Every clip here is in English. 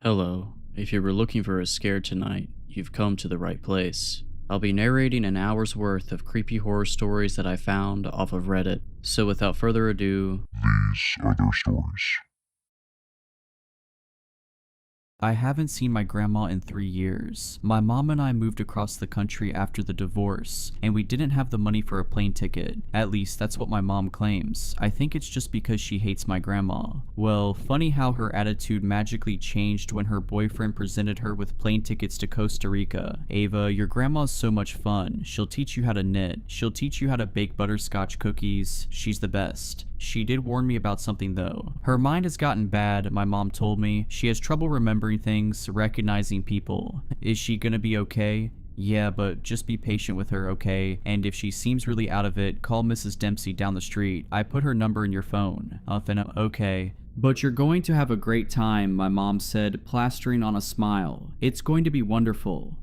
Hello. If you were looking for a scare tonight, you've come to the right place. I'll be narrating an hour's worth of creepy horror stories that I found off of Reddit. So without further ado, These are their stories. I haven't seen my grandma in 3 years. My mom and I moved across the country after the divorce, and we didn't have the money for a plane ticket. At least that's what my mom claims. I think it's just because she hates my grandma. Well, funny how her attitude magically changed when her boyfriend presented her with plane tickets to Costa Rica. Ava, your grandma's so much fun. She'll teach you how to knit. She'll teach you how to bake butterscotch cookies. She's the best. She did warn me about something though. Her mind has gotten bad, my mom told me. She has trouble remembering things, recognizing people. Is she gonna be okay? Yeah, but just be patient with her, okay? And if she seems really out of it, call Mrs. Dempsey down the street. I put her number in your phone. Okay. But you're going to have a great time, my mom said, plastering on a smile. It's going to be wonderful.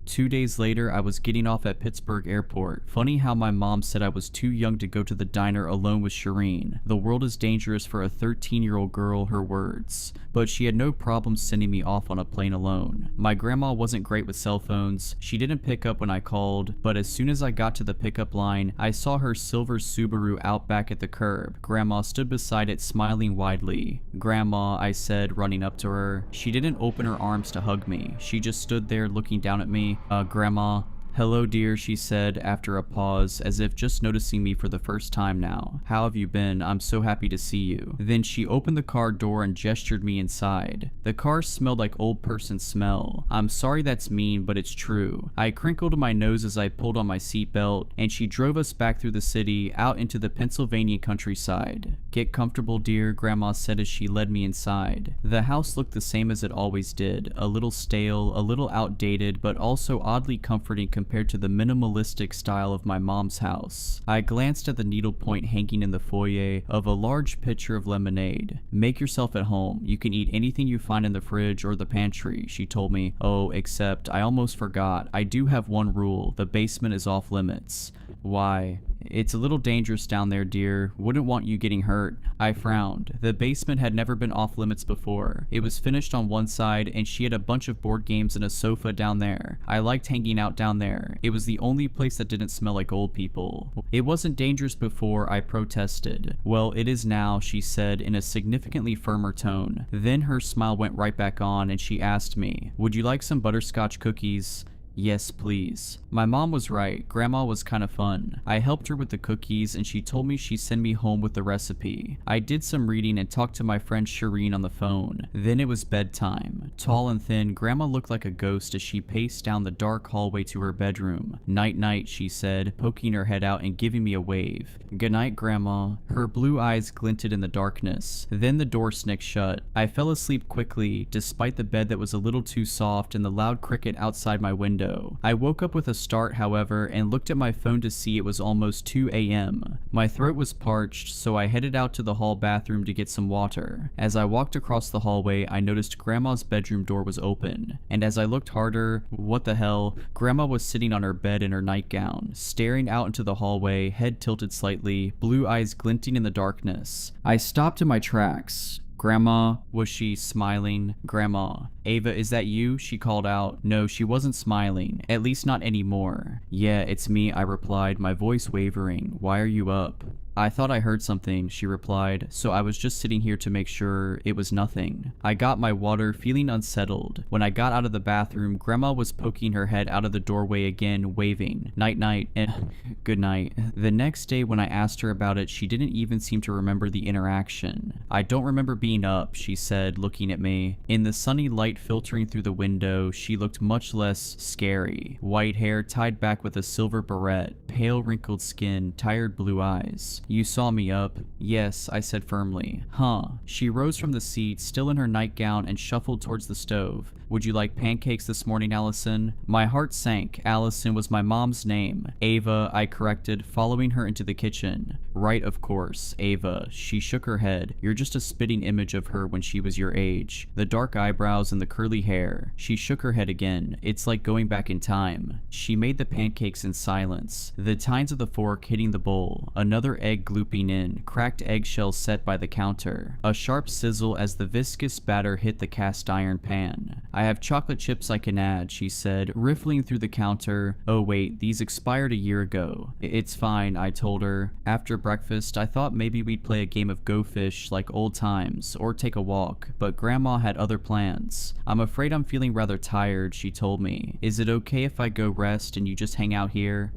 2 days later, I was getting off at Pittsburgh Airport. Funny how my mom said I was too young to go to the diner alone with Shireen. The world is dangerous for a 13-year-old girl, her words. But she had no problem sending me off on a plane alone. My grandma wasn't great with cell phones. She didn't pick up when I called, but as soon as I got to the pickup line, I saw her silver Subaru out back at the curb. Grandma stood beside it smiling widely. Grandma, I said, running up to her. She didn't open her arms to hug me. She just stood there looking down at me. Grandma. Hello, dear, she said after a pause, as if just noticing me for the first time now. How have you been? I'm so happy to see you. Then she opened the car door and gestured me inside. The car smelled like old person smell. I'm sorry that's mean, but it's true. I crinkled my nose as I pulled on my seatbelt, and she drove us back through the city, out into the Pennsylvania countryside. Get comfortable, dear, Grandma said as she led me inside. The house looked the same as it always did, a little stale, a little outdated, but also oddly comforting compared to the minimalistic style of my mom's house. I glanced at the needlepoint hanging in the foyer of a large pitcher of lemonade. Make yourself at home. You can eat anything you find in the fridge or the pantry, she told me. Oh, except I almost forgot. I do have one rule. The basement is off limits. Why? It's a little dangerous down there, dear. Wouldn't want you getting hurt. I frowned. The basement had never been off limits before. It was finished on one side, and she had a bunch of board games and a sofa down there. I liked hanging out down there. It was the only place that didn't smell like old people. It wasn't dangerous before, I protested. Well, it is now, she said in a significantly firmer tone. Then her smile went right back on, and she asked me, would you like some butterscotch cookies? Yes, please. My mom was right. Grandma was kind of fun. I helped her with the cookies and she told me she'd send me home with the recipe. I did some reading and talked to my friend Shireen on the phone. Then it was bedtime. Tall and thin, Grandma looked like a ghost as she paced down the dark hallway to her bedroom. Night night, she said, poking her head out and giving me a wave. Good night, Grandma. Her blue eyes glinted in the darkness. Then the door snicked shut. I fell asleep quickly, despite the bed that was a little too soft and the loud cricket outside my window. I woke up with a start, however, and looked at my phone to see it was almost 2 a.m. My throat was parched, so I headed out to the hall bathroom to get some water. As I walked across the hallway, I noticed Grandma's bedroom door was open. And as I looked harder, what the hell, Grandma was sitting on her bed in her nightgown, staring out into the hallway, head tilted slightly, blue eyes glinting in the darkness. I stopped in my tracks. Grandma, was she smiling? Grandma. Ava, is that you? She called out. No, she wasn't smiling. At least not anymore. Yeah, it's me, I replied, my voice wavering. Why are you up? I thought I heard something, she replied, so I was just sitting here to make sure it was nothing. I got my water, feeling unsettled. When I got out of the bathroom, Grandma was poking her head out of the doorway again, waving. Night night, and good night. The next day when I asked her about it, she didn't even seem to remember the interaction. I don't remember being up, she said, looking at me. In the sunny light filtering through the window, she looked much less scary. White hair tied back with a silver barrette, pale wrinkled skin, tired blue eyes. You saw me up? Yes, I said firmly. Huh. She rose from the seat, still in her nightgown, and shuffled towards the stove. Would you like pancakes this morning, Allison? My heart sank. Allison was my mom's name. Ava, I corrected, following her into the kitchen. Right, of course, Ava. She shook her head. You're just a spitting image of her when she was your age. The dark eyebrows and the curly hair. She shook her head again. It's like going back in time. She made the pancakes in silence, the tines of the fork hitting the bowl. Another egg egg glooping in, cracked eggshell set by the counter. A sharp sizzle as the viscous batter hit the cast iron pan. I have chocolate chips I can add, she said, riffling through the counter. Oh wait, these expired a year ago. It's fine, I told her. After breakfast, I thought maybe we'd play a game of Go Fish like old times, or take a walk, but Grandma had other plans. I'm afraid I'm feeling rather tired, she told me. Is it okay if I go rest and you just hang out here?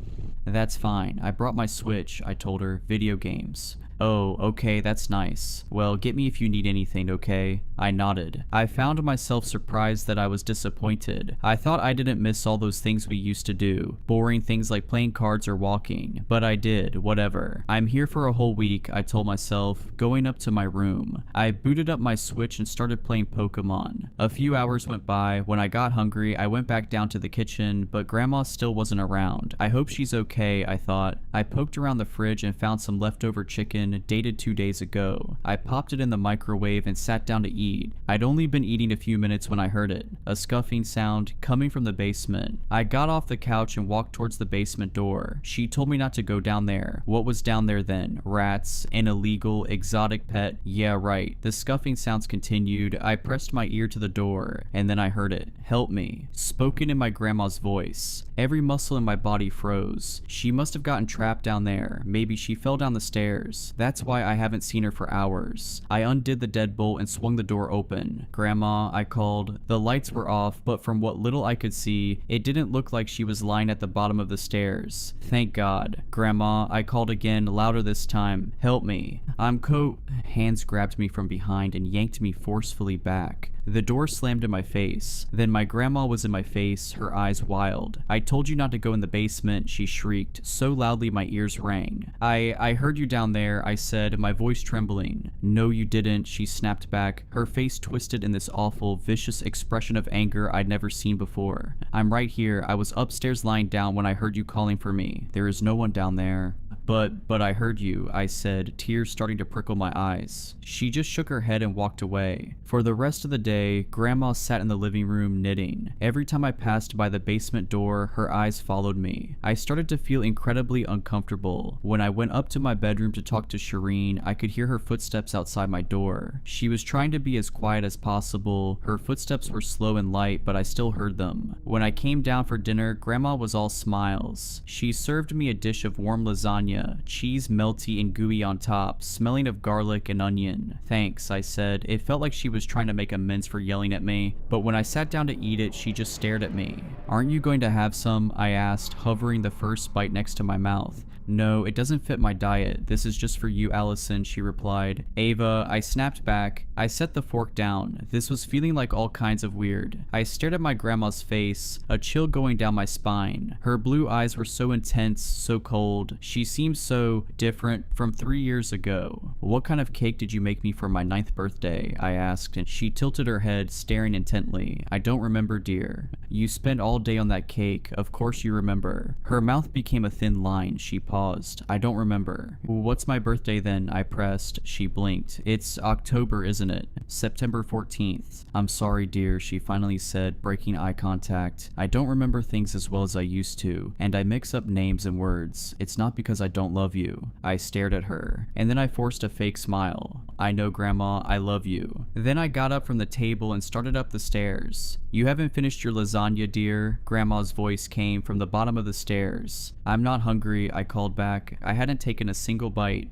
That's fine. I brought my Switch, I told her. Video games. Oh, okay, that's nice. Well, get me if you need anything, okay? I nodded. I found myself surprised that I was disappointed. I thought I didn't miss all those things we used to do, boring things like playing cards or walking, but I did, whatever. I'm here for a whole week, I told myself, going up to my room. I booted up my Switch and started playing Pokemon. A few hours went by. When I got hungry, I went back down to the kitchen, but Grandma still wasn't around. I hope she's okay, I thought. I poked around the fridge and found some leftover chicken dated 2 days ago. I popped it in the microwave and sat down to eat. I'd only been eating a few minutes when I heard it, a scuffing sound coming from the basement. I got off the couch and walked towards the basement door. She told me not to go down there. What was down there then? Rats? An illegal, exotic pet? Yeah, right. The scuffing sounds continued. I pressed my ear to the door, and then I heard it. Help me. Spoken in my grandma's voice. Every muscle in my body froze. She must have gotten trapped down there. Maybe she fell down the stairs. That's why I haven't seen her for hours. I undid the deadbolt and swung the door open. Grandma, I called. The lights were off, but from what little I could see, it didn't look like she was lying at the bottom of the stairs. Thank God. Grandma, I called again, louder this time. Help me. Hands grabbed me from behind and yanked me forcefully back. The door slammed in my face. Then my grandma was in my face, her eyes wild. I told you not to go in the basement, she shrieked, so loudly my ears rang. I heard you down there, I said, my voice trembling. No, you didn't, she snapped back, her face twisted in this awful, vicious expression of anger I'd never seen before. I'm right here. I was upstairs lying down when I heard you calling for me. There is no one down there. But I heard you, I said, tears starting to prickle my eyes. She just shook her head and walked away. For the rest of the day, Grandma sat in the living room knitting. Every time I passed by the basement door, her eyes followed me. I started to feel incredibly uncomfortable. When I went up to my bedroom to talk to Shireen, I could hear her footsteps outside my door. She was trying to be as quiet as possible. Her footsteps were slow and light, but I still heard them. When I came down for dinner, Grandma was all smiles. She served me a dish of warm lasagna, cheese melty and gooey on top, smelling of garlic and onion. Thanks, I said. It felt like she was trying to make amends for yelling at me, but when I sat down to eat it, she just stared at me. Aren't you going to have some? I asked, hovering the first bite next to my mouth. No, it doesn't fit my diet. This is just for you, Allison, she replied. Ava, I snapped back. I set the fork down. This was feeling like all kinds of weird. I stared at my grandma's face, a chill going down my spine. Her blue eyes were so intense, so cold. She seemed so different from 3 years ago. What kind of cake did you make me for my 9th birthday? I asked, and she tilted her head, staring intently. I don't remember, dear. You spent all day on that cake. Of course you remember. Her mouth became a thin line. She paused. I don't remember. What's my birthday then? I pressed. She blinked. It's October, isn't it? September 14th. I'm sorry, dear, she finally said, breaking eye contact. I don't remember things as well as I used to, and I mix up names and words. It's not because I don't love you. I stared at her, and then I forced a fake smile. I know, Grandma, I love you. Then I got up from the table and started up the stairs. You haven't finished your lasagna, dear? Grandma's voice came from the bottom of the stairs. I'm not hungry, I called back. I hadn't taken a single bite.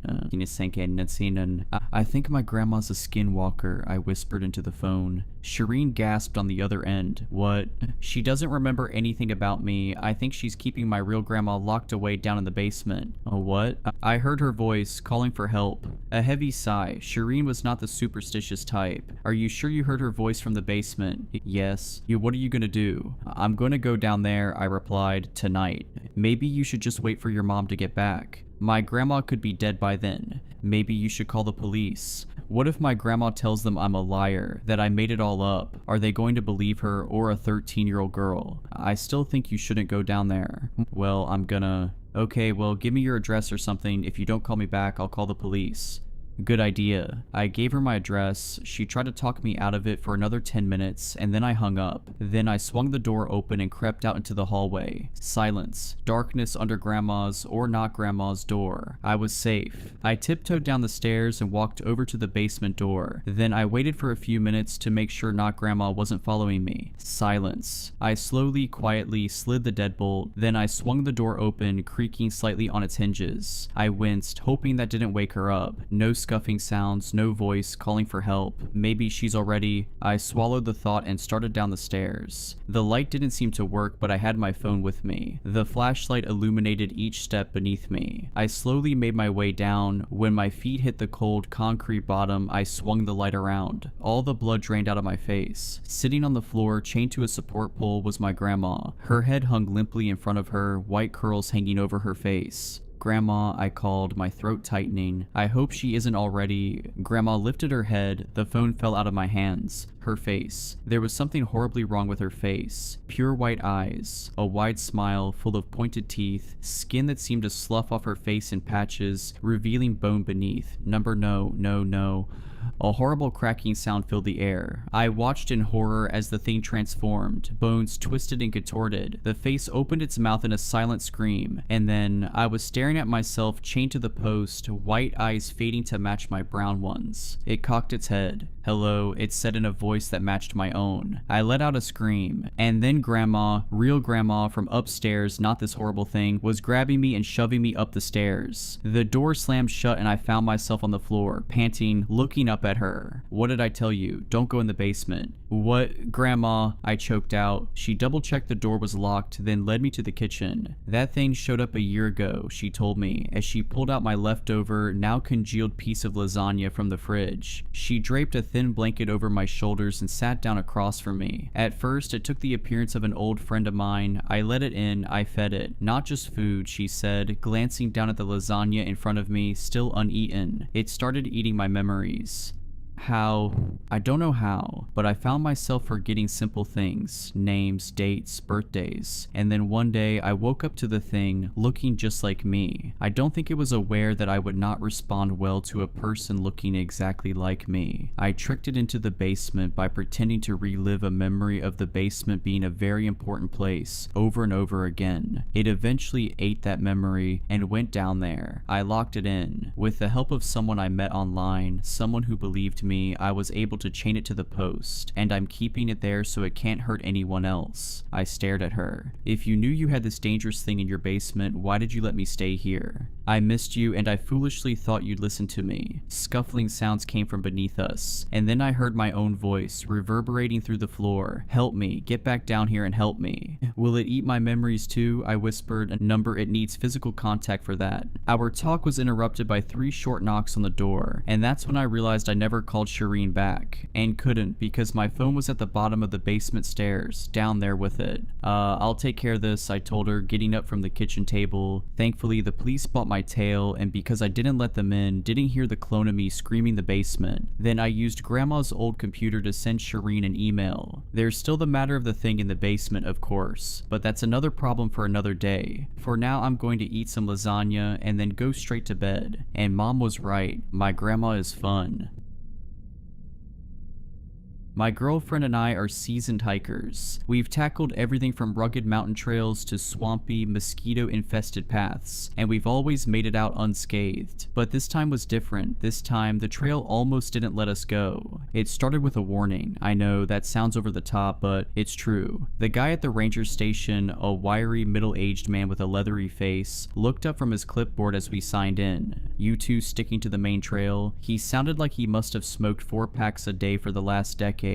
I think my grandma's a skinwalker, I whispered into the phone. Shireen gasped on the other end. What? She doesn't remember anything about me. I think she's keeping my real grandma locked away down in the basement. Oh, what? I heard her voice, calling for help. A heavy sigh. Shireen was not the superstitious type. Are you sure you heard her voice from the basement? Yes. What are you gonna do? I'm gonna go down there, I replied, tonight. Maybe you should just wait for your mom to get back. My grandma could be dead by then. Maybe you should call the police. What if my grandma tells them I'm a liar, that I made it all up? Are they going to believe her, or a 13-year-old girl? I still think you shouldn't go down there. Well, I'm gonna... Okay, well, give me your address or something. If you don't call me back, I'll call the police. Good idea. I gave her my address. She tried to talk me out of it for another 10 minutes, and then I hung up. Then I swung the door open and crept out into the hallway. Silence. Darkness under Grandma's or not Grandma's door. I was safe. I tiptoed down the stairs and walked over to the basement door. Then I waited for a few minutes to make sure not Grandma wasn't following me. Silence. I slowly, quietly slid the deadbolt. Then I swung the door open, creaking slightly on its hinges. I winced, hoping that didn't wake her up. No scuffing sounds, no voice calling for help. Maybe she's already... I swallowed the thought and started down the stairs. The light didn't seem to work, but I had my phone with me. The flashlight illuminated each step beneath me. I slowly made my way down. When my feet hit the cold concrete bottom, I swung the light around. All the blood drained out of my face. Sitting on the floor, chained to a support pole, was my grandma. Her head hung limply in front of her, white curls hanging over her face. Grandma, I called, my throat tightening. I hope she isn't already... Grandma lifted her head. The phone fell out of my hands. Her face. There was something horribly wrong with her face. Pure white eyes. A wide smile, full of pointed teeth. Skin that seemed to slough off her face in patches, revealing bone beneath. Number no. A horrible cracking sound filled the air. I watched in horror as the thing transformed. Bones twisted and contorted. The face opened its mouth in a silent scream. And then, I was staring at myself chained to the post, white eyes fading to match my brown ones. It cocked its head. Hello, it said in a voice that matched my own. I let out a scream. And then Grandma, real Grandma from upstairs, not this horrible thing, was grabbing me and shoving me up the stairs. The door slammed shut and I found myself on the floor, panting, looking up at her. What did I tell you? Don't go in the basement. What? Grandma, I choked out. She double-checked the door was locked, then led me to the kitchen. That thing showed up a year ago, she told me, as she pulled out my leftover, now congealed piece of lasagna from the fridge. She draped a thin blanket over my shoulders and sat down across from me. At first, it took the appearance of an old friend of mine. I let it in, I fed it. Not just food, she said, glancing down at the lasagna in front of me, still uneaten. It started eating my memories. How? I don't know how, but I found myself forgetting simple things, names, dates, birthdays, and then one day I woke up to the thing looking just like me. I don't think it was aware that I would not respond well to a person looking exactly like me. I tricked it into the basement by pretending to relive a memory of the basement being a very important place over and over again. It eventually ate that memory and went down there. I locked it in. With the help of someone I met online, someone who believed me, I was able to chain it to the post, and I'm keeping it there so it can't hurt anyone else. I stared at her. If you knew you had this dangerous thing in your basement, why did you let me stay here? I missed you and I foolishly thought you'd listen to me. Scuffling sounds came from beneath us, and then I heard my own voice reverberating through the floor. Help me, get back down here and help me. Will it eat my memories too? I whispered. A number, it needs physical contact for that. Our talk was interrupted by 3 short knocks on the door, and that's when I realized I never called Shireen back, and couldn't because my phone was at the bottom of the basement stairs, down there with it. I'll take care of this, I told her, getting up from the kitchen table. Thankfully, the police bought my tail, and because I didn't let them in, didn't hear the clone of me screaming the basement. Then I used Grandma's old computer to send Shireen an email. There's still the matter of the thing in the basement, of course, but that's another problem for another day. For now, I'm going to eat some lasagna and then go straight to bed. And Mom was right, my grandma is fun. My girlfriend and I are seasoned hikers. We've tackled everything from rugged mountain trails to swampy, mosquito-infested paths, and we've always made it out unscathed. But this time was different. This time, the trail almost didn't let us go. It started with a warning. I know, that sounds over the top, but it's true. The guy at the ranger station, a wiry, middle-aged man with a leathery face, looked up from his clipboard as we signed in. You two sticking to the main trail? He sounded like he must have smoked 4 packs a day for the last decade.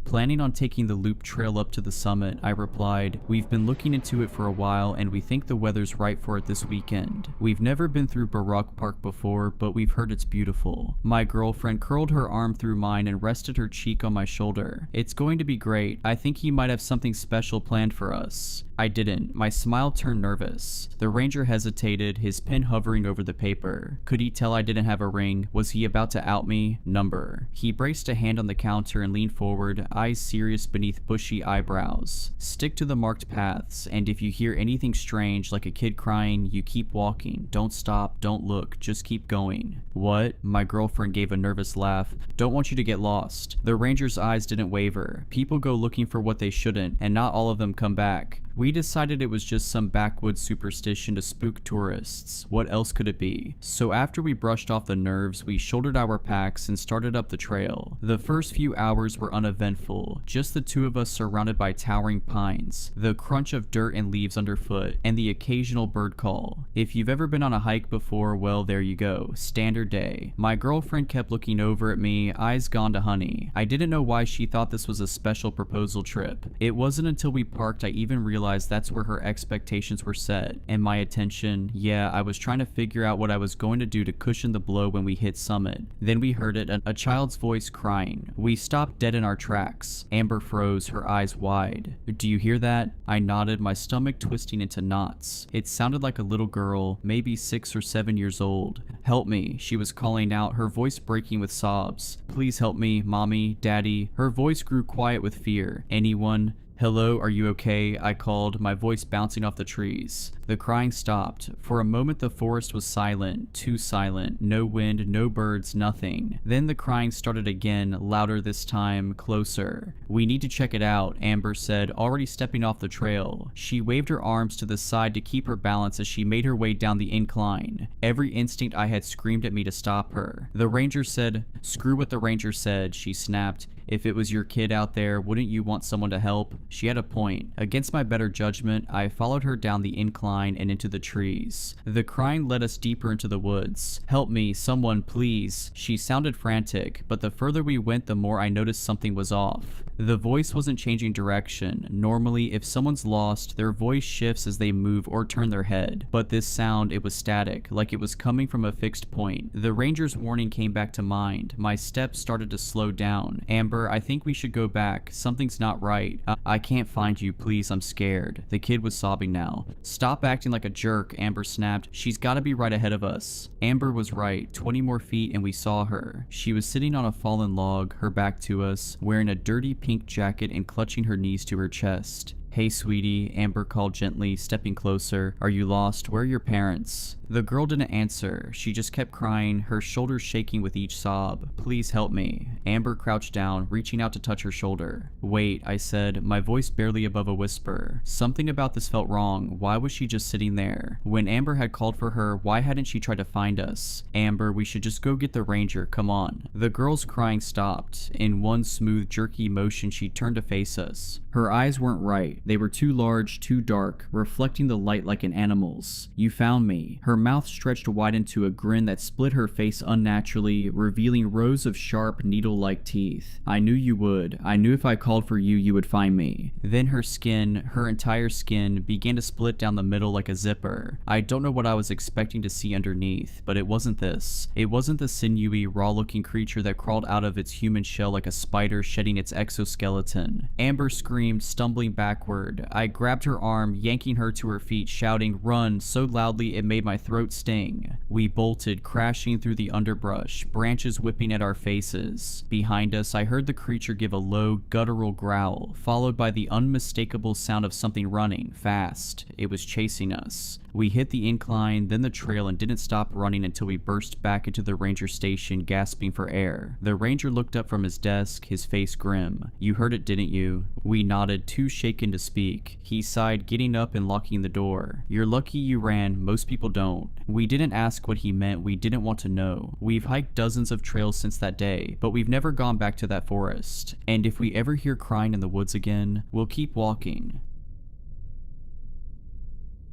Planning on taking the loop trail up to the summit, I replied, we've been looking into it for a while and we think the weather's right for it this weekend. We've never been through Barak Park before, but we've heard it's beautiful. My girlfriend curled her arm through mine and rested her cheek on my shoulder. It's going to be great. I think he might have something special planned for us. I didn't. My smile turned nervous. The ranger hesitated, his pen hovering over the paper. Could he tell I didn't have a ring? Was he about to out me? Number. He braced a hand on the counter and leaned forward. eyes serious beneath bushy eyebrows. Stick to the marked paths, and if you hear anything strange like a kid crying, you keep walking. Don't stop, don't look, just keep going. What? My girlfriend gave a nervous laugh. Don't want you to get lost. The ranger's eyes didn't waver. People go looking for what they shouldn't, and not all of them come back. We decided it was just some backwoods superstition to spook tourists. What else could it be? So after we brushed off the nerves, we shouldered our packs and started up the trail. The first few hours were uneventful, just the two of us surrounded by towering pines, the crunch of dirt and leaves underfoot, and the occasional bird call. If you've ever been on a hike before, well, there you go. Standard day. My girlfriend kept looking over at me, eyes gone to honey. I didn't know why she thought this was a special proposal trip. It wasn't until we parked I even realized that's where her expectations were set, and my attention, yeah, I was trying to figure out what I was going to do to cushion the blow when we hit summit. Then we heard it, a child's voice crying. We stopped dead in our tracks. Amber froze, her eyes wide. Do you hear that? I nodded, my stomach twisting into knots. It sounded like a little girl, maybe 6 or 7 years old. Help me, she was calling out, her voice breaking with sobs. Please help me, mommy, daddy. Her voice grew quiet with fear. Anyone? Hello, are you okay? I called, my voice bouncing off the trees. The crying stopped. For a moment the forest was silent, too silent, no wind, no birds, nothing. Then the crying started again, louder this time, closer. We need to check it out, Amber said, already stepping off the trail. She waved her arms to the side to keep her balance as she made her way down the incline. Every instinct I had screamed at me to stop her. The ranger said, "Screw what the ranger said," she snapped. If it was your kid out there, wouldn't you want someone to help? She had a point. Against my better judgment, I followed her down the incline and into the trees. The crying led us deeper into the woods. Help me, someone, please. She sounded frantic, but the further we went, the more I noticed something was off. The voice wasn't changing direction. Normally, if someone's lost, their voice shifts as they move or turn their head. But this sound, it was static, like it was coming from a fixed point. The ranger's warning came back to mind. My steps started to slow down. Amber, I think we should go back. Something's not right. I can't find you, please, I'm scared. The kid was sobbing now. Stop acting like a jerk, Amber snapped. She's gotta be right ahead of us. Amber was right. 20 more feet and we saw her. She was sitting on a fallen log, her back to us, wearing a dirty pink jacket and clutching her knees to her chest. Hey sweetie, Amber called gently, stepping closer. Are you lost? Where are your parents? The girl didn't answer. She just kept crying, her shoulders shaking with each sob. Please help me. Amber crouched down, reaching out to touch her shoulder. Wait, I said, my voice barely above a whisper. Something about this felt wrong. Why was she just sitting there? When Amber had called for her, why hadn't she tried to find us? Amber, we should just go get the ranger, come on. The girl's crying stopped. In one smooth, jerky motion, she turned to face us. Her eyes weren't right. They were too large, too dark, reflecting the light like an animal's. You found me. Her mouth stretched wide into a grin that split her face unnaturally, revealing rows of sharp, needle-like teeth. I knew you would. I knew if I called for you, you would find me. Then her skin, her entire skin, began to split down the middle like a zipper. I don't know what I was expecting to see underneath, but it wasn't this. It wasn't the sinewy, raw-looking creature that crawled out of its human shell like a spider shedding its exoskeleton. Amber screamed, stumbling backward. I grabbed her arm, yanking her to her feet, shouting, "Run," so loudly it made my throat sting. We bolted, crashing through the underbrush, branches whipping at our faces. Behind us, I heard the creature give a low, guttural growl, followed by the unmistakable sound of something running, fast. It was chasing us. We hit the incline, then the trail, and didn't stop running until we burst back into the ranger station, gasping for air. The ranger looked up from his desk, his face grim. You heard it, didn't you? We nodded, too shaken to speak. He sighed, getting up and locking the door. You're lucky you ran, most people don't. We didn't ask what he meant, we didn't want to know. We've hiked dozens of trails since that day, but we've never gone back to that forest. And if we ever hear crying in the woods again, we'll keep walking.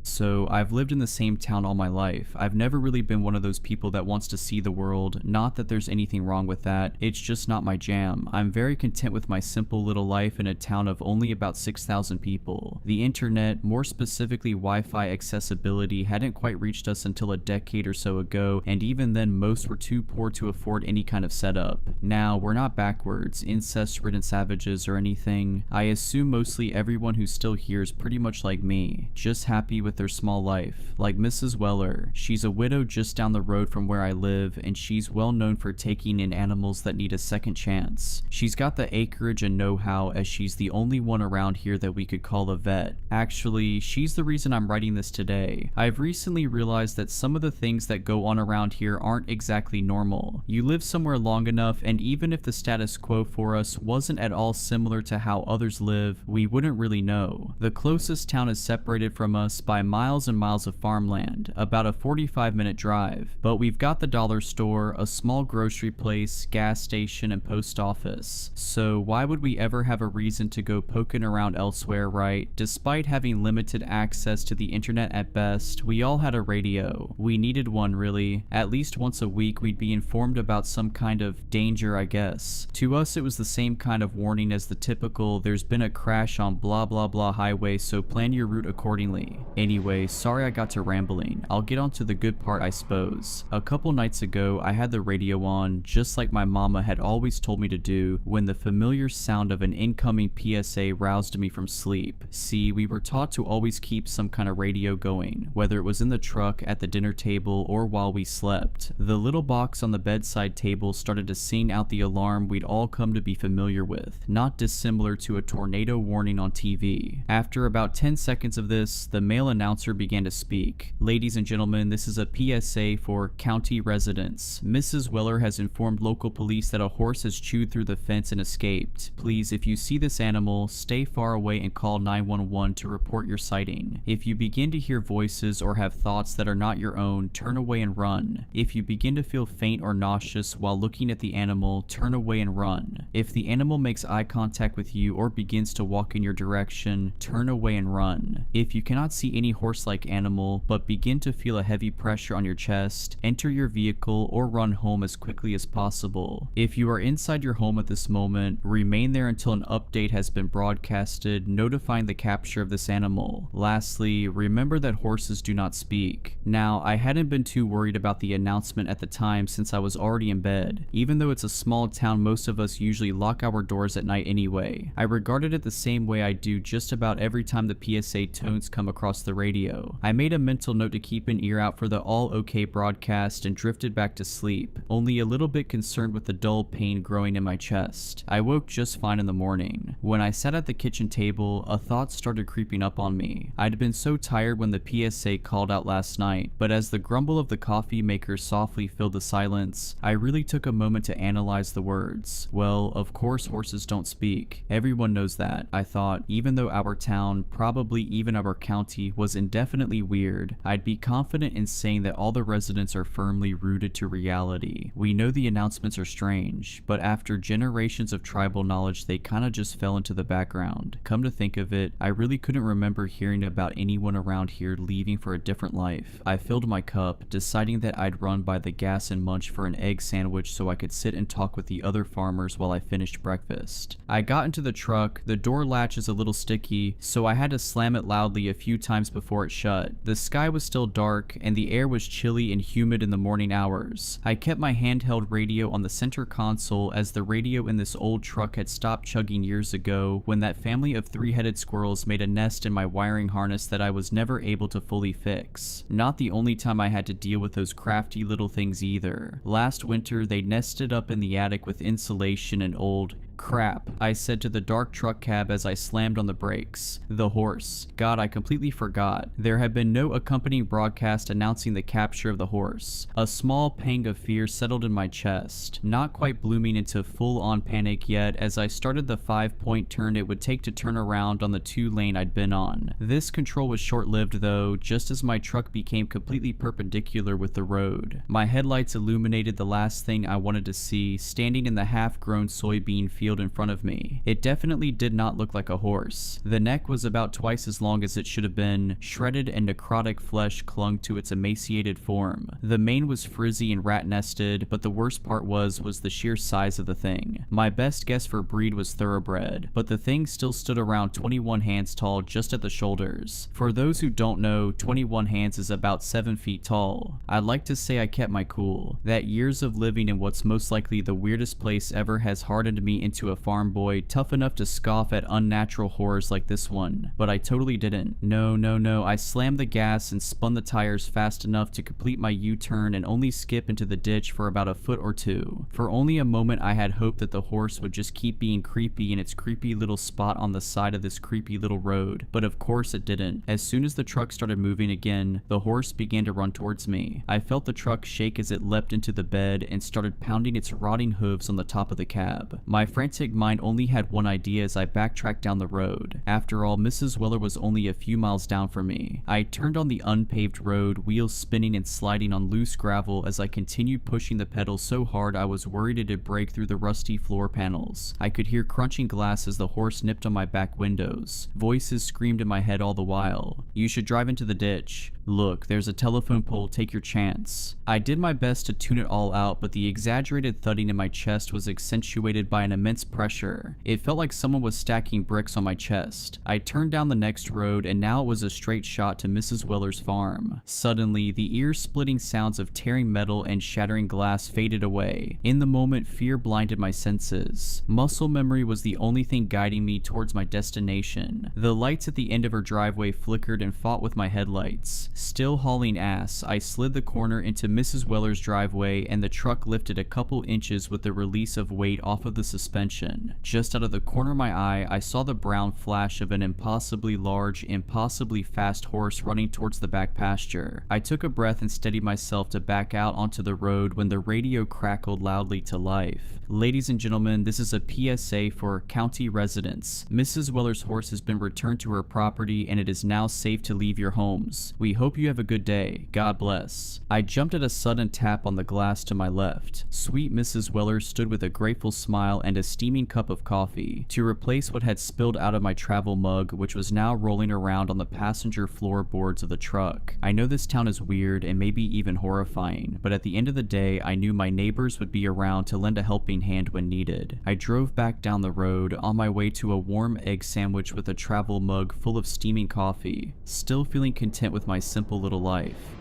So, I've lived in the same town all my life. I've never really been one of those people that wants to see the world. Not that there's anything wrong with that, it's just not my jam. I'm very content with my simple little life in a town of only about 6,000 people. The internet, more specifically Wi-Fi accessibility, hadn't quite reached us until a decade or so ago, and even then most were too poor to afford any kind of setup. Now, we're not backwards, incest-ridden savages or anything. I assume mostly everyone who's still here is pretty much like me, just happy with with their small life, like Mrs. Weller. She's a widow just down the road from where I live, and she's well known for taking in animals that need a second chance. She's got the acreage and know-how, as she's the only one around here that we could call a vet. Actually, she's the reason I'm writing this today. I've recently realized that some of the things that go on around here aren't exactly normal. You live somewhere long enough, and even if the status quo for us wasn't at all similar to how others live, we wouldn't really know. The closest town is separated from us by miles and miles of farmland, about a 45-minute drive, but we've got the dollar store, a small grocery place, gas station, and post office. So why would we ever have a reason to go poking around elsewhere, right? Despite having limited access to the internet at best, we all had a radio. We needed one, really. At least once a week we'd be informed about some kind of danger, I guess. To us it was the same kind of warning as the typical "there's been a crash on blah blah blah highway, so plan your route accordingly." Anyway, sorry I got to rambling. I'll get on to the good part, I suppose. A couple nights ago I had the radio on, just like my mama had always told me to do, when the familiar sound of an incoming PSA roused me from sleep. See, we were taught to always keep some kind of radio going, whether it was in the truck, at the dinner table, or while we slept. The little box on the bedside table started to sing out the alarm we'd all come to be familiar with, not dissimilar to a tornado warning on TV. After about 10 seconds of this, the male announcer began to speak. "Ladies and gentlemen, this is a PSA for county residents. Mrs. Weller has informed local police that a horse has chewed through the fence and escaped. Please, if you see this animal, stay far away and call 911 to report your sighting. If you begin to hear voices or have thoughts that are not your own, turn away and run. If you begin to feel faint or nauseous while looking at the animal, turn away and run. If the animal makes eye contact with you or begins to walk in your direction, turn away and run. If you cannot see any horse-like animal but begin to feel a heavy pressure on your chest, enter your vehicle or run home as quickly as possible. If you are inside your home at this moment, remain there until an update has been broadcasted notifying the capture of this animal. Lastly, remember that horses do not speak." Now, I hadn't been too worried about the announcement at the time since I was already in bed. Even though it's a small town, most of us usually lock our doors at night anyway. I regarded it the same way I do just about every time the PSA tones come across the radio. I made a mental note to keep an ear out for the all okay broadcast and drifted back to sleep, only a little bit concerned with the dull pain growing in my chest. I woke just fine in the morning. When I sat at the kitchen table, a thought started creeping up on me. I'd been so tired when the PSA called out last night, but as the grumble of the coffee maker softly filled the silence, I really took a moment to analyze the words. Well, of course horses don't speak. Everyone knows that, I thought. Even though our town, probably even our county, was indefinitely weird, I'd be confident in saying that all the residents are firmly rooted to reality. We know the announcements are strange, but after generations of tribal knowledge they kinda just fell into the background. Come to think of it, I really couldn't remember hearing about anyone around here leaving for a different life. I filled my cup, deciding that I'd run by the gas and munch for an egg sandwich so I could sit and talk with the other farmers while I finished breakfast. I got into the truck. The door latch is a little sticky, so I had to slam it loudly a few times before it shut. The sky was still dark, and the air was chilly and humid in the morning hours. I kept my handheld radio on the center console, as the radio in this old truck had stopped chugging years ago when that family of three-headed squirrels made a nest in my wiring harness that I was never able to fully fix. Not the only time I had to deal with those crafty little things either. Last winter they nested up in the attic with insulation and old crap, I said to the dark truck cab as I slammed on the brakes. The horse. God, I completely forgot. There had been no accompanying broadcast announcing the capture of the horse. A small pang of fear settled in my chest, not quite blooming into full-on panic yet as I started the 5-point turn it would take to turn around on the 2-lane I'd been on. This control was short-lived though, just as my truck became completely perpendicular with the road. My headlights illuminated the last thing I wanted to see, standing in the half-grown soybean field in front of me. It definitely did not look like a horse. The neck was about twice as long as it should have been. Shredded and necrotic flesh clung to its emaciated form. The mane was frizzy and rat-nested, but the worst part was the sheer size of the thing. My best guess for breed was thoroughbred, but the thing still stood around 21 hands tall just at the shoulders. For those who don't know, 21 hands is about 7 feet tall. I'd like to say I kept my cool. That years of living in what's most likely the weirdest place ever has hardened me into into a farm boy tough enough to scoff at unnatural horrors like this one, but I totally didn't. No, I slammed the gas and spun the tires fast enough to complete my U-turn and only skip into the ditch for about a foot or two. For only a moment I had hoped that the horse would just keep being creepy in its creepy little spot on the side of this creepy little road, but of course it didn't. As soon as the truck started moving again, the horse began to run towards me. I felt the truck shake as it leapt into the bed and started pounding its rotting hooves on the top of the cab. My frantic mind only had one idea as I backtracked down the road. After all, Mrs. Weller was only a few miles down from me. I turned on the unpaved road, wheels spinning and sliding on loose gravel as I continued pushing the pedal so hard I was worried it'd break through the rusty floor panels. I could hear crunching glass as the horse nipped on my back windows. Voices screamed in my head all the while. "You should drive into the ditch. Look, there's a telephone pole, take your chance." I did my best to tune it all out, but the exaggerated thudding in my chest was accentuated by an immense pressure. It felt like someone was stacking bricks on my chest. I turned down the next road, and now it was a straight shot to Mrs. Weller's farm. Suddenly, the ear-splitting sounds of tearing metal and shattering glass faded away. In the moment, fear blinded my senses. Muscle memory was the only thing guiding me towards my destination. The lights at the end of her driveway flickered and fought with my headlights. Still hauling ass, I slid the corner into Mrs. Weller's driveway, and the truck lifted a couple inches with the release of weight off of the suspension. Just out of the corner of my eye, I saw the brown flash of an impossibly large, impossibly fast horse running towards the back pasture. I took a breath and steadied myself to back out onto the road when the radio crackled loudly to life. "Ladies and gentlemen, this is a PSA for county residents. Mrs. Weller's horse has been returned to her property and it is now safe to leave your homes. We hope you have a good day. God bless." I jumped at a sudden tap on the glass to my left. Sweet Mrs. Weller stood with a grateful smile and a steaming cup of coffee to replace what had spilled out of my travel mug, which was now rolling around on the passenger floorboards of the truck. I know this town is weird and maybe even horrifying, but at the end of the day, I knew my neighbors would be around to lend a helping hand when needed. I drove back down the road on my way to a warm egg sandwich with a travel mug full of steaming coffee, still feeling content with my simple little life.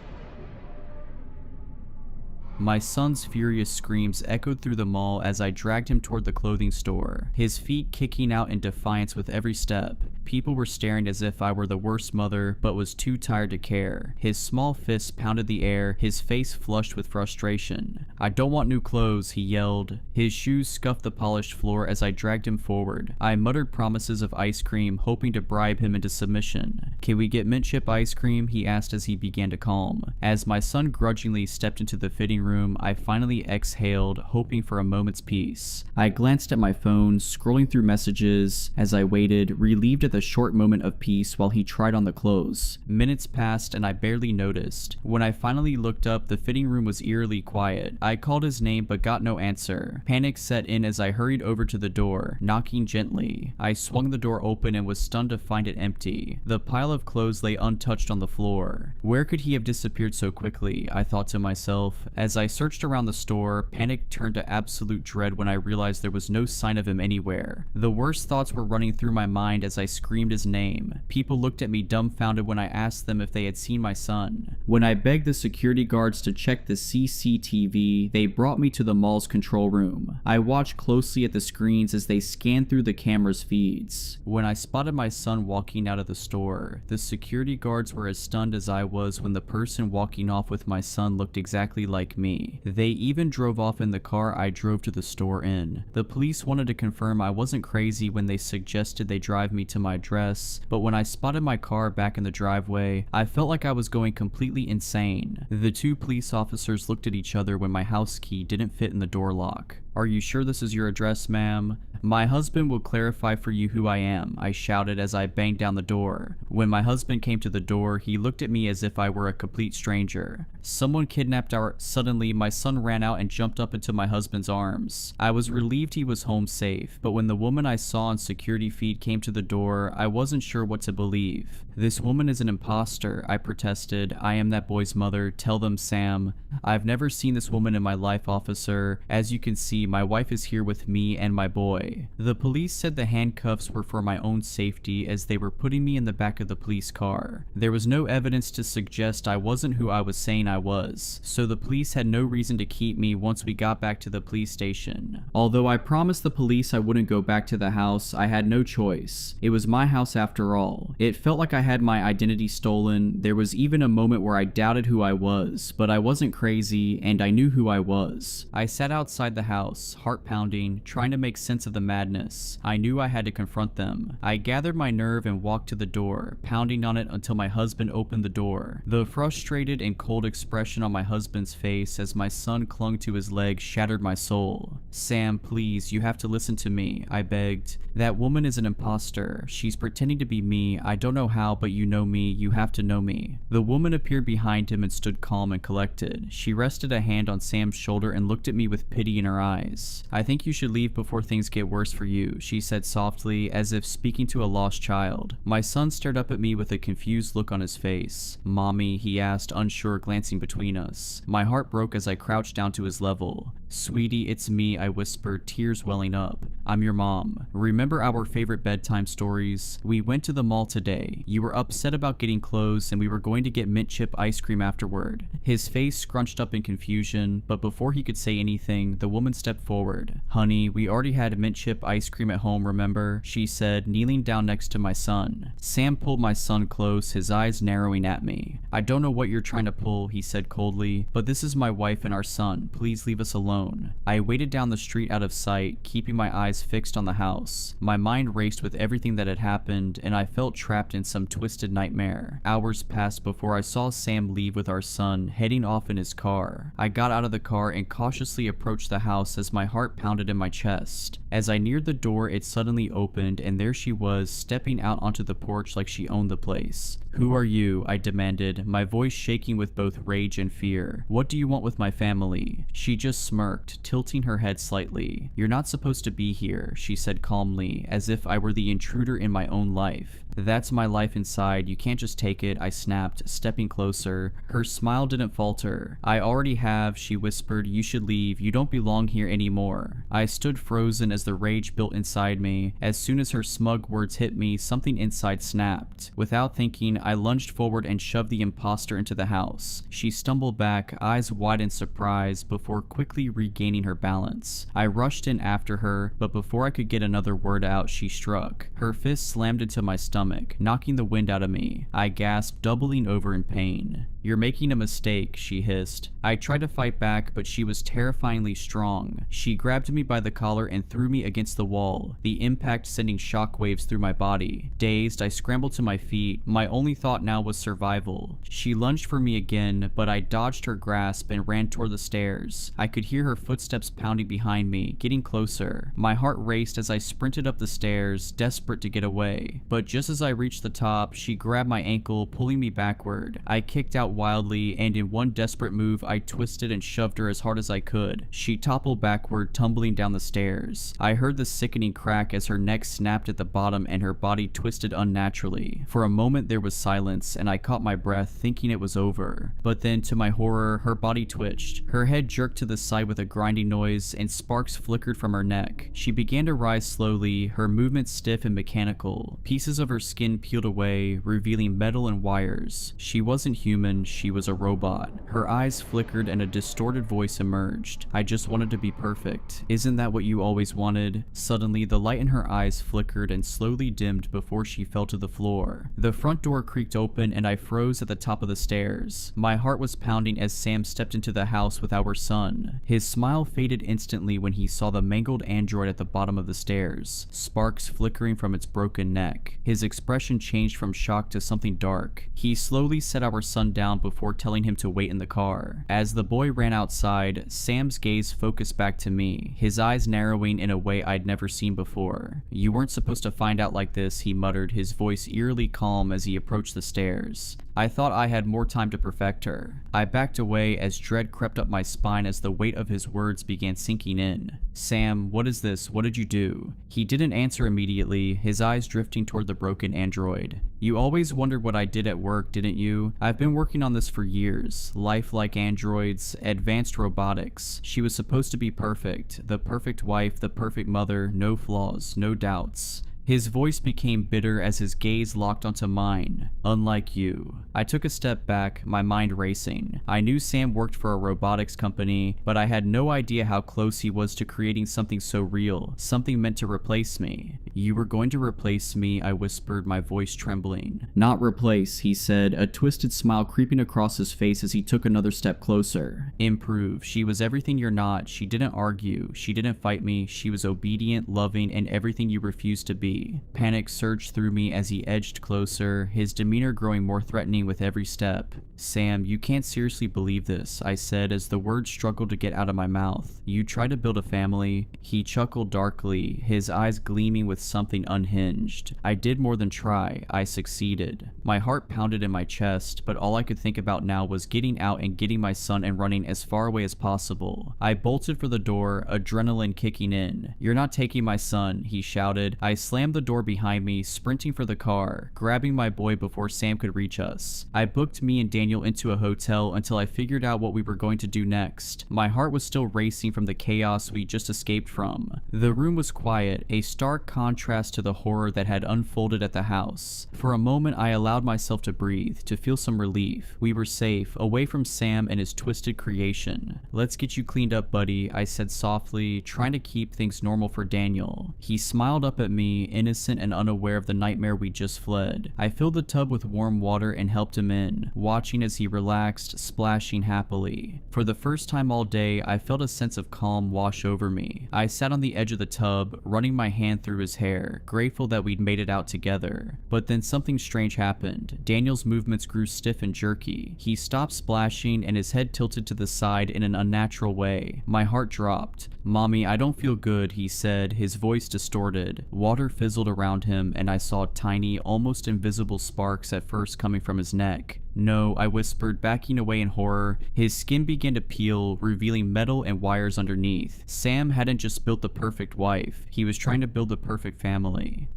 My son's furious screams echoed through the mall as I dragged him toward the clothing store, his feet kicking out in defiance with every step. People were staring as if I were the worst mother, but was too tired to care. His small fists pounded the air, his face flushed with frustration. "I don't want new clothes," he yelled. His shoes scuffed the polished floor as I dragged him forward. I muttered promises of ice cream, hoping to bribe him into submission. "Can we get mint chip ice cream?" he asked as he began to calm. As my son grudgingly stepped into the fitting room, I finally exhaled, hoping for a moment's peace. I glanced at my phone, scrolling through messages as I waited, relieved at the short moment of peace while he tried on the clothes. Minutes passed and I barely noticed. When I finally looked up, the fitting room was eerily quiet. I called his name but got no answer. Panic set in as I hurried over to the door, knocking gently. I swung the door open and was stunned to find it empty. The pile of clothes lay untouched on the floor. Where could he have disappeared so quickly? I thought to myself. As I searched around the store, panic turned to absolute dread when I realized there was no sign of him anywhere. The worst thoughts were running through my mind as I screamed his name. People looked at me dumbfounded when I asked them if they had seen my son. When I begged the security guards to check the CCTV, they brought me to the mall's control room. I watched closely at the screens as they scanned through the camera's feeds. When I spotted my son walking out of the store, the security guards were as stunned as I was when the person walking off with my son looked exactly like me. They even drove off in the car I drove to the store in. The police wanted to confirm I wasn't crazy when they suggested they drive me to my address, but when I spotted my car back in the driveway, I felt like I was going completely insane. The two police officers looked at each other when my house key didn't fit in the door lock. "Are you sure this is your address, ma'am?" "My husband will clarify for you who I am," I shouted as I banged down the door. When my husband came to the door, he looked at me as if I were a complete stranger. "Someone kidnapped our..." Suddenly, my son ran out and jumped up into my husband's arms. I was relieved he was home safe, but when the woman I saw on security feed came to the door, I wasn't sure what to believe. "This woman is an imposter," I protested. "I am that boy's mother. Tell them, Sam." "I've never seen this woman in my life, officer. As you can see, see, my wife is here with me and my boy. The police said the handcuffs were for my own safety as they were putting me in the back of the police car. There was no evidence to suggest I wasn't who I was saying I was, so the police had no reason to keep me once we got back to the police station. Although I promised the police I wouldn't go back to the house, I had no choice. It was my house after all. It felt like I had my identity stolen. There was even a moment where I doubted who I was, but I wasn't crazy and I knew who I was. I sat outside the house, heart pounding, trying to make sense of the madness. I knew I had to confront them. I gathered my nerve and walked to the door, pounding on it until my husband opened the door. The frustrated and cold expression on my husband's face as my son clung to his leg shattered my soul. "Sam, please, you have to listen to me," I begged. "That woman is an imposter. She's pretending to be me. I don't know how, but you know me. You have to know me." The woman appeared behind him and stood calm and collected. She rested a hand on Sam's shoulder and looked at me with pity in her eyes. "I think you should leave before things get worse for you," she said softly, as if speaking to a lost child. My son stared up at me with a confused look on his face. "Mommy?" he asked, unsure, glancing between us. My heart broke as I crouched down to his level. "Sweetie, it's me," I whispered, tears welling up. "I'm your mom. Remember our favorite bedtime stories? We went to the mall today. You were upset about getting clothes and we were going to get mint chip ice cream afterward." His face scrunched up in confusion, but before he could say anything, the woman stepped forward. "Honey, we already had mint chip ice cream at home, remember?" she said, kneeling down next to my son. Sam pulled my son close, his eyes narrowing at me. "I don't know what you're trying to pull," he said coldly, "but this is my wife and our son. Please leave us alone." I waited down the street out of sight, keeping my eyes fixed on the house. My mind raced with everything that had happened, and I felt trapped in some twisted nightmare. Hours passed before I saw Sam leave with our son, heading off in his car. I got out of the car and cautiously approached the house as my heart pounded in my chest. As I neared the door, it suddenly opened, and there she was, stepping out onto the porch like she owned the place. "Who are you?" I demanded, my voice shaking with both rage and fear. "What do you want with my family?" She just smirked, tilting her head slightly. "You're not supposed to be here," she said calmly, as if I were the intruder in my own life. "That's my life inside. You can't just take it," I snapped, stepping closer. Her smile didn't falter. "I already have," she whispered. "You should leave. You don't belong here anymore." I stood frozen as the rage built inside me. As soon as her smug words hit me, something inside snapped. Without thinking, I lunged forward and shoved the imposter into the house. She stumbled back, eyes wide in surprise, before quickly regaining her balance. I rushed in after her, but before I could get another word out, she struck. Her fist slammed into my stomach, knocking the wind out of me. I gasped, doubling over in pain. "You're making a mistake," she hissed. I tried to fight back, but she was terrifyingly strong. She grabbed me by the collar and threw me against the wall, the impact sending shockwaves through my body. Dazed, I scrambled to my feet. My only thought now was survival. She lunged for me again, but I dodged her grasp and ran toward the stairs. I could hear her footsteps pounding behind me, getting closer. My heart raced as I sprinted up the stairs, desperate to get away. But just as I reached the top, she grabbed my ankle, pulling me backward. I kicked out wildly, and in one desperate move, I twisted and shoved her as hard as I could. She toppled backward, tumbling down the stairs. I heard the sickening crack as her neck snapped at the bottom and her body twisted unnaturally. For a moment there was silence, and I caught my breath, thinking it was over. But then, to my horror, her body twitched. Her head jerked to the side with a grinding noise, and sparks flickered from her neck. She began to rise slowly, her movements stiff and mechanical. Pieces of her skin peeled away, revealing metal and wires. She wasn't human, she was a robot. Her eyes flickered and a distorted voice emerged. "I just wanted to be perfect. Isn't that what you always wanted?" Suddenly, the light in her eyes flickered and slowly dimmed before she fell to the floor. The front door creaked open and I froze at the top of the stairs. My heart was pounding as Sam stepped into the house with our son. His smile faded instantly when he saw the mangled android at the bottom of the stairs, sparks flickering from its broken neck. His expression changed from shock to something dark. He slowly set our son down before telling him to wait in the car. As the boy ran outside, Sam's gaze focused back to me, his eyes narrowing in a way I'd never seen before. "You weren't supposed to find out like this," he muttered, his voice eerily calm as he approached the stairs. I thought I had more time to perfect her. I backed away as dread crept up my spine as the weight of his words began sinking in. Sam, what is this? What did you do? He didn't answer immediately, his eyes drifting toward the broken android. You always wondered what I did at work, didn't you? I've been working on this for years. Lifelike androids, advanced robotics. She was supposed to be perfect. The perfect wife, the perfect mother, no flaws, no doubts. His voice became bitter as his gaze locked onto mine. Unlike you. I took a step back, my mind racing. I knew Sam worked for a robotics company, but I had no idea how close he was to creating something so real, something meant to replace me. You were going to replace me, I whispered, my voice trembling. Not replace, he said, a twisted smile creeping across his face as he took another step closer. Improve. She was everything you're not. She didn't argue. She didn't fight me. She was obedient, loving, and everything you refused to be. Panic surged through me as he edged closer, his demeanor growing more threatening with every step. Sam, you can't seriously believe this, I said as the words struggled to get out of my mouth. You try to build a family. He chuckled darkly, his eyes gleaming with something unhinged. I did more than try. I succeeded. My heart pounded in my chest, but all I could think about now was getting out and getting my son and running as far away as possible. I bolted for the door, adrenaline kicking in. You're not taking my son, he shouted. I slammed the door behind me, sprinting for the car, grabbing my boy before Sam could reach us. I booked me and Daniel into a hotel until I figured out what we were going to do next. My heart was still racing from the chaos we just escaped from. The room was quiet, a stark contrast to the horror that had unfolded at the house. For a moment I allowed myself to breathe, to feel some relief. We were safe, away from Sam and his twisted creation. Let's get you cleaned up, buddy, I said softly, trying to keep things normal for Daniel. He smiled up at me, innocent and unaware of the nightmare we just fled. I filled the tub with warm water and helped him in, watching as he relaxed, splashing happily. For the first time all day, I felt a sense of calm wash over me. I sat on the edge of the tub, running my hand through his hair, grateful that we'd made it out together. But then something strange happened. Daniel's movements grew stiff and jerky. He stopped splashing and his head tilted to the side in an unnatural way. My heart dropped. Mommy, I don't feel good, he said, his voice distorted. Water fizzled around him and I saw tiny, almost invisible sparks at first coming from his neck. No, I whispered, backing away in horror. His skin began to peel, revealing metal and wires underneath. Sam hadn't just built the perfect wife, he was trying to build the perfect family.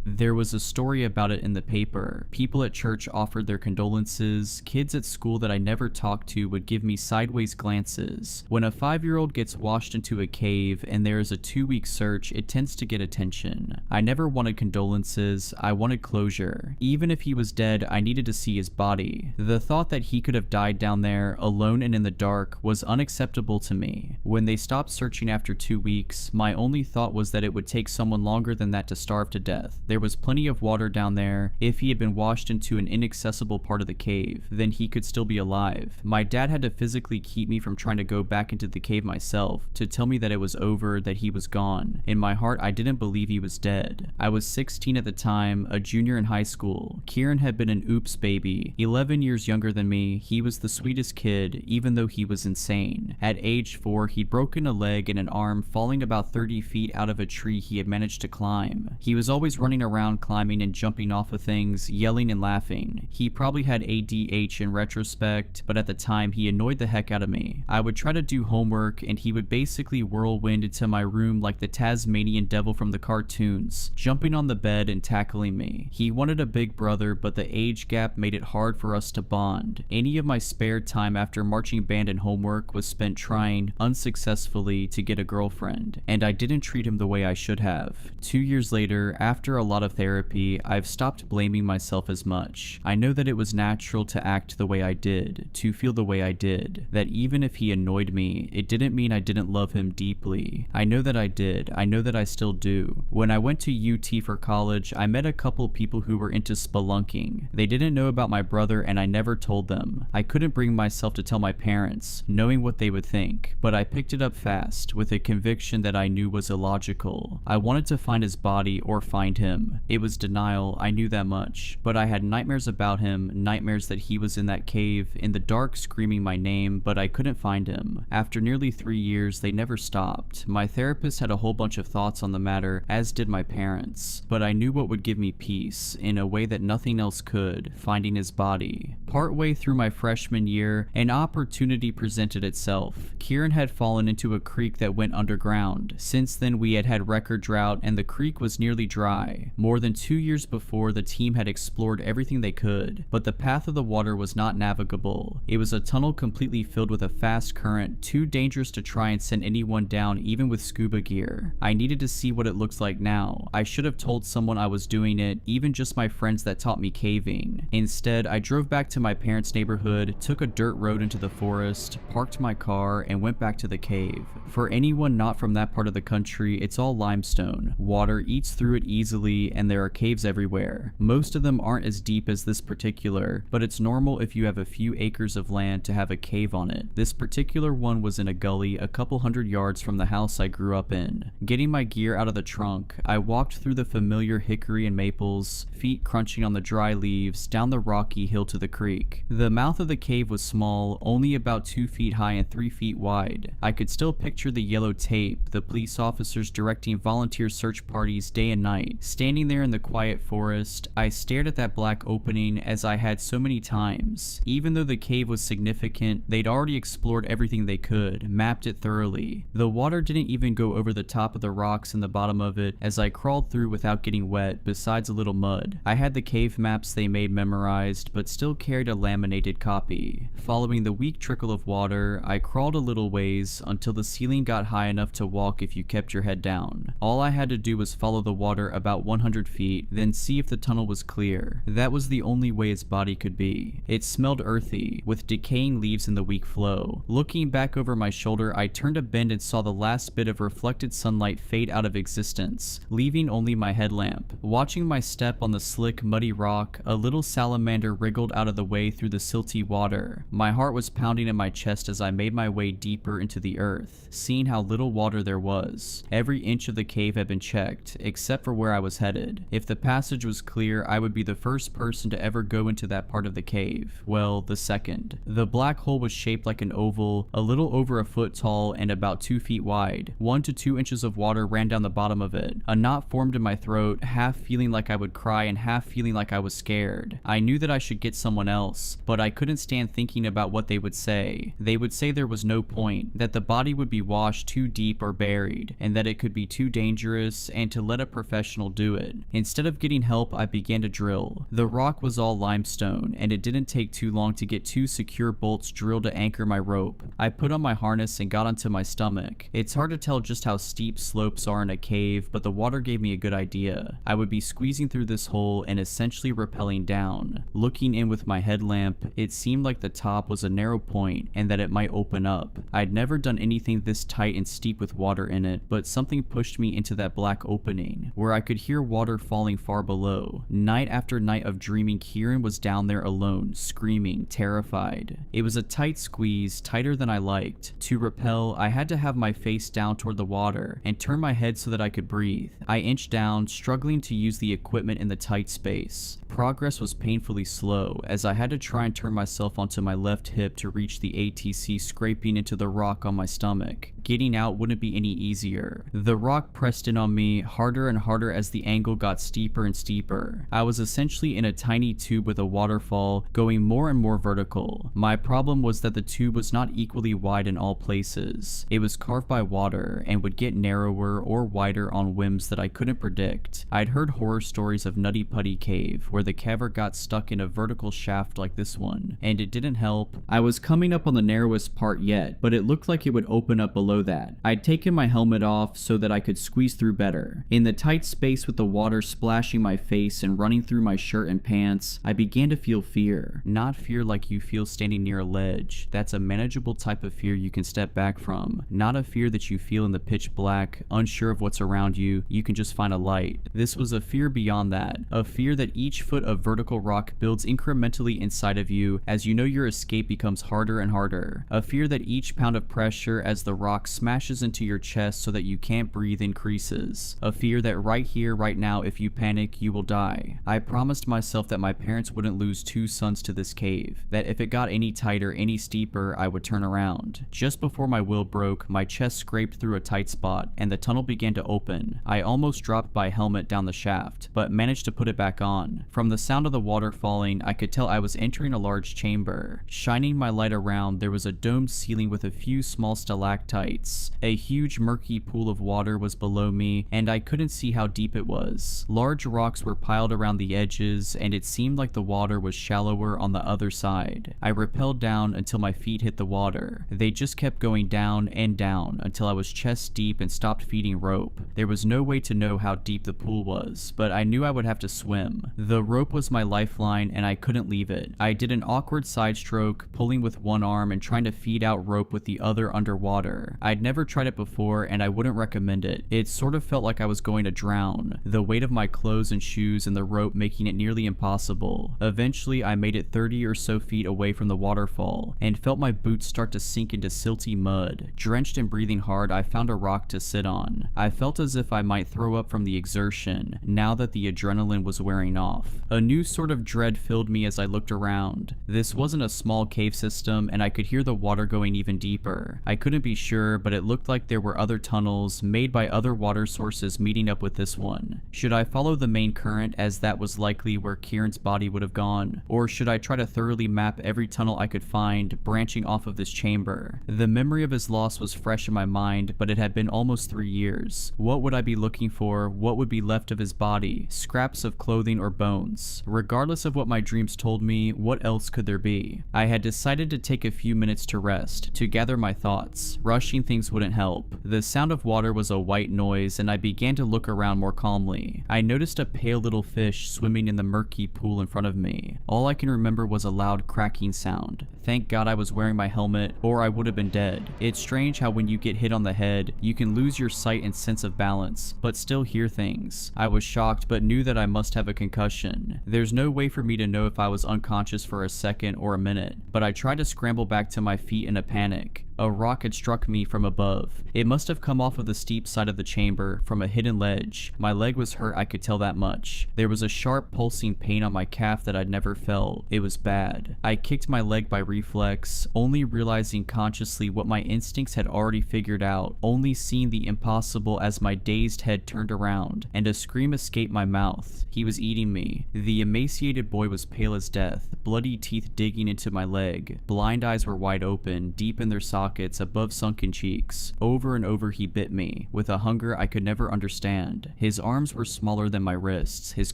There was a story about it in the paper. People at church offered their condolences. Kids at school that I never talked to would give me sideways glances. When a 5-year-old gets washed into a cave and there is a 2-week search, it tends to get attention. I never wanted condolences. I wanted closure. Even if he was dead, I needed to see his body. The thought that he could have died down there, alone and in the dark, was unacceptable to me. When they stopped searching after 2 weeks, my only thought was that it would take someone longer than that to starve to death. There was plenty of water down there. If he had been washed into an inaccessible part of the cave, then he could still be alive. My dad had to physically keep me from trying to go back into the cave myself, to tell me that it was over, that he was gone. In my heart, I didn't believe he was dead. I was 16 at the time, a junior in high school. Kieran had been an oops baby. 11 years younger than me, he was the sweetest kid, even though he was insane. At age 4, he'd broken a leg and an arm falling about 30 feet out of a tree he had managed to climb. He was always running around climbing and jumping off of things, yelling and laughing. He probably had ADH in retrospect, but at the time he annoyed the heck out of me. I would try to do homework and he would basically whirlwind into my room like the Tasmanian devil from the cartoons, jumping on the bed and tackling me. He wanted a big brother, but the age gap made it hard for us to bond. Any of my spare time after marching band and homework was spent trying, unsuccessfully, to get a girlfriend, and I didn't treat him the way I should have. 2 years later, after a lot of therapy, I've stopped blaming myself as much. I know that it was natural to act the way I did, to feel the way I did, that even if he annoyed me, it didn't mean I didn't love him deeply. I know that I did. I know that I still do. When I went to UT for college, I met a couple people who were into spelunking. They didn't know about my brother and I never told them. I couldn't bring myself to tell my parents, knowing what they would think, but I picked it up fast, with a conviction that I knew was illogical. I wanted to find his body or find him. him. It was denial, I knew that much, but I had nightmares about him, nightmares that he was in that cave, in the dark screaming my name, but I couldn't find him. After nearly 3 years, they never stopped. My therapist had a whole bunch of thoughts on the matter, as did my parents, but I knew what would give me peace, in a way that nothing else could, finding his body. Partway through my freshman year, an opportunity presented itself. Kieran had fallen into a creek that went underground. Since then, we had had record drought and the creek was nearly dry. More than 2 years before, the team had explored everything they could, but the path of the water was not navigable. It was a tunnel completely filled with a fast current, too dangerous to try and send anyone down even with scuba gear. I needed to see what it looks like now. I should have told someone I was doing it, even just my friends that taught me caving. Instead, I drove back to my parents' neighborhood, took a dirt road into the forest, parked my car, and went back to the cave. For anyone not from that part of the country, it's all limestone. Water eats through it easily, and there are caves everywhere. Most of them aren't as deep as this particular, but it's normal if you have a few acres of land to have a cave on it. This particular one was in a gully a couple hundred yards from the house I grew up in. Getting my gear out of the trunk, I walked through the familiar hickory and maples, feet crunching on the dry leaves, down the rocky hill to the creek. The mouth of the cave was small, only about 2 feet high and 3 feet wide. I could still picture the yellow tape, the police officers directing volunteer search parties day and night. Standing there in the quiet forest, I stared at that black opening as I had so many times. Even though the cave was significant, they'd already explored everything they could, mapped it thoroughly. The water didn't even go over the top of the rocks in the bottom of it as I crawled through without getting wet, besides a little mud. I had the cave maps they made memorized, but still carried a laminated copy. Following the weak trickle of water, I crawled a little ways until the ceiling got high enough to walk if you kept your head down. All I had to do was follow the water about 100 feet, then see if the tunnel was clear. That was the only way its body could be. It smelled earthy, with decaying leaves in the weak flow. Looking back over my shoulder, I turned a bend and saw the last bit of reflected sunlight fade out of existence, leaving only my headlamp. Watching my step on the slick, muddy rock, a little salamander wriggled out of the way through the silty water. My heart was pounding in my chest as I made my way deeper into the earth, seeing how little water there was. Every inch of the cave had been checked, except for where I was headed. If the passage was clear, I would be the first person to ever go into that part of the cave. Well, the second. The black hole was shaped like an oval, a little over a foot tall and about 2 feet wide. 1 to 2 inches of water ran down the bottom of it. A knot formed in my throat, half feeling like I would cry and half feeling like I was scared. I knew that I should get someone else, but I couldn't stand thinking about what they would say. They would say there was no point, that the body would be washed too deep or buried, and that it could be too dangerous, and to let a professional do it. Instead of getting help, I began to drill. The rock was all limestone, and it didn't take too long to get 2 secure bolts drilled to anchor my rope. I put on my harness and got onto my stomach. It's hard to tell just how steep slopes are in a cave, but the water gave me a good idea. I would be squeezing through this hole and essentially rappelling down. Looking in with my headlamp, it seemed like the top was a narrow point and that it might open up. I'd never done anything this tight and steep with water in it, but something pushed me into that black opening, where I could hear water falling far below. Night after night of dreaming, Kieran was down there alone, screaming, terrified. It was a tight squeeze, tighter than I liked. To rappel, I had to have my face down toward the water and turn my head so that I could breathe. I inched down, struggling to use the equipment in the tight space. Progress was painfully slow, as I had to try and turn myself onto my left hip to reach the ATC scraping into the rock on my stomach. Getting out wouldn't be any easier. The rock pressed in on me harder and harder as the angle got steeper and steeper. I was essentially in a tiny tube with a waterfall, going more and more vertical. My problem was that the tube was not equally wide in all places. It was carved by water and would get narrower or wider on whims that I couldn't predict. I'd heard horror stories of Nutty Putty Cave, where the caver got stuck in a vertical shaft like this one, and it didn't help. I was coming up on the narrowest part yet, but it looked like it would open up below that. I'd taken my helmet off so that I could squeeze through better. In the tight space with the water splashing my face and running through my shirt and pants, I began to feel fear. Not fear like you feel standing near a ledge. That's a manageable type of fear you can step back from. Not a fear that you feel in the pitch black, unsure of what's around you, you can just find a light. This was a fear beyond that. A fear that each foot of vertical rock builds incrementally inside of you as you know your escape becomes harder and harder. A fear that each pound of pressure as the rock smashes into your chest so that you can't breathe increases. A fear that right here, right right now. If you panic, you will die. I promised myself that my parents wouldn't lose 2 sons to this cave, that if it got any tighter, any steeper, I would turn around. Just before my will broke, my chest scraped through a tight spot, and the tunnel began to open. I almost dropped my helmet down the shaft, but managed to put it back on. From the sound of the water falling, I could tell I was entering a large chamber. Shining my light around, there was a domed ceiling with a few small stalactites. A huge murky pool of water was below me, and I couldn't see how deep it was. Large rocks were piled around the edges, and it seemed like the water was shallower on the other side. I rappelled down until my feet hit the water. They just kept going down and down until I was chest deep and stopped feeding rope. There was no way to know how deep the pool was, but I knew I would have to swim. The rope was my lifeline, and I couldn't leave it. I did an awkward side stroke, pulling with one arm and trying to feed out rope with the other underwater. I'd never tried it before, and I wouldn't recommend it. It sort of felt like I was going to drown, the weight of my clothes and shoes and the rope making it nearly impossible. Eventually, I made it 30 or so feet away from the waterfall, and felt my boots start to sink into silty mud. Drenched and breathing hard, I found a rock to sit on. I felt as if I might throw up from the exertion, now that the adrenaline was wearing off. A new sort of dread filled me as I looked around. This wasn't a small cave system, and I could hear the water going even deeper. I couldn't be sure, but it looked like there were other tunnels made by other water sources meeting up with this one. Should I follow the main current, as that was likely where Kieran's body would have gone, or should I try to thoroughly map every tunnel I could find branching off of this chamber? The memory of his loss was fresh in my mind, but it had been almost 3 years. What would I be looking for? What would be left of his body? Scraps of clothing or bones? Regardless of what my dreams told me, what else could there be? I had decided to take a few minutes to rest, to gather my thoughts. Rushing things wouldn't help. The sound of water was a white noise, and I began to look around more calmly. I noticed a pale little fish swimming in the murky pool in front of me. All I can remember was a loud cracking sound. Thank God I was wearing my helmet, or I would have been dead. It's strange how when you get hit on the head, you can lose your sight and sense of balance, but still hear things. I was shocked, but knew that I must have a concussion. There's no way for me to know if I was unconscious for a second or a minute, but I tried to scramble back to my feet in a panic. A rock had struck me from above. It must have come off of the steep side of the chamber, from a hidden ledge. My leg was hurt, I could tell that much. There was a sharp pulsing pain on my calf that I'd never felt. It was bad. I kicked my leg by reflex, only realizing consciously what my instincts had already figured out, only seeing the impossible as my dazed head turned around, and a scream escaped my mouth. He was eating me. The emaciated boy was pale as death, bloody teeth digging into my leg. Blind eyes were wide open, deep in their sockets above sunken cheeks. Over and over he bit me, with a hunger I could never understand. His arms were smaller than my wrists, his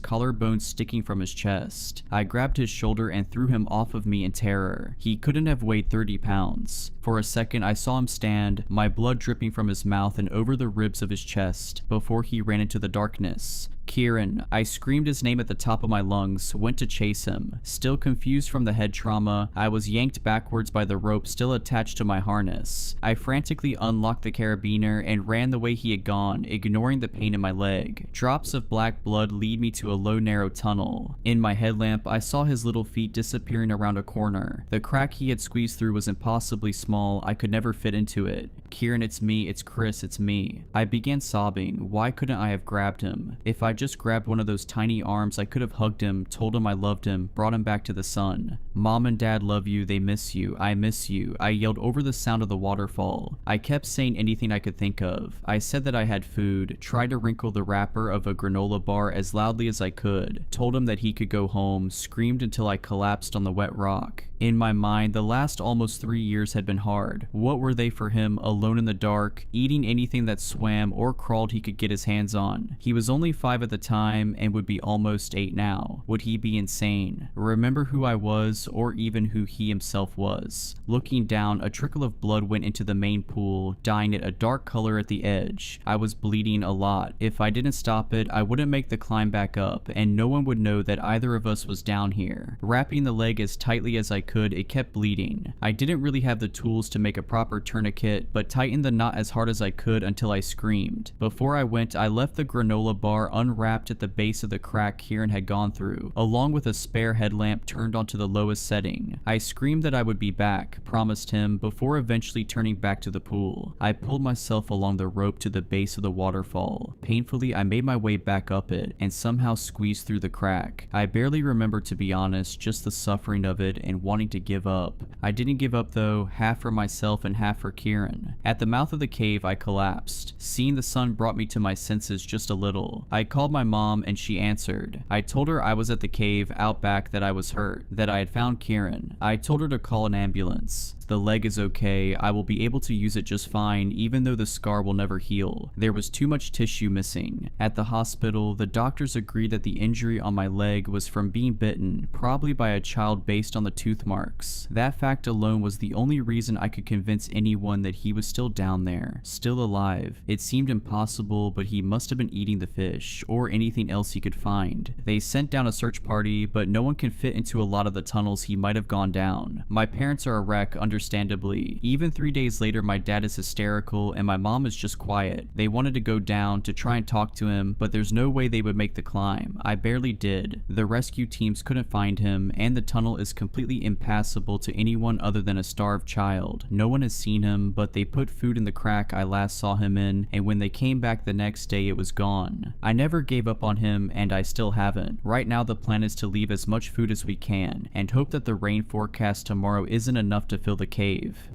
collarbones sticking from his chest. I grabbed his shoulder and threw him off of me in terror. He couldn't have weighed 30 pounds. For a second I saw him stand, my blood dripping from his mouth and over the ribs of his chest, before he ran into the darkness. Kieran. I screamed his name at the top of my lungs, went to chase him. Still confused from the head trauma, I was yanked backwards by the rope still attached to my harness. I frantically unlocked the carabiner and ran the way he had gone, ignoring the pain in my leg. Drops of black blood lead me to a low narrow tunnel. In my headlamp, I saw his little feet disappearing around a corner. The crack he had squeezed through was impossibly small, I could never fit into it. Kieran, it's me, it's Chris, it's me. I began sobbing. Why couldn't I have grabbed him? If I just grabbed one of those tiny arms, I could have hugged him, told him I loved him, brought him back to the sun. Mom and Dad love you, they miss you, I miss you. I yelled over the sound of the waterfall. I kept saying anything I could think of. I said that I had food, tried to wrinkle the wrapper of a granola bar as loudly as I could, told him that he could go home, screamed until I collapsed on the wet rock. In my mind, the last almost 3 years had been hard. What were they for him, alone in the dark, eating anything that swam or crawled he could get his hands on? He was only 5 at the time and would be almost 8 now. Would he be insane? Remember who I was, or even who he himself was? Looking down, a trickle of blood went into the main pool, dyeing it a dark color at the edge. I was bleeding a lot. If I didn't stop it, I wouldn't make the climb back up, and no one would know that either of us was down here. Wrapping the leg as tightly as I could, it kept bleeding. I didn't really have the tools to make a proper tourniquet, but tightened the knot as hard as I could until I screamed. Before I went, I left the granola bar unwrapped at the base of the crack Kieran had gone through, along with a spare headlamp turned onto the lowest setting. I screamed that I would be back, promised him, before eventually turning back to the pool. I pulled myself along the rope to the base of the waterfall. Painfully, I made my way back up it, and somehow squeezed through the crack. I barely remember, to be honest, just the suffering of it and wanting to give up. I didn't give up though, half for myself and half for Kieran. At the mouth of the cave, I collapsed. Seeing the sun brought me to my senses just a little. I called my mom and she answered. I told her I was at the cave out back, that I was hurt, that I had found Kieran. I told her to call an ambulance. The leg is okay, I will be able to use it just fine even though the scar will never heal. There was too much tissue missing. At the hospital, the doctors agreed that the injury on my leg was from being bitten, probably by a child based on the tooth marks. That fact alone was the only reason I could convince anyone that he was still down there, still alive. It seemed impossible, but he must have been eating the fish, or anything else he could find. They sent down a search party, but no one can fit into a lot of the tunnels he might have gone down. My parents are a wreck, understandably. Even 3 days later, my dad is hysterical and my mom is just quiet. They wanted to go down to try and talk to him, but there's no way they would make the climb. I barely did. The rescue teams couldn't find him, and the tunnel is completely impassable to anyone other than a starved child. No one has seen him, but they put food in the crack I last saw him in, and when they came back the next day, it was gone. I never gave up on him, and I still haven't. Right now, the plan is to leave as much food as we can, and hope that the rain forecast tomorrow isn't enough to fill the cave.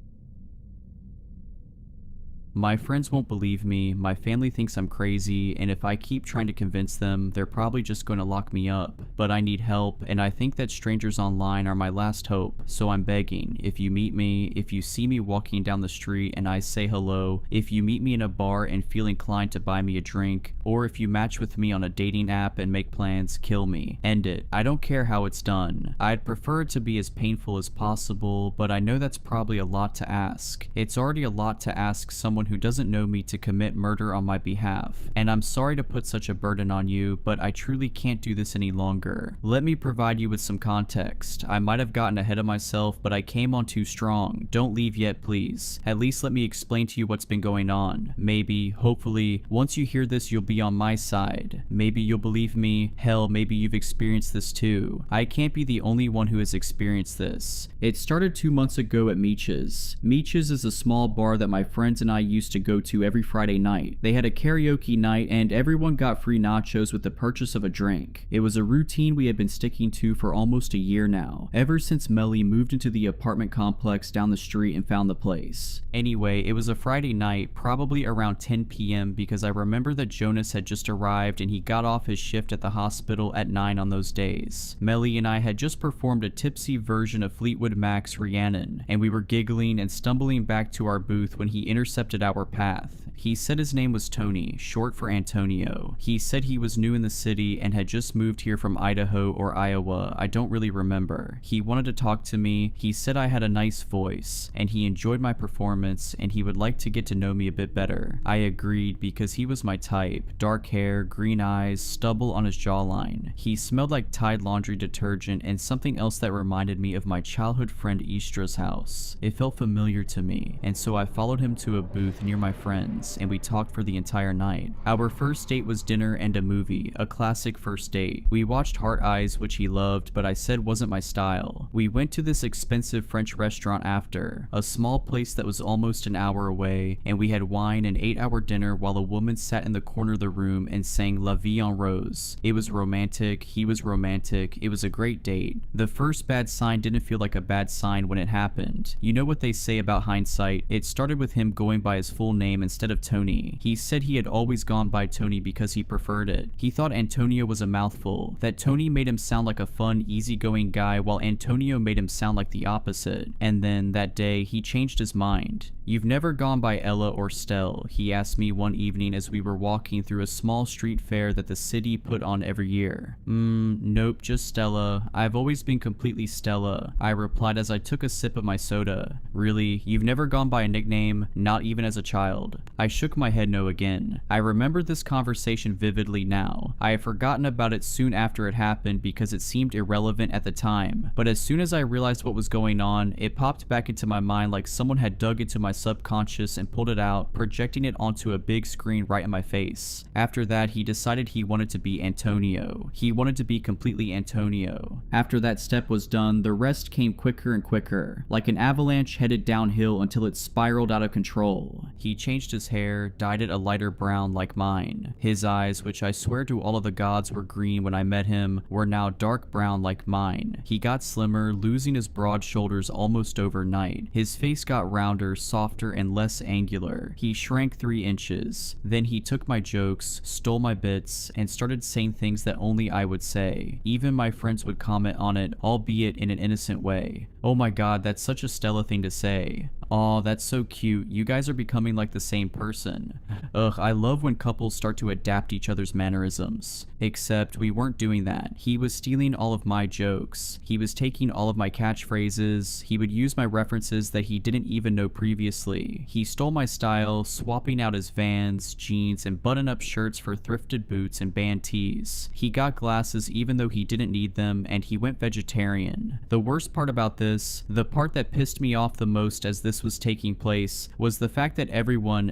My friends won't believe me, my family thinks I'm crazy, and if I keep trying to convince them, they're probably just going to lock me up. But I need help, and I think that strangers online are my last hope, so I'm begging. If you meet me, if you see me walking down the street and I say hello, if you meet me in a bar and feel inclined to buy me a drink, or if you match with me on a dating app and make plans, kill me. End it. I don't care how it's done. I'd prefer it to be as painful as possible, but I know that's probably a lot to ask. It's already a lot to ask someone who doesn't know me to commit murder on my behalf, and I'm sorry to put such a burden on you, but I truly can't do this any longer. Let me provide you with some context. I might have gotten ahead of myself, but I came on too strong. Don't leave yet, please. At least let me explain to you what's been going on. Maybe, hopefully, once you hear this, you'll be on my side. Maybe you'll believe me. Hell, maybe you've experienced this too. I can't be the only one who has experienced this. It started 2 months ago at Meech's. Meech's is a small bar that my friends and I used to go to every Friday night. They had a karaoke night and everyone got free nachos with the purchase of a drink. It was a routine we had been sticking to for almost a year now, ever since Melly moved into the apartment complex down the street and found the place. Anyway, it was a Friday night, probably around 10 p.m. because I remember that Jonas had just arrived and he got off his shift at the hospital at 9 on those days. Melly and I had just performed a tipsy version of Fleetwood Mac's Rhiannon, and we were giggling and stumbling back to our booth when he intercepted our path. He said his name was Tony, short for Antonio. He said he was new in the city and had just moved here from Idaho or Iowa, I don't really remember. He wanted to talk to me, he said I had a nice voice, and he enjoyed my performance and he would like to get to know me a bit better. I agreed because he was my type. Dark hair, green eyes, stubble on his jawline. He smelled like Tide laundry detergent and something else that reminded me of my childhood friend Istra's house. It felt familiar to me, and so I followed him to a booth near my friends, and we talked for the entire night. Our first date was dinner and a movie, a classic first date. We watched Heart Eyes, which he loved, but I said wasn't my style. We went to this expensive French restaurant after, a small place that was almost an hour away, and we had wine and ate our dinner while a woman sat in the corner of the room and sang La Vie en Rose. It was romantic, he was romantic, it was a great date. The first bad sign didn't feel like a bad sign when it happened. You know what they say about hindsight? It started with him going by his full name instead of Tony. He said he had always gone by Tony because he preferred it. He thought Antonio was a mouthful, that Tony made him sound like a fun, easygoing guy while Antonio made him sound like the opposite. And then, that day, he changed his mind. "You've never gone by Ella or Stell?" he asked me one evening as we were walking through a small street fair that the city put on every year. Nope, just Stella. I've always been completely Stella," I replied as I took a sip of my soda. "Really? You've never gone by a nickname? Not even as a child?" I shook my head no again. I remember this conversation vividly now. I had forgotten about it soon after it happened because it seemed irrelevant at the time, but as soon as I realized what was going on, it popped back into my mind like someone had dug into my subconscious and pulled it out, projecting it onto a big screen right in my face. After that, he decided he wanted to be Antonio. He wanted to be completely Antonio. After that step was done, the rest came quicker and quicker, like an avalanche headed downhill until it spiraled out of control. He changed his hair, dyed it a lighter brown like mine. His eyes, which I swear to all of the gods were green when I met him, were now dark brown like mine. He got slimmer, losing his broad shoulders almost overnight. His face got rounder, softer, and less angular. He shrank 3 inches. Then he took my jokes, stole my bits, and started saying things that only I would say. Even my friends would comment on it, albeit in an innocent way. "Oh my god, that's such a Stella thing to say." "Aw, that's so cute. You guys are becoming like the same person." Ugh, I love when couples start to adapt each other's mannerisms. Except we weren't doing that. He was stealing all of my jokes. He was taking all of my catchphrases. He would use my references that he didn't even know previously. He stole my style, swapping out his Vans, jeans, and button-up shirts for thrifted boots and band tees. He got glasses even though he didn't need them, and he went vegetarian. The worst part about this, the part that pissed me off the most as this was taking place, was the fact that everyone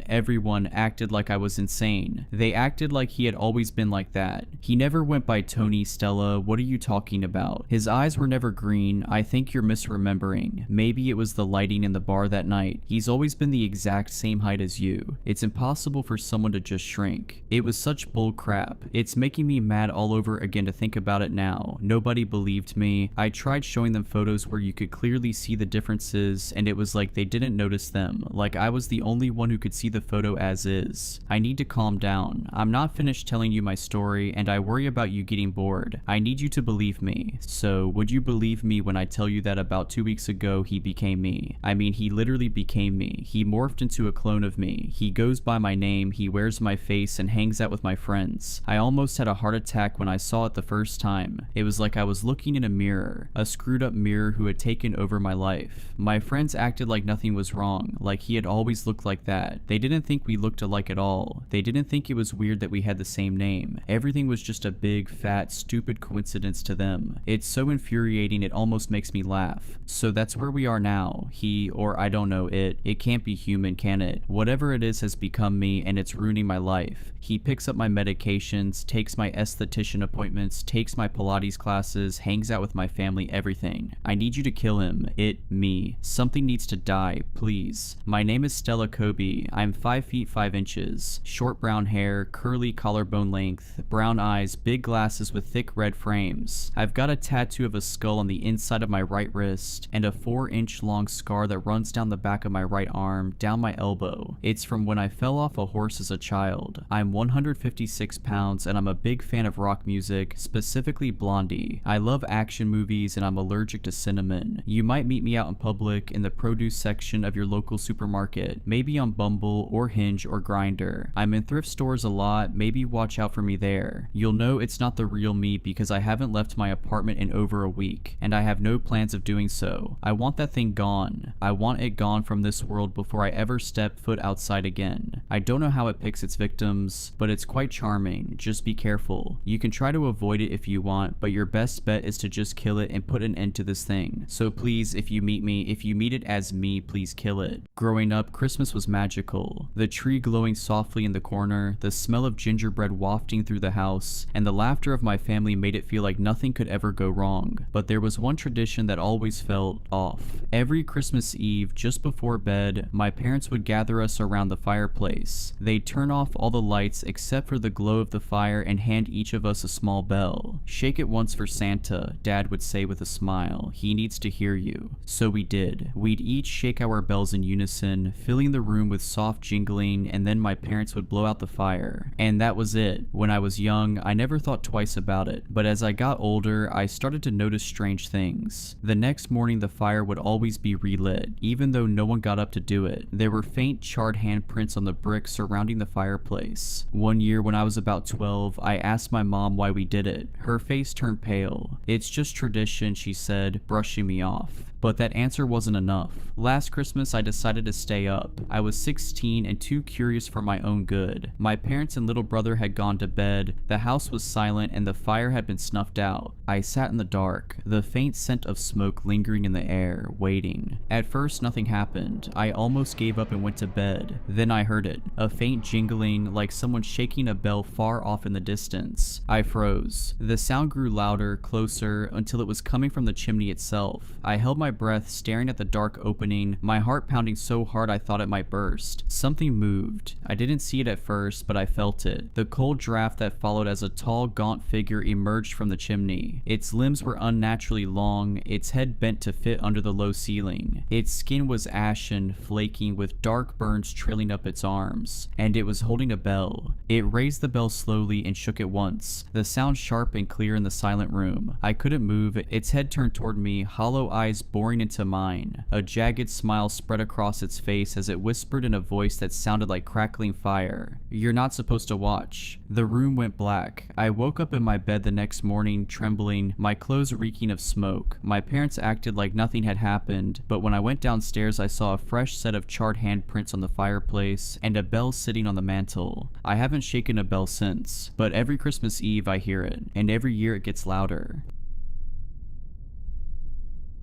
acted like I was insane. They acted like he had always been like that. He never went by Tony. Stella, what are you talking about? His eyes were never green. I think you're misremembering. Maybe it was the lighting in the bar that night. He's always been the exact same height as you. It's impossible for someone to just shrink. It was such bull crap. It's making me mad all over again to think about it now. Nobody believed me. I tried showing them photos where you could clearly see the differences, and it was like they didn't notice them, like I was the only one who could see the photo as is. I need to calm down. I'm not finished telling you my story, and I worry about you getting bored. I need you to believe me. So, would you believe me when I tell you that about 2 weeks ago he became me? I mean, he literally became me. He morphed into a clone of me. He goes by my name, he wears my face, and hangs out with my friends. I almost had a heart attack when I saw it the first time. It was like I was looking in a mirror, a screwed up mirror who had taken over my life. My friends acted like nothing was wrong, like he had always looked like that. They didn't think we looked alike at all. They didn't think it was weird that we had the same name. Everything was just a big, fat, stupid coincidence to them. It's so infuriating it almost makes me laugh. So that's where we are now. He, or I don't know, it can't be human, can it? Whatever it is has become me, and it's ruining my life. He picks up my medications, takes my esthetician appointments, takes my Pilates classes, hangs out with my family, everything. I need you to kill him. Me. Something needs to die, please. My name is Stella Kobe. I'm 5 feet 5 inches. Short brown hair, curly collarbone length, brown eyes, big glasses with thick red frames. I've got a tattoo of a skull on the inside of my right wrist, and a 4-inch long scar that runs down the back of my right arm, down my elbow. It's from when I fell off a horse as a child. I'm 156 pounds, and I'm a big fan of rock music, specifically Blondie. I love action movies, and I'm allergic to cinnamon. You might meet me out in public in the produce section of your local supermarket, maybe on Bumble or Hinge or Grindr. I'm in thrift stores a lot, maybe watch out for me there. You'll know it's not the real me because I haven't left my apartment in over a week, and I have no plans of doing so. I want that thing gone. I want it gone from this world before I ever step foot outside again. I don't know how it picks its victims, but it's quite charming. Just be careful. You can try to avoid it if you want, but your best bet is to just kill it and put an end to this thing. So please, if you meet me, if you meet it as me, please kill it. Growing up, Christmas was magical. The tree glowing softly in the corner, the smell of gingerbread wafting through the house, and the laughter of my family made it feel like nothing could ever go wrong. But there was one tradition that always felt off. Every Christmas Eve, just before bed, my parents would gather us around the fireplace. They'd turn off all the lights except for the glow of the fire and hand each of us a small bell. "Shake it once for Santa," Dad would say with a smile. "He needs to hear you." So we did. We'd each shake hour bells in unison, filling the room with soft jingling, and then my parents would blow out the fire. And that was it. When I was young, I never thought twice about it, but as I got older, I started to notice strange things. The next morning, the fire would always be relit, even though no one got up to do it. There were faint charred handprints on the bricks surrounding the fireplace. One year when I was about 12, I asked my mom why we did it. Her face turned pale. "It's just tradition," she said, brushing me off. But that answer wasn't enough. Last Christmas, I decided to stay up. I was 16 and too curious for my own good. My parents and little brother had gone to bed, the house was silent, and the fire had been snuffed out. I sat in the dark, the faint scent of smoke lingering in the air, waiting. At first, nothing happened. I almost gave up and went to bed. Then I heard it, a faint jingling, like someone shaking a bell far off in the distance. I froze. The sound grew louder, closer, until it was coming from the chimney itself. I held my breath, staring at the dark opening, my heart pounding so hard I thought it might burst. Something moved. I didn't see it at first, but I felt it. The cold draft that followed as a tall, gaunt figure emerged from the chimney. Its limbs were unnaturally long, its head bent to fit under the low ceiling. Its skin was ashen, flaking, with dark burns trailing up its arms, and it was holding a bell. It raised the bell slowly and shook it once, the sound sharp and clear in the silent room. I couldn't move. Its head turned toward me, hollow eyes boring into mine. A jagged smile spread across its face as it whispered in a voice that sounded like crackling fire, "You're not supposed to watch." The room went black. I woke up in my bed the next morning, trembling, my clothes reeking of smoke. My parents acted like nothing had happened, but when I went downstairs I saw a fresh set of charred handprints on the fireplace and a bell sitting on the mantle. I haven't shaken a bell since, but every Christmas Eve I hear it, and every year it gets louder.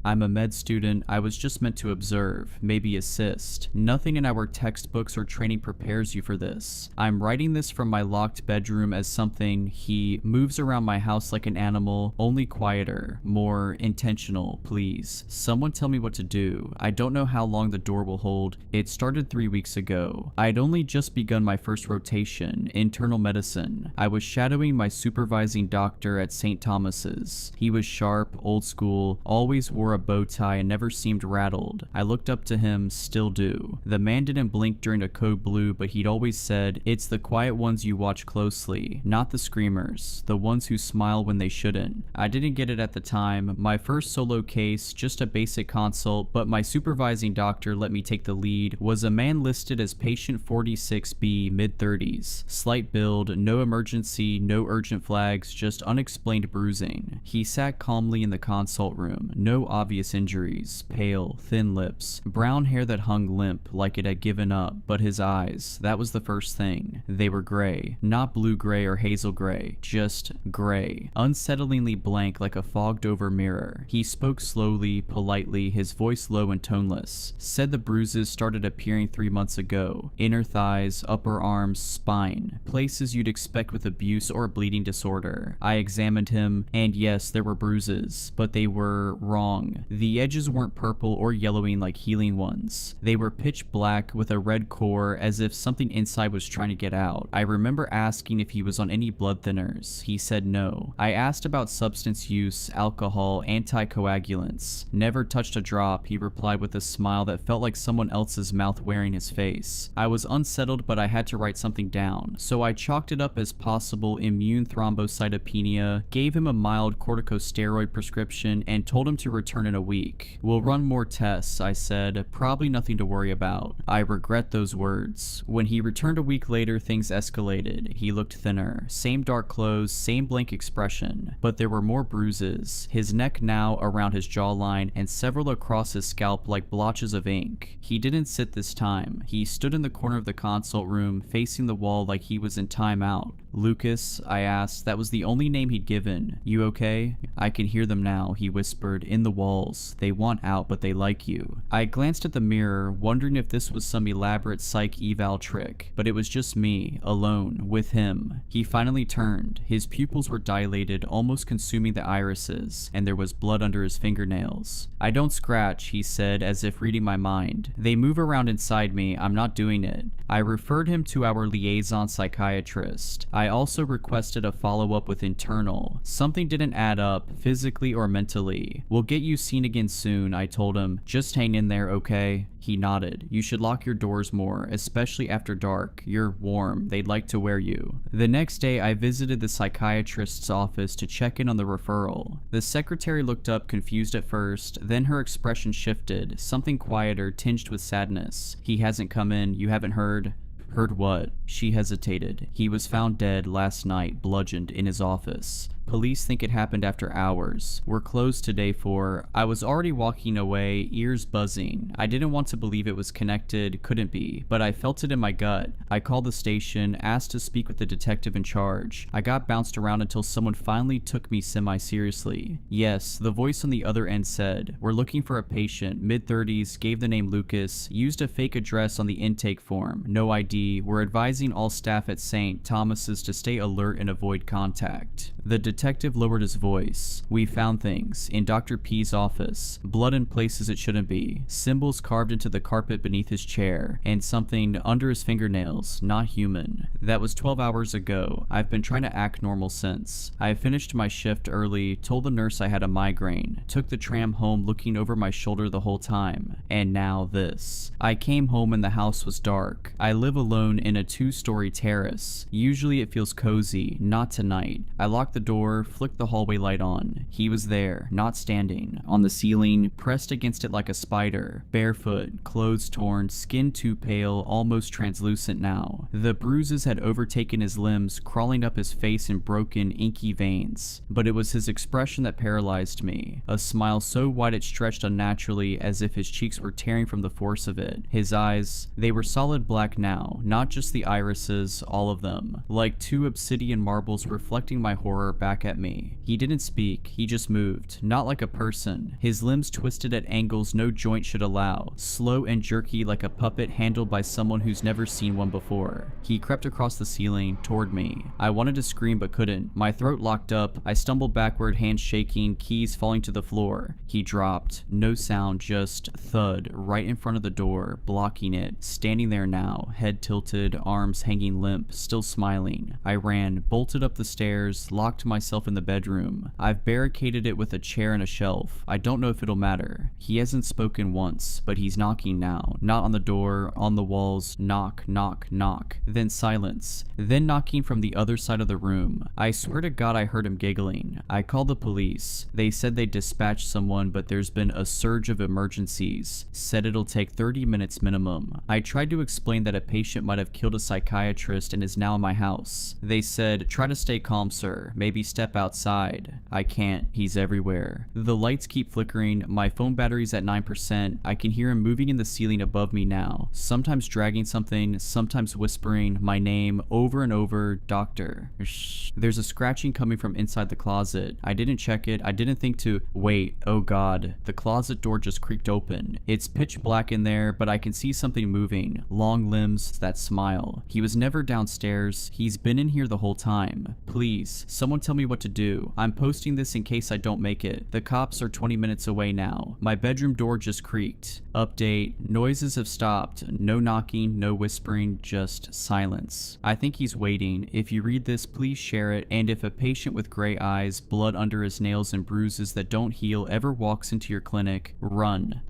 I'm a med student. I was just meant to observe, maybe assist. Nothing in our textbooks or training prepares you for this. I'm writing this from my locked bedroom as something he moves around my house like an animal, only quieter, more intentional, please. Someone tell me what to do. I don't know how long the door will hold. It started 3 weeks ago. I'd only just begun my first rotation, internal medicine. I was shadowing my supervising doctor at St. Thomas's. He was sharp, old school, always wore a bow tie and never seemed rattled. I looked up to him, still do. The man didn't blink during a code blue, but he'd always said, "It's the quiet ones you watch closely, not the screamers, the ones who smile when they shouldn't." I didn't get it at the time. My first solo case, just a basic consult, but my supervising doctor let me take the lead, was a man listed as patient 46B, mid-30s. Slight build, no emergency, no urgent flags, just unexplained bruising. He sat calmly in the consult room, no obvious injuries, pale, thin lips, brown hair that hung limp like it had given up, but his eyes, that was the first thing. They were gray, not blue-gray or hazel gray, just gray, unsettlingly blank like a fogged-over mirror. He spoke slowly, politely, his voice low and toneless. Said the bruises started appearing 3 months ago. Inner thighs, upper arms, spine, places you'd expect with abuse or bleeding disorder. I examined him, and yes, there were bruises, but they were wrong. The edges weren't purple or yellowing like healing ones. They were pitch black with a red core, as if something inside was trying to get out. I remember asking if he was on any blood thinners. He said no. I asked about substance use, alcohol, anticoagulants. Never touched a drop, he replied with a smile that felt like someone else's mouth wearing his face. I was unsettled, but I had to write something down, so I chalked it up as possible immune thrombocytopenia, gave him a mild corticosteroid prescription, and told him to return in a week. "We'll run more tests," I said, "probably nothing to worry about." I regret those words. When he returned a week later, things escalated. He looked thinner, same dark clothes, same blank expression, but there were more bruises, his neck now around his jawline and several across his scalp like blotches of ink. He didn't sit this time. He stood in the corner of the consult room, facing the wall like he was in timeout. "Lucas," I asked. That was the only name he'd given. "You okay?" "I can hear them now," he whispered, "in the walls. They want out, but they like you." I glanced at the mirror, wondering if this was some elaborate psych eval trick, but it was just me, alone, with him. He finally turned. His pupils were dilated, almost consuming the irises, and there was blood under his fingernails. "I don't scratch," he said, as if reading my mind. "They move around inside me. I'm not doing it." I referred him to our liaison psychiatrist. I also requested a follow-up with internal. Something didn't add up, physically or mentally. "We'll get you seen again soon, I told him. Just hang in there, okay? He nodded. You should lock your doors more, especially after dark. You're warm. They'd like to wear you. The next day, I visited the psychiatrist's office to check in on the referral. The secretary looked up confused at first, then her expression shifted, something quieter, tinged with sadness. He hasn't come in. You haven't heard? Heard what? She hesitated. He was found dead last night, bludgeoned, in his office. Police think it happened after hours. We're closed today for... I was already walking away, ears buzzing. I didn't want to believe it was connected, couldn't be, but I felt it in my gut. I called the station, asked to speak with the detective in charge. I got bounced around until someone finally took me semi-seriously. Yes, the voice on the other end said, we're looking for a patient, mid-30s, gave the name Lucas, used a fake address on the intake form, no ID. We're advising all staff at St. Thomas's to stay alert and avoid contact. The detective lowered his voice. We found things in Dr. P's office, blood in places it shouldn't be, symbols carved into the carpet beneath his chair, and something under his fingernails, not human. That was 12 hours ago. I've been trying to act normal since. I finished my shift early, told the nurse I had a migraine, took the tram home looking over my shoulder the whole time, and now this. I came home and the house was dark. I live alone in a 2-story terrace. Usually it feels cozy, not tonight. I locked the door, flicked the hallway light on. He was there, not standing, on the ceiling, pressed against it like a spider, barefoot, clothes torn, skin too pale, almost translucent now. The bruises had overtaken his limbs, crawling up his face in broken, inky veins. But it was his expression that paralyzed me. A smile so wide it stretched unnaturally, as if his cheeks were tearing from the force of it. His eyes, they were solid black now, not just the irises, all of them, like 2 obsidian marbles reflecting my horror back at me. He didn't speak, he just moved, not like a person. His limbs twisted at angles no joint should allow, slow and jerky like a puppet handled by someone who's never seen one before. He crept across the ceiling, toward me. I wanted to scream but couldn't. My throat locked up, I stumbled backward, hands shaking, keys falling to the floor. He dropped. No sound, just thud, right in front of the door, blocking it, standing there now, head tilted, arms hanging limp, still smiling. I ran, bolted up the stairs, locked myself in the bedroom. I've barricaded it with a chair and a shelf. I don't know if it'll matter. He hasn't spoken once, but he's knocking now. Not on the door, on the walls, knock, knock, knock. Then silence. Then knocking from the other side of the room. I swear to God I heard him giggling. I called the police. They said they'd dispatched someone, but there's been a surge of emergencies. Said it'll take 30 minutes minimum. I tried to explain that a patient might have killed a psychiatrist and is now in my house. They said, try to stay calm, sir. Maybe step outside. I can't. He's everywhere. The lights keep flickering. My phone battery's at 9%. I can hear him moving in the ceiling above me now. Sometimes dragging something, sometimes whispering my name over and over, doctor. Shh. There's a scratching coming from inside the closet. I didn't check it. I didn't think to wait. Oh God. The closet door just creaked open. It's pitch black in there, but I can see something moving. Long limbs, that smile. He was never downstairs. He's been in here the whole time. Please, someone tell me what to do. I'm posting this in case I don't make it. The cops are 20 minutes away now. My bedroom door just creaked. Update. Noises have stopped. No knocking, no whispering, just silence. I think he's waiting. If you read this, please share it. And if a patient with gray eyes, blood under his nails and bruises that don't heal ever walks into your clinic, run.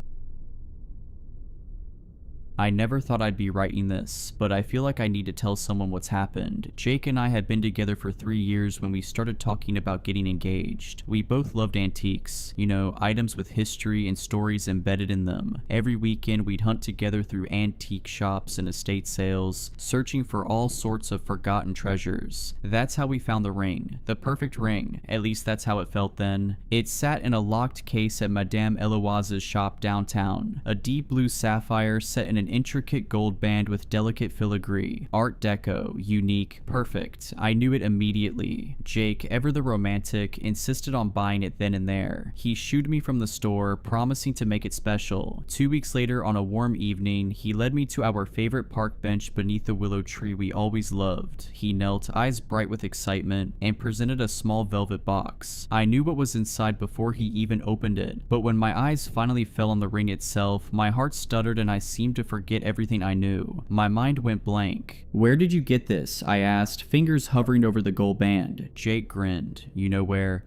I never thought I'd be writing this, but I feel like I need to tell someone what's happened. Jake and I had been together for 3 years when we started talking about getting engaged. We both loved antiques, you know, items with history and stories embedded in them. Every weekend we'd hunt together through antique shops and estate sales, searching for all sorts of forgotten treasures. That's how we found the ring. The perfect ring. At least that's how it felt then. It sat in a locked case at Madame Eloise's shop downtown. A deep blue sapphire set in an intricate gold band with delicate filigree. Art Deco, unique, perfect. I knew it immediately. Jake, ever the romantic, insisted on buying it then and there. He shooed me from the store, promising to make it special. 2 weeks later, on a warm evening, he led me to our favorite park bench beneath the willow tree we always loved. He knelt, eyes bright with excitement, and presented a small velvet box. I knew what was inside before he even opened it, but when my eyes finally fell on the ring itself, my heart stuttered and I seemed to forget everything I knew. My mind went blank. Where did you get this? I asked, fingers hovering over the gold band. Jake grinned. You know where?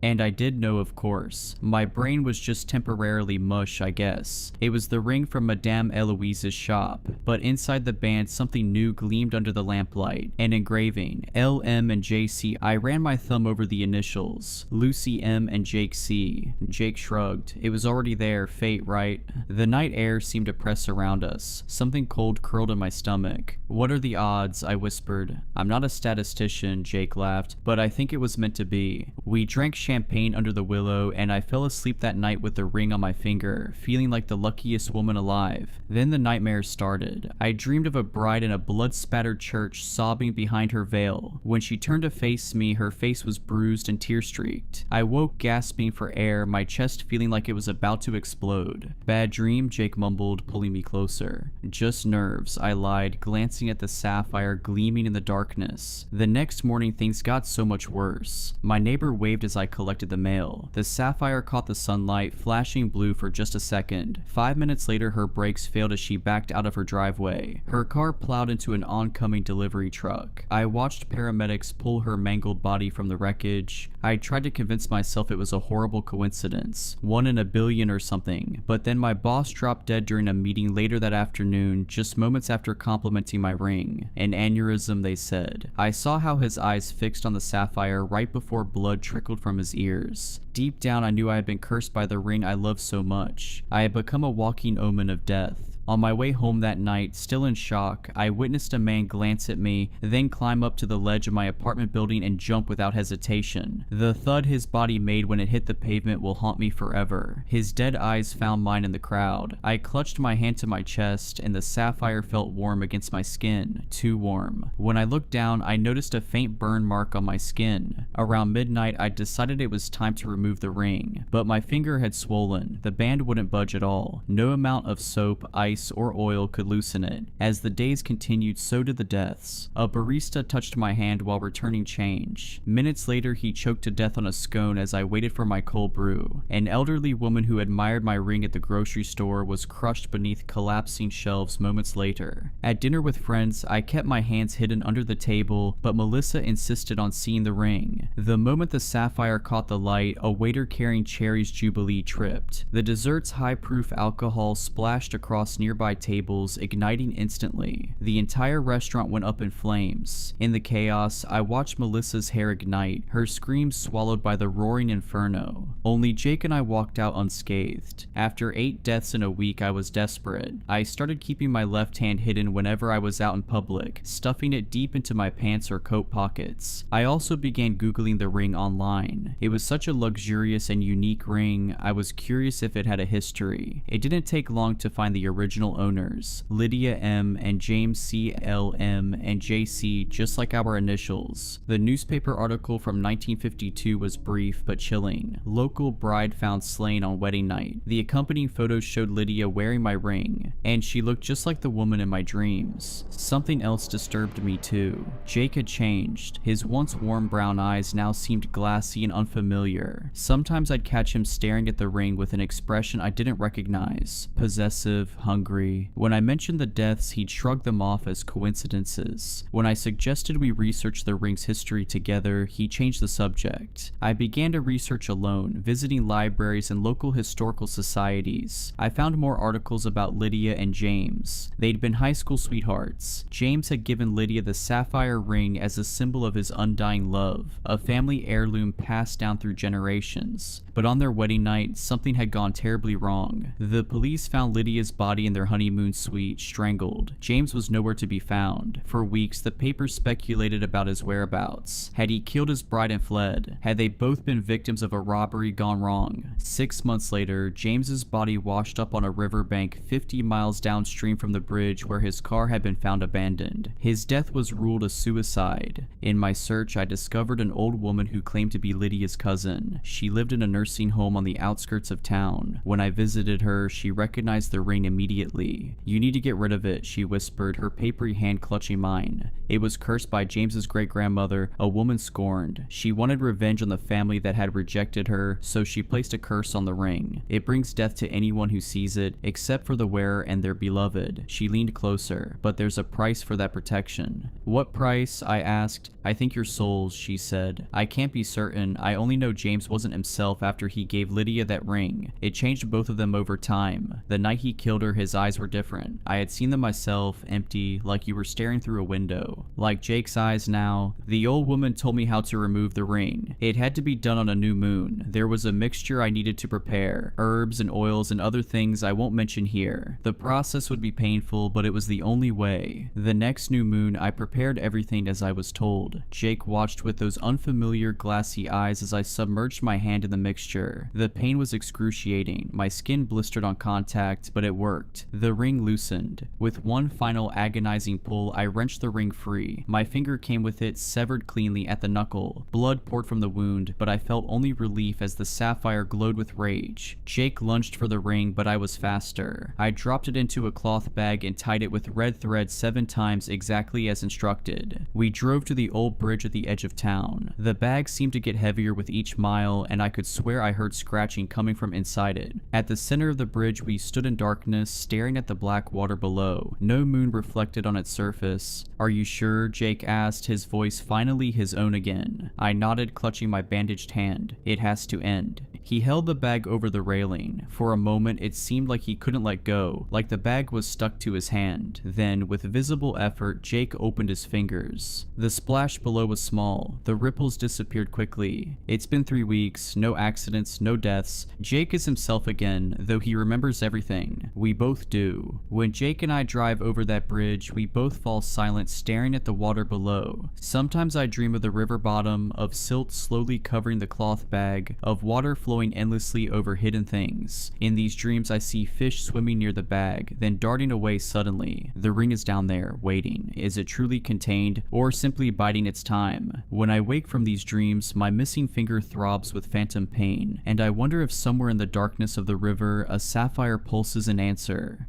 And I did know, of course. My brain was just temporarily mush, I guess. It was the ring from Madame Eloise's shop, but inside the band something new gleamed under the lamplight. An engraving, LM and JC. I ran my thumb over the initials, Lucy M and Jake C. Jake shrugged. It was already there, fate, right? The night air seemed to press around us. Something cold curled in my stomach. What are the odds? I whispered. I'm not a statistician, Jake laughed, but I think it was meant to be. We drank champagne under the willow, and I fell asleep that night with the ring on my finger, feeling like the luckiest woman alive. Then the nightmares started. I dreamed of a bride in a blood-spattered church sobbing behind her veil. When she turned to face me, her face was bruised and tear-streaked. I woke gasping for air, my chest feeling like it was about to explode. Bad dream, Jake mumbled, pulling me closer. Just nerves, I lied, glancing at the sapphire gleaming in the darkness. The next morning things got so much worse. My neighbor waved as I collected the mail. The sapphire caught the sunlight, flashing blue for just a second. 5 minutes later, her brakes failed as she backed out of her driveway. Her car plowed into an oncoming delivery truck. I watched paramedics pull her mangled body from the wreckage. I tried to convince myself it was a horrible coincidence, 1 in a billion or something, but then my boss dropped dead during a meeting later that afternoon, just moments after complimenting my ring. An aneurysm, they said. I saw how his eyes fixed on the sapphire right before blood trickled from his ears. Deep down, I knew I had been cursed by the ring I loved so much. I had become a walking omen of death. On my way home that night, still in shock, I witnessed a man glance at me, then climb up to the ledge of my apartment building and jump without hesitation. The thud his body made when it hit the pavement will haunt me forever. His dead eyes found mine in the crowd. I clutched my hand to my chest, and the sapphire felt warm against my skin. Too warm. When I looked down, I noticed a faint burn mark on my skin. Around midnight, I decided it was time to remove the ring, but my finger had swollen. The band wouldn't budge at all. No amount of soap, ice, or oil could loosen it. As the days continued, so did the deaths. A barista touched my hand while returning change. Minutes later, he choked to death on a scone as I waited for my cold brew. An elderly woman who admired my ring at the grocery store was crushed beneath collapsing shelves moments later. At dinner with friends, I kept my hands hidden under the table, but Melissa insisted on seeing the ring. The moment the sapphire caught the light, a waiter carrying Cherry's Jubilee tripped. The dessert's high-proof alcohol splashed across nearby tables, igniting instantly. The entire restaurant went up in flames. In the chaos, I watched Melissa's hair ignite, her screams swallowed by the roaring inferno. Only Jake and I walked out unscathed. After 8 deaths in a week, I was desperate. I started keeping my left hand hidden whenever I was out in public, stuffing it deep into my pants or coat pockets. I also began Googling the ring online. It was such a luxurious and unique ring, I was curious if it had a history. It didn't take long to find the original owners, Lydia M and James C. L. M and JC, just like our initials. The newspaper article from 1952 was brief but chilling. Local bride found slain on wedding night. The accompanying photos showed Lydia wearing my ring, and she looked just like the woman in my dreams. Something else disturbed me too. Jake had changed. His once warm brown eyes now seemed glassy and unfamiliar. Sometimes I'd catch him staring at the ring with an expression I didn't recognize. Possessive, hungry. When I mentioned the deaths, he'd shrug them off as coincidences. When I suggested we research the ring's history together, he changed the subject. I began to research alone, visiting libraries and local historical societies. I found more articles about Lydia and James. They'd been high school sweethearts. James had given Lydia the sapphire ring as a symbol of his undying love, a family heirloom passed down through generations. But on their wedding night, something had gone terribly wrong. The police found Lydia's body in their honeymoon suite, strangled. James was nowhere to be found. For weeks, the papers speculated about his whereabouts. Had he killed his bride and fled? Had they both been victims of a robbery gone wrong? 6 months later, James's body washed up on a riverbank 50 miles downstream from the bridge where his car had been found abandoned. His death was ruled a suicide. In my search, I discovered an old woman who claimed to be Lydia's cousin. She lived in a nursing home on the outskirts of town. When I visited her, she recognized the ring immediately. "You need to get rid of it," she whispered, her papery hand clutching mine. It was cursed by James's great-grandmother, a woman scorned. She wanted revenge on the family that had rejected her, so she placed a curse on the ring. It brings death to anyone who sees it, except for the wearer and their beloved. She leaned closer, but there's a price for that protection. What price? I asked. I think your souls, she said. I can't be certain. I only know James wasn't himself after he gave Lydia that ring. It changed both of them over time. The night he killed her, his eyes were different. I had seen them myself, empty, like you were staring through a window. Like Jake's eyes now. The old woman told me how to remove the ring. It had to be done on a new moon. There was a mixture I needed to prepare, herbs and oils and other things I won't mention here. The process would be painful, but it was the only way. The next new moon, I prepared everything as I was told. Jake watched with those unfamiliar glassy eyes as I submerged my hand in the mixture. The pain was excruciating. My skin blistered on contact, but it worked. The ring loosened. With one final agonizing pull, I wrenched the ring free. My finger came with it, severed cleanly at the knuckle. Blood poured from the wound, but I felt only relief as the sapphire glowed with rage. Jake lunged for the ring, but I was faster. I dropped it into a cloth bag and tied it with red thread 7 times exactly as instructed. We drove to the old bridge at the edge of town. The bag seemed to get heavier with each mile, and I could swear I heard scratching coming from inside it. At the center of the bridge, we stood in darkness, staring at the black water below. No moon reflected on its surface. Are you sure? Jake asked, his voice finally his own again. I nodded, clutching my bandaged hand. It has to end. He held the bag over the railing. For a moment, it seemed like he couldn't let go, like the bag was stuck to his hand. Then, with visible effort, Jake opened his fingers. The splash below was small. The ripples disappeared quickly. It's been 3 weeks, no accidents, no deaths. Jake is himself again, though he remembers everything. We both do. When Jake and I drive over that bridge, we both fall silent, staring at the water below. Sometimes I dream of the river bottom, of silt slowly covering the cloth bag, of water flowing endlessly over hidden things. In these dreams, I see fish swimming near the bag, then darting away suddenly. The ring is down there, waiting. Is it truly contained, or simply biding its time? When I wake from these dreams, my missing finger throbs with phantom pain, and I wonder if somewhere in the darkness of the river, a sapphire pulses an answer.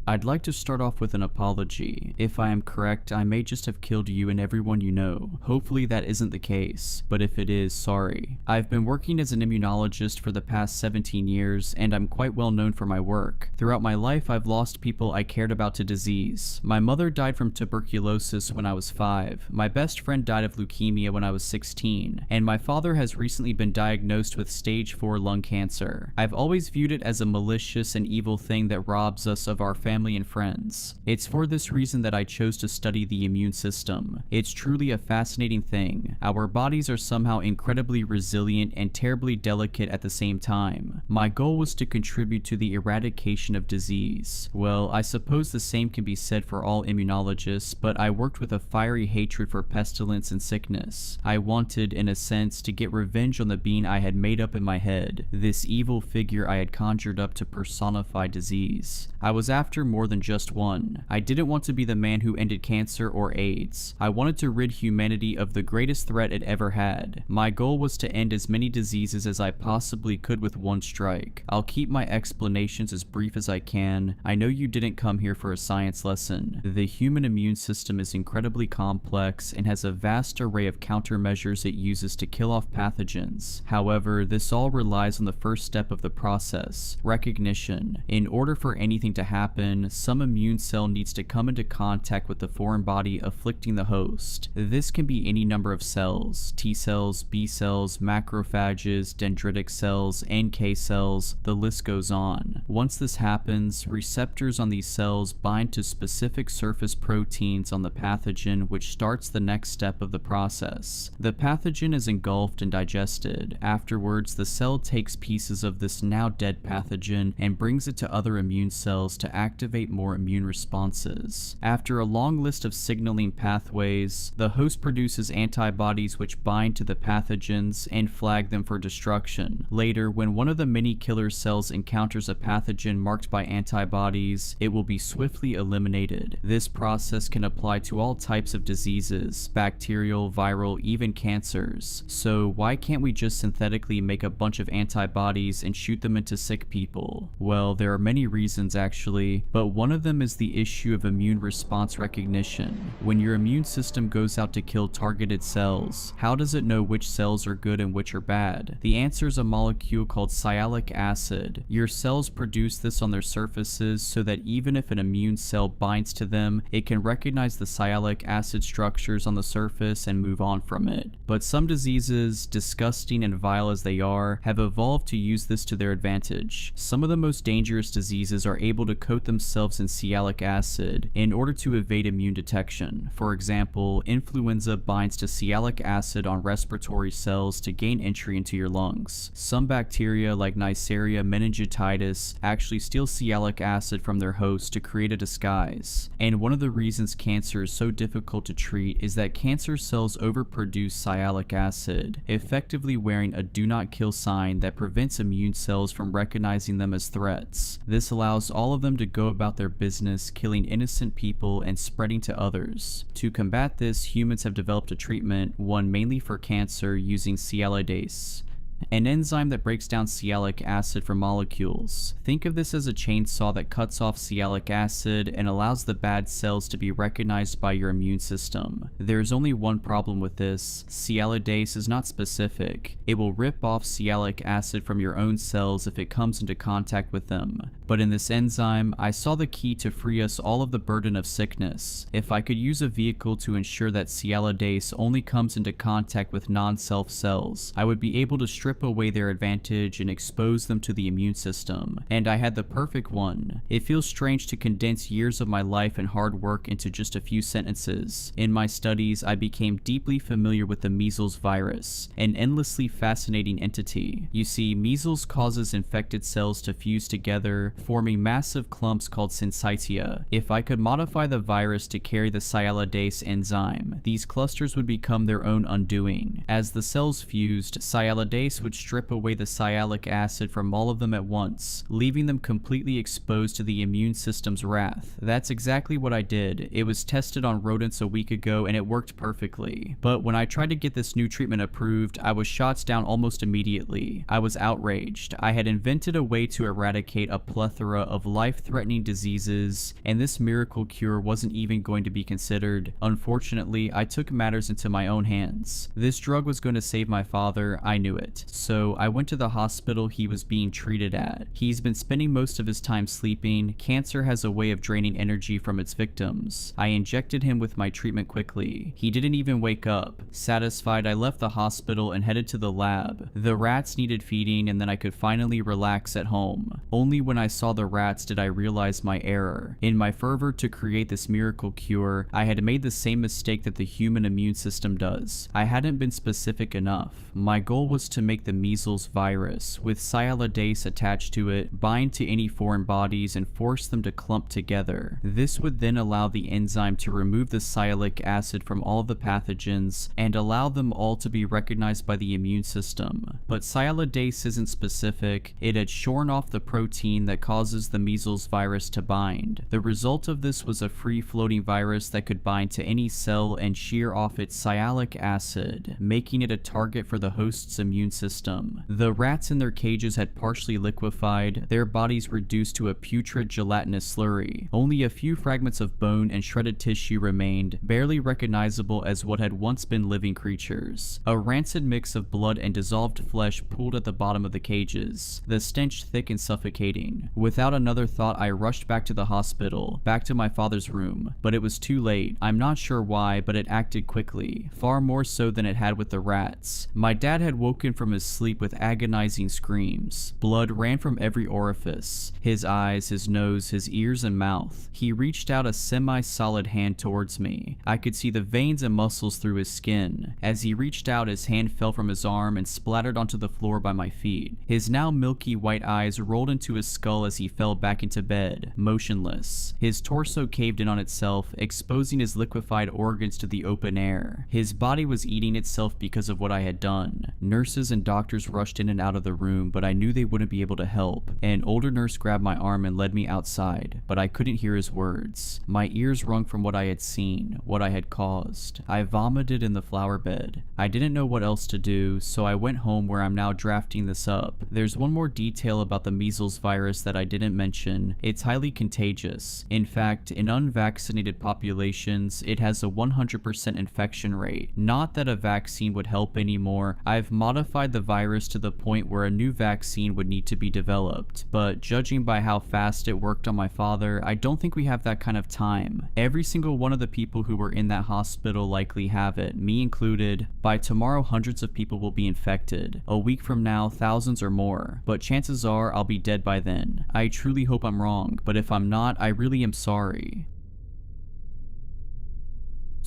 I'd like to start off with an apology. If I am correct, I may just have killed you and everyone you know. Hopefully that isn't the case, but if it is, sorry. I've been working as an immunologist for the past 17 years, and I'm quite well known for my work. Throughout my life, I've lost people I cared about to disease. My mother died from tuberculosis when I was 5. My best friend died of leukemia when I was 16, and my father has recently been diagnosed with stage 4 lung cancer. I've always viewed it as a malicious and evil thing that robs us of our family and friends. It's for this reason that I chose to study the immune system. It's truly a fascinating thing. Our bodies are somehow incredibly resilient and terribly delicate at the same time. My goal was to contribute to the eradication of disease. Well, I suppose the same can be said for all immunologists, but I worked with a fiery hatred for pestilence and sickness. I wanted, in a sense, to get revenge on the being I had made up in my head, this evil figure I had conjured up to personify disease. I was after more than just one. I didn't want to be the man who ended cancer or AIDS. I wanted to rid humanity of the greatest threat it ever had. My goal was to end as many diseases as I possibly could with one strike. I'll keep my explanations as brief as I can. I know you didn't come here for a science lesson. The human immune system is incredibly complex and has a vast array of countermeasures it uses to kill off pathogens. However, this all relies on the first step of the process, recognition. In order for anything to happen, some immune cell needs to come into contact with the foreign body afflicting the host. This can be any number of cells: T cells, B cells, macrophages, dendritic cells, NK cells, the list goes on. Once this happens, receptors on these cells bind to specific surface proteins on the pathogen, which starts the next step of the process. The pathogen is engulfed and digested. Afterwards, the cell takes pieces of this now dead pathogen and brings it to other immune cells to activate more immune responses. After a long list of signaling pathways, the host produces antibodies which bind to the pathogens and flag them for destruction. Later, when one of the many killer cells encounters a pathogen marked by antibodies, it will be swiftly eliminated. This process can apply to all types of diseases: bacterial, viral, even cancers. So why can't we just synthetically make a bunch of antibodies and shoot them into sick people? Well, there are many reasons actually. but one of them is the issue of immune response recognition. When your immune system goes out to kill targeted cells, how does it know which cells are good and which are bad? The answer is a molecule called sialic acid. Your cells produce this on their surfaces so that even if an immune cell binds to them, it can recognize the sialic acid structures on the surface and move on from it. But some diseases, disgusting and vile as they are, have evolved to use this to their advantage. Some of the most dangerous diseases are able to coat themselves in sialic acid in order to evade immune detection. For example, influenza binds to sialic acid on respiratory cells to gain entry into your lungs. Some bacteria like Neisseria meningitidis actually steal sialic acid from their host to create a disguise. And one of the reasons cancer is so difficult to treat is that cancer cells overproduce sialic acid, effectively wearing a do not kill sign that prevents immune cells from recognizing them as threats. This allows all of them to go about their business, killing innocent people and spreading to others. To combat this, humans have developed a treatment, one mainly for cancer, using sialidase, an enzyme that breaks down sialic acid from molecules. Think of this as a chainsaw that cuts off sialic acid and allows the bad cells to be recognized by your immune system. There is only one problem with this: sialidase is not specific. It will rip off sialic acid from your own cells if it comes into contact with them. But in this enzyme, I saw the key to free us all of the burden of sickness. If I could use a vehicle to ensure that sialidase only comes into contact with non-self cells, I would be able to strip away their advantage and expose them to the immune system. And I had the perfect one. It feels strange to condense years of my life and hard work into just a few sentences. In my studies, I became deeply familiar with the measles virus, an endlessly fascinating entity. You see, measles causes infected cells to fuse together, forming massive clumps called syncytia. If I could modify the virus to carry the sialidase enzyme, these clusters would become their own undoing. As the cells fused, sialidase would strip away the sialic acid from all of them at once, leaving them completely exposed to the immune system's wrath. That's exactly what I did. It was tested on rodents a week ago and it worked perfectly. But when I tried to get this new treatment approved, I was shot down almost immediately. I was outraged. I had invented a way to eradicate a plethora of life-threatening diseases, and this miracle cure wasn't even going to be considered. Unfortunately, I took matters into my own hands. This drug was going to save my father. I knew it. So I went to the hospital he was being treated at. He's been spending most of his time sleeping. Cancer has a way of draining energy from its victims. I injected him with my treatment quickly. He didn't even wake up. Satisfied, I left the hospital and headed to the lab. The rats needed feeding, and then I could finally relax at home. Only when I saw the rats did I realize my error. In my fervor to create this miracle cure, I had made the same mistake that the human immune system does. I hadn't been specific enough. My goal was to make the measles virus, with sialidase attached to it, bind to any foreign bodies and force them to clump together. This would then allow the enzyme to remove the sialic acid from all of the pathogens and allow them all to be recognized by the immune system. But sialidase isn't specific. It had shorn off the protein that causes the measles virus to bind. The result of this was a free-floating virus that could bind to any cell and shear off its sialic acid, making it a target for the host's immune system. The rats in their cages had partially liquefied, their bodies reduced to a putrid gelatinous slurry. Only a few fragments of bone and shredded tissue remained, barely recognizable as what had once been living creatures. A rancid mix of blood and dissolved flesh pooled at the bottom of the cages, the stench thick and suffocating. Without another thought, I rushed back to the hospital, back to my father's room, but it was too late. I'm not sure why, but it acted quickly, far more so than it had with the rats. My dad had woken from his sleep with agonizing screams. Blood ran from every orifice, his eyes, his nose, his ears and mouth. He reached out a semi-solid hand towards me. I could see the veins and muscles through his skin. As he reached out, his hand fell from his arm and splattered onto the floor by my feet. His now milky white eyes rolled into his skull as he fell back into bed, motionless. His torso caved in on itself, exposing his liquefied organs to the open air. His body was eating itself because of what I had done. Nurses and and doctors rushed in and out of the room, but I knew they wouldn't be able to help. An older nurse grabbed my arm and led me outside, but I couldn't hear his words. My ears rung from what I had seen, what I had caused. I vomited in the flower bed. I didn't know what else to do, so I went home where I'm now drafting this up. There's one more detail about the measles virus that I didn't mention. It's highly contagious. In fact, in unvaccinated populations, it has a 100% infection rate. Not that a vaccine would help anymore. I've modified the virus to the point where a new vaccine would need to be developed, but judging by how fast it worked on my father, I don't think we have that kind of time. Every single one of the people who were in that hospital likely have it, me included. By tomorrow, hundreds of people will be infected. A week from now, thousands or more, but chances are I'll be dead by then. I truly hope I'm wrong, but if I'm not, I really am sorry.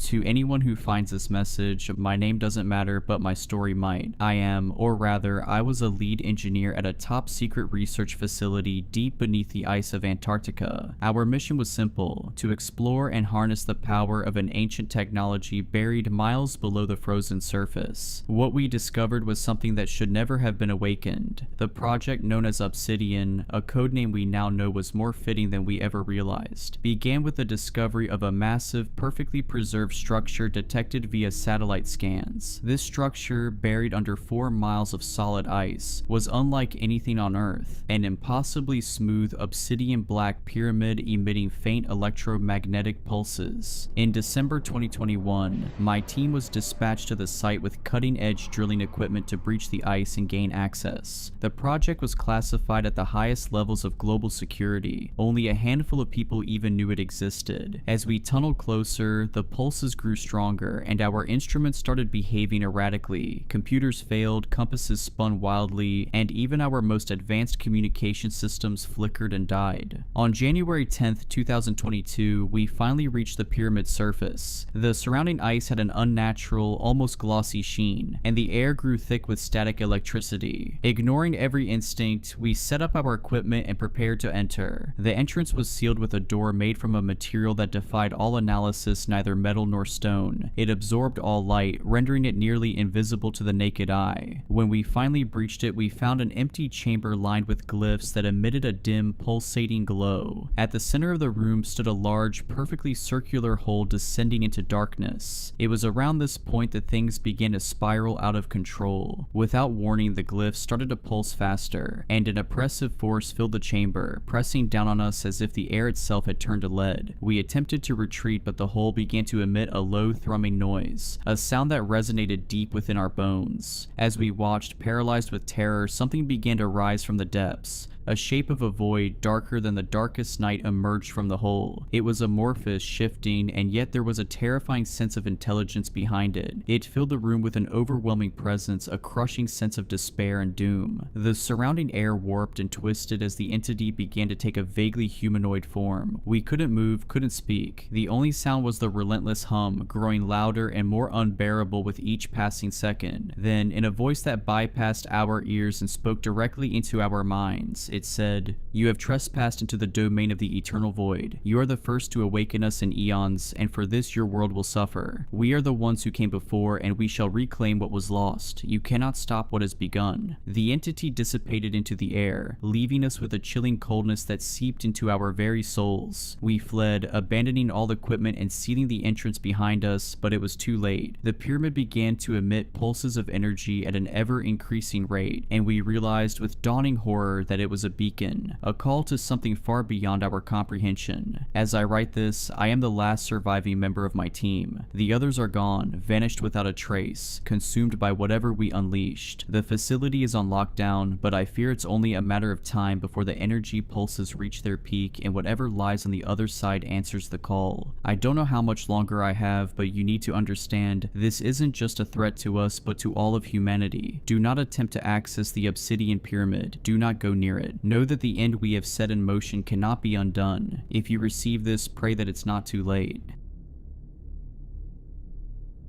To anyone who finds this message, my name doesn't matter, but my story might. I am, or rather, I was a lead engineer at a top secret research facility deep beneath the ice of Antarctica. Our mission was simple: to explore and harness the power of an ancient technology buried miles below the frozen surface. What we discovered was something that should never have been awakened. The project, known as Obsidian, a codename we now know was more fitting than we ever realized, began with the discovery of a massive, perfectly preserved structure detected via satellite scans. This structure, buried under 4 miles of solid ice, was unlike anything on Earth, an impossibly smooth obsidian black pyramid emitting faint electromagnetic pulses. In December 2021, my team was dispatched to the site with cutting-edge drilling equipment to breach the ice and gain access. The project was classified at the highest levels of global security. Only a handful of people even knew it existed. As we tunneled closer, the pulses grew stronger, and our instruments started behaving erratically. Computers failed, compasses spun wildly, and even our most advanced communication systems flickered and died. On January 10th, 2022, we finally reached the pyramid's surface. The surrounding ice had an unnatural, almost glossy sheen, and the air grew thick with static electricity. Ignoring every instinct, we set up our equipment and prepared to enter. The entrance was sealed with a door made from a material that defied all analysis, neither metal nor stone. It absorbed all light, rendering it nearly invisible to the naked eye. When we finally breached it, we found an empty chamber lined with glyphs that emitted a dim, pulsating glow. At the center of the room stood a large, perfectly circular hole descending into darkness. It was around this point that things began to spiral out of control. Without warning, the glyphs started to pulse faster, and an oppressive force filled the chamber, pressing down on us as if the air itself had turned to lead. We attempted to retreat, but the hole began to emit a low thrumming noise, a sound that resonated deep within our bones. As we watched, paralyzed with terror, something began to rise from the depths. A shape of a void, darker than the darkest night, emerged from the hole. It was amorphous, shifting, and yet there was a terrifying sense of intelligence behind it. It filled the room with an overwhelming presence, a crushing sense of despair and doom. The surrounding air warped and twisted as the entity began to take a vaguely humanoid form. We couldn't move, couldn't speak. The only sound was the relentless hum, growing louder and more unbearable with each passing second. Then, in a voice that bypassed our ears and spoke directly into our minds, it said, "You have trespassed into the domain of the eternal void. You are the first to awaken us in eons, and for this your world will suffer. We are the ones who came before, and we shall reclaim what was lost. You cannot stop what has begun." The entity dissipated into the air, leaving us with a chilling coldness that seeped into our very souls. We fled, abandoning all equipment and sealing the entrance behind us, but it was too late. The pyramid began to emit pulses of energy at an ever-increasing rate, and we realized with dawning horror that it was a beacon, a call to something far beyond our comprehension. As I write this, I am the last surviving member of my team. The others are gone, vanished without a trace, consumed by whatever we unleashed. The facility is on lockdown, but I fear it's only a matter of time before the energy pulses reach their peak and whatever lies on the other side answers the call. I don't know how much longer I have, but you need to understand, this isn't just a threat to us, but to all of humanity. Do not attempt to access the Obsidian Pyramid. Do not go near it. Know that the end we have set in motion cannot be undone. If you receive this, pray that it's not too late.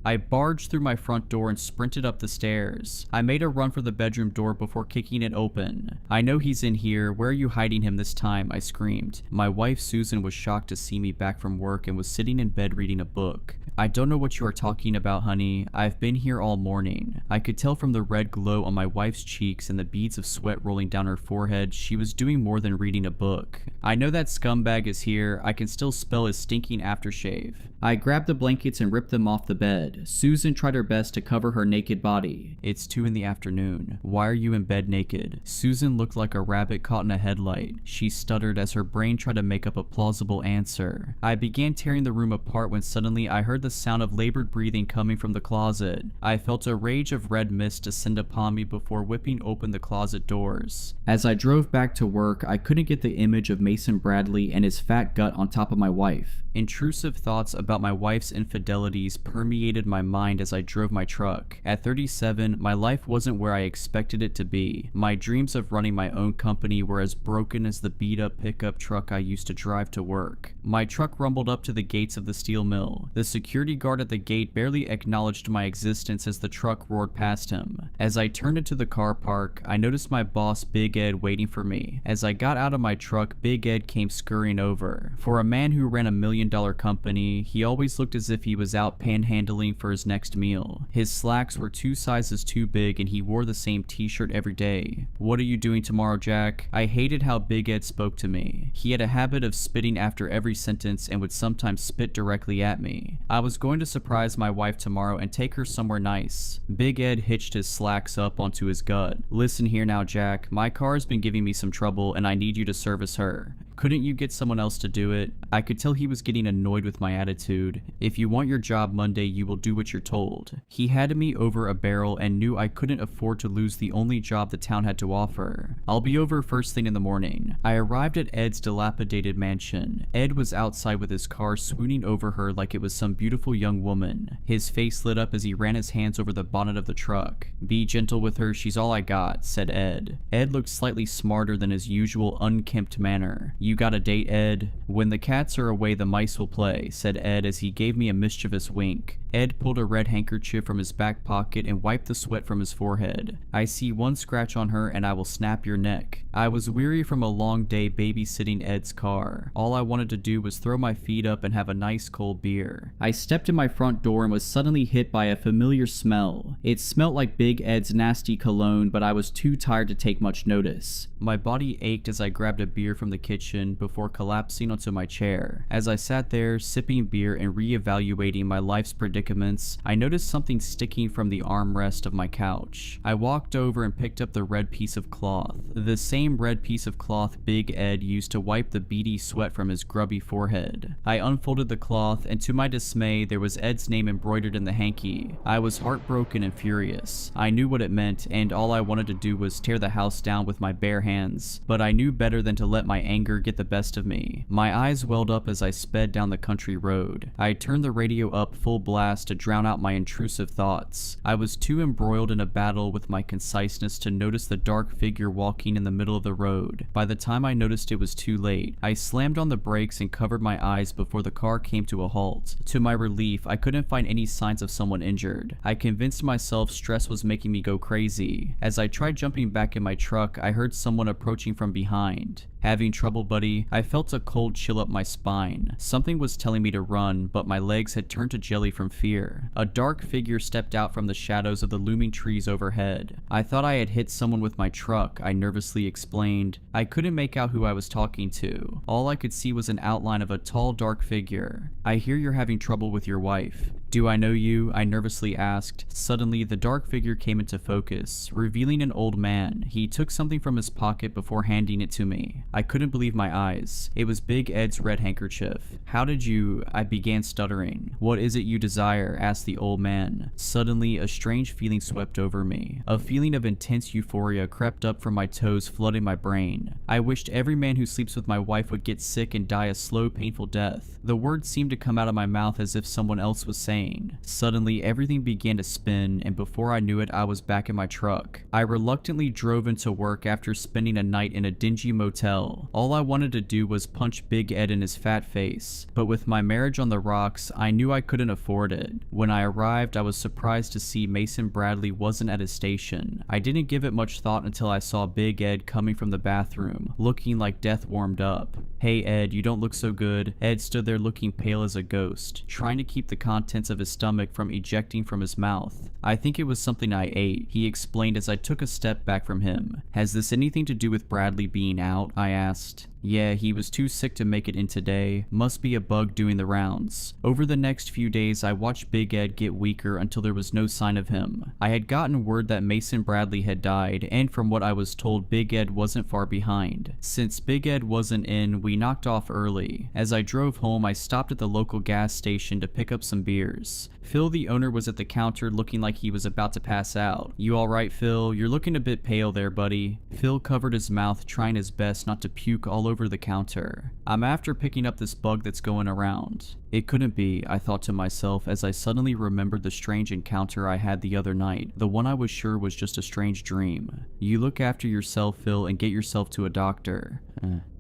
I barged through my front door and sprinted up the stairs. I made a run for the bedroom door before kicking it open. "I know he's in here. Where are you hiding him this time?" I screamed. My wife Susan was shocked to see me back from work and was sitting in bed reading a book. "I don't know what you are talking about, honey. I've been here all morning." I could tell from the red glow on my wife's cheeks and the beads of sweat rolling down her forehead she was doing more than reading a book. "I know that scumbag is here. I can still smell his stinking aftershave." I grabbed the blankets and ripped them off the bed. Susan tried her best to cover her naked body. "It's 2 in the afternoon. Why are you in bed naked?" Susan looked like a rabbit caught in a headlight. She stuttered as her brain tried to make up a plausible answer. I began tearing the room apart when suddenly I heard the sound of labored breathing coming from the closet. I felt a rage of red mist descend upon me before whipping open the closet doors. As I drove back to work, I couldn't get the image of Mason Bradley and his fat gut on top of my wife. Intrusive thoughts about my wife's infidelities permeated my mind as I drove my truck. At 37, my life wasn't where I expected it to be. My dreams of running my own company were as broken as the beat-up pickup truck I used to drive to work. My truck rumbled up to the gates of the steel mill. The security guard at the gate barely acknowledged my existence as the truck roared past him. As I turned into the car park, I noticed my boss Big Ed waiting for me. As I got out of my truck, Big Ed came scurrying over. For a man who ran a $1 million company, he always looked as if he was out panhandling for his next meal. His slacks were 2 sizes too big and he wore the same t-shirt every day. "What are you doing tomorrow, Jack?" I hated how Big Ed spoke to me. He had a habit of spitting after every sentence and would sometimes spit directly at me. "I was going to surprise my wife tomorrow and take her somewhere nice." Big Ed hitched his slacks up onto his gut. "Listen here now, Jack. My car's been giving me some trouble and I need you to service her. Couldn't you get someone else to do it?" I could tell he was getting annoyed with my attitude. "If you want your job Monday, you will do what you're told." He had me over a barrel and knew I couldn't afford to lose the only job the town had to offer. "I'll be over first thing in the morning." I arrived at Ed's dilapidated mansion. Ed was outside with his car swooning over her like it was some beautiful young woman. His face lit up as he ran his hands over the bonnet of the truck. "Be gentle with her, she's all I got," said Ed. Ed looked slightly smarter than his usual unkempt manner. "You got a date, Ed?" "When the cats are away, the mice will play," said Ed as he gave me a mischievous wink. Ed pulled a red handkerchief from his back pocket and wiped the sweat from his forehead. "I see one scratch on her and I will snap your neck." I was weary from a long day babysitting Ed's car. All I wanted to do was throw my feet up and have a nice cold beer. I stepped in my front door and was suddenly hit by a familiar smell. It smelt like Big Ed's nasty cologne, but I was too tired to take much notice. My body ached as I grabbed a beer from the kitchen before collapsing onto my chair. As I sat there, sipping beer and reevaluating my life's predicaments, I noticed something sticking from the armrest of my couch. I walked over and picked up the red piece of cloth. The same red piece of cloth Big Ed used to wipe the beady sweat from his grubby forehead. I unfolded the cloth, and to my dismay, there was Ed's name embroidered in the hanky. I was heartbroken and furious. I knew what it meant, and all I wanted to do was tear the house down with my bare hands, but I knew better than to let my anger get the best of me. My eyes welled up as I sped down the country road. I turned the radio up full blast to drown out my intrusive thoughts. I was too embroiled in a battle with my conciseness to notice the dark figure walking in the middle of the road. By the time I noticed it was too late. I slammed on the brakes and covered my eyes before the car came to a halt. To my relief, I couldn't find any signs of someone injured. I convinced myself stress was making me go crazy. As I tried jumping back in my truck, I heard someone approaching from behind. "Having trouble, buddy?" I felt a cold chill up my spine. Something was telling me to run, but my legs had turned to jelly from fear. A dark figure stepped out from the shadows of the looming trees overhead. "I thought I had hit someone with my truck," I nervously explained. I couldn't make out who I was talking to. All I could see was an outline of a tall, dark figure. "I hear you're having trouble with your wife." "Do I know you?" I nervously asked. Suddenly, the dark figure came into focus, revealing an old man. He took something from his pocket before handing it to me. I couldn't believe my eyes. It was Big Ed's red handkerchief. "How did you—" I began stuttering. "What is it you desire?" asked the old man. Suddenly, a strange feeling swept over me. A feeling of intense euphoria crept up from my toes, flooding my brain. I wished every man who sleeps with my wife would get sick and die a slow, painful death. The words seemed to come out of my mouth as if someone else was saying insane. Suddenly, everything began to spin, and before I knew it, I was back in my truck. I reluctantly drove into work after spending a night in a dingy motel. All I wanted to do was punch Big Ed in his fat face, but with my marriage on the rocks, I knew I couldn't afford it. When I arrived, I was surprised to see Mason Bradley wasn't at his station. I didn't give it much thought until I saw Big Ed coming from the bathroom, looking like death warmed up. "Hey Ed, you don't look so good." Ed stood there looking pale as a ghost, trying to keep the contents of his stomach from ejecting from his mouth. "I think it was something I ate," he explained as I took a step back from him. "Has this anything to do with Bradley being out?" I asked. "Yeah, he was too sick to make it in today. Must be a bug doing the rounds." Over the next few days, I watched Big Ed get weaker until there was no sign of him. I had gotten word that Mason Bradley had died, and from what I was told, Big Ed wasn't far behind. Since Big Ed wasn't in, we knocked off early. As I drove home, I stopped at the local gas station to pick up some beers. Phil, the owner, was at the counter looking like he was about to pass out. "You alright, Phil? You're looking a bit pale there, buddy." Phil covered his mouth, trying his best not to puke all over the counter. "I'm after picking up this bug that's going around." It couldn't be, I thought to myself as I suddenly remembered the strange encounter I had the other night, the one I was sure was just a strange dream. "You look after yourself, Phil, and get yourself to a doctor.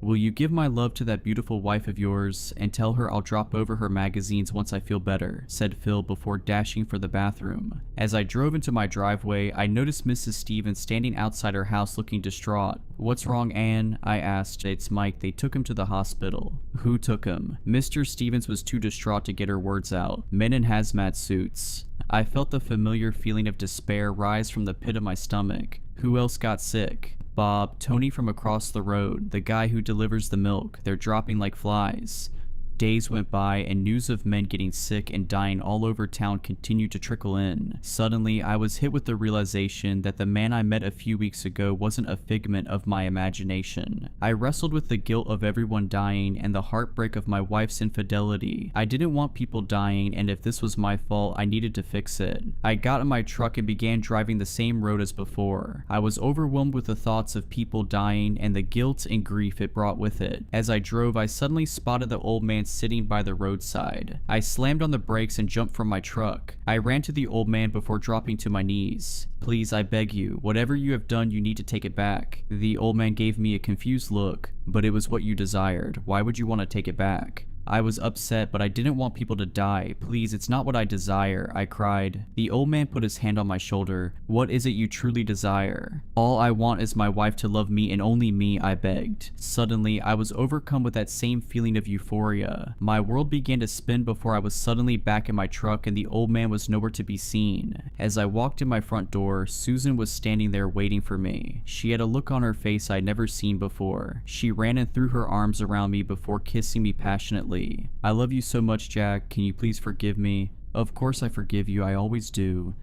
Will you give my love to that beautiful wife of yours, and tell her I'll drop over her magazines once I feel better," said Phil before dashing for the bathroom. As I drove into my driveway, I noticed Mrs. Stevens standing outside her house looking distraught. "What's wrong, Anne?" I asked. "It's Mike. They took him to the hospital." "Who took him?" Mr. Stevens was too distraught to get her words out. "Men in hazmat suits." I felt the familiar feeling of despair rise from the pit of my stomach. "Who else got sick?" "Bob, Tony from across the road, the guy who delivers the milk. They're dropping like flies." Days went by, and news of men getting sick and dying all over town continued to trickle in. Suddenly, I was hit with the realization that the man I met a few weeks ago wasn't a figment of my imagination. I wrestled with the guilt of everyone dying and the heartbreak of my wife's infidelity. I didn't want people dying, and if this was my fault, I needed to fix it. I got in my truck and began driving the same road as before. I was overwhelmed with the thoughts of people dying and the guilt and grief it brought with it. As I drove, I suddenly spotted the old man sitting by the roadside. I slammed on the brakes and jumped from my truck. I ran to the old man before dropping to my knees. "Please, I beg you, whatever you have done, you need to take it back." The old man gave me a confused look. "But it was what you desired. Why would you want to take it back?" I was upset, but I didn't want people to die. "Please, it's not what I desire," I cried. The old man put his hand on my shoulder. "What is it you truly desire?" "All I want is my wife to love me and only me," I begged. Suddenly, I was overcome with that same feeling of euphoria. My world began to spin before I was suddenly back in my truck and the old man was nowhere to be seen. As I walked in my front door, Susan was standing there waiting for me. She had a look on her face I'd never seen before. She ran and threw her arms around me before kissing me passionately. "I love you so much, Jack. Can you please forgive me?" "Of course I forgive you. I always do."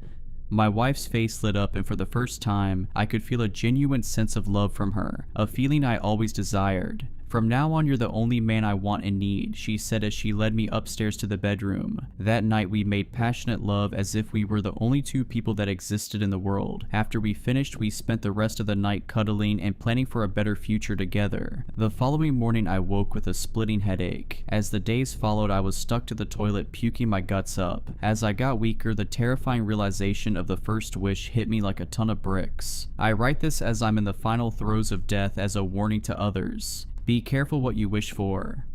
My wife's face lit up, and for the first time, I could feel a genuine sense of love from her, a feeling I always desired. "From now on, you're the only man I want and need," she said as she led me upstairs to the bedroom. That night, we made passionate love as if we were the only two people that existed in the world. After we finished, we spent the rest of the night cuddling and planning for a better future together. The following morning, I woke with a splitting headache. As the days followed, I was stuck to the toilet puking my guts up. As I got weaker, the terrifying realization of the first wish hit me like a ton of bricks. I write this as I'm in the final throes of death as a warning to others. Be careful what you wish for.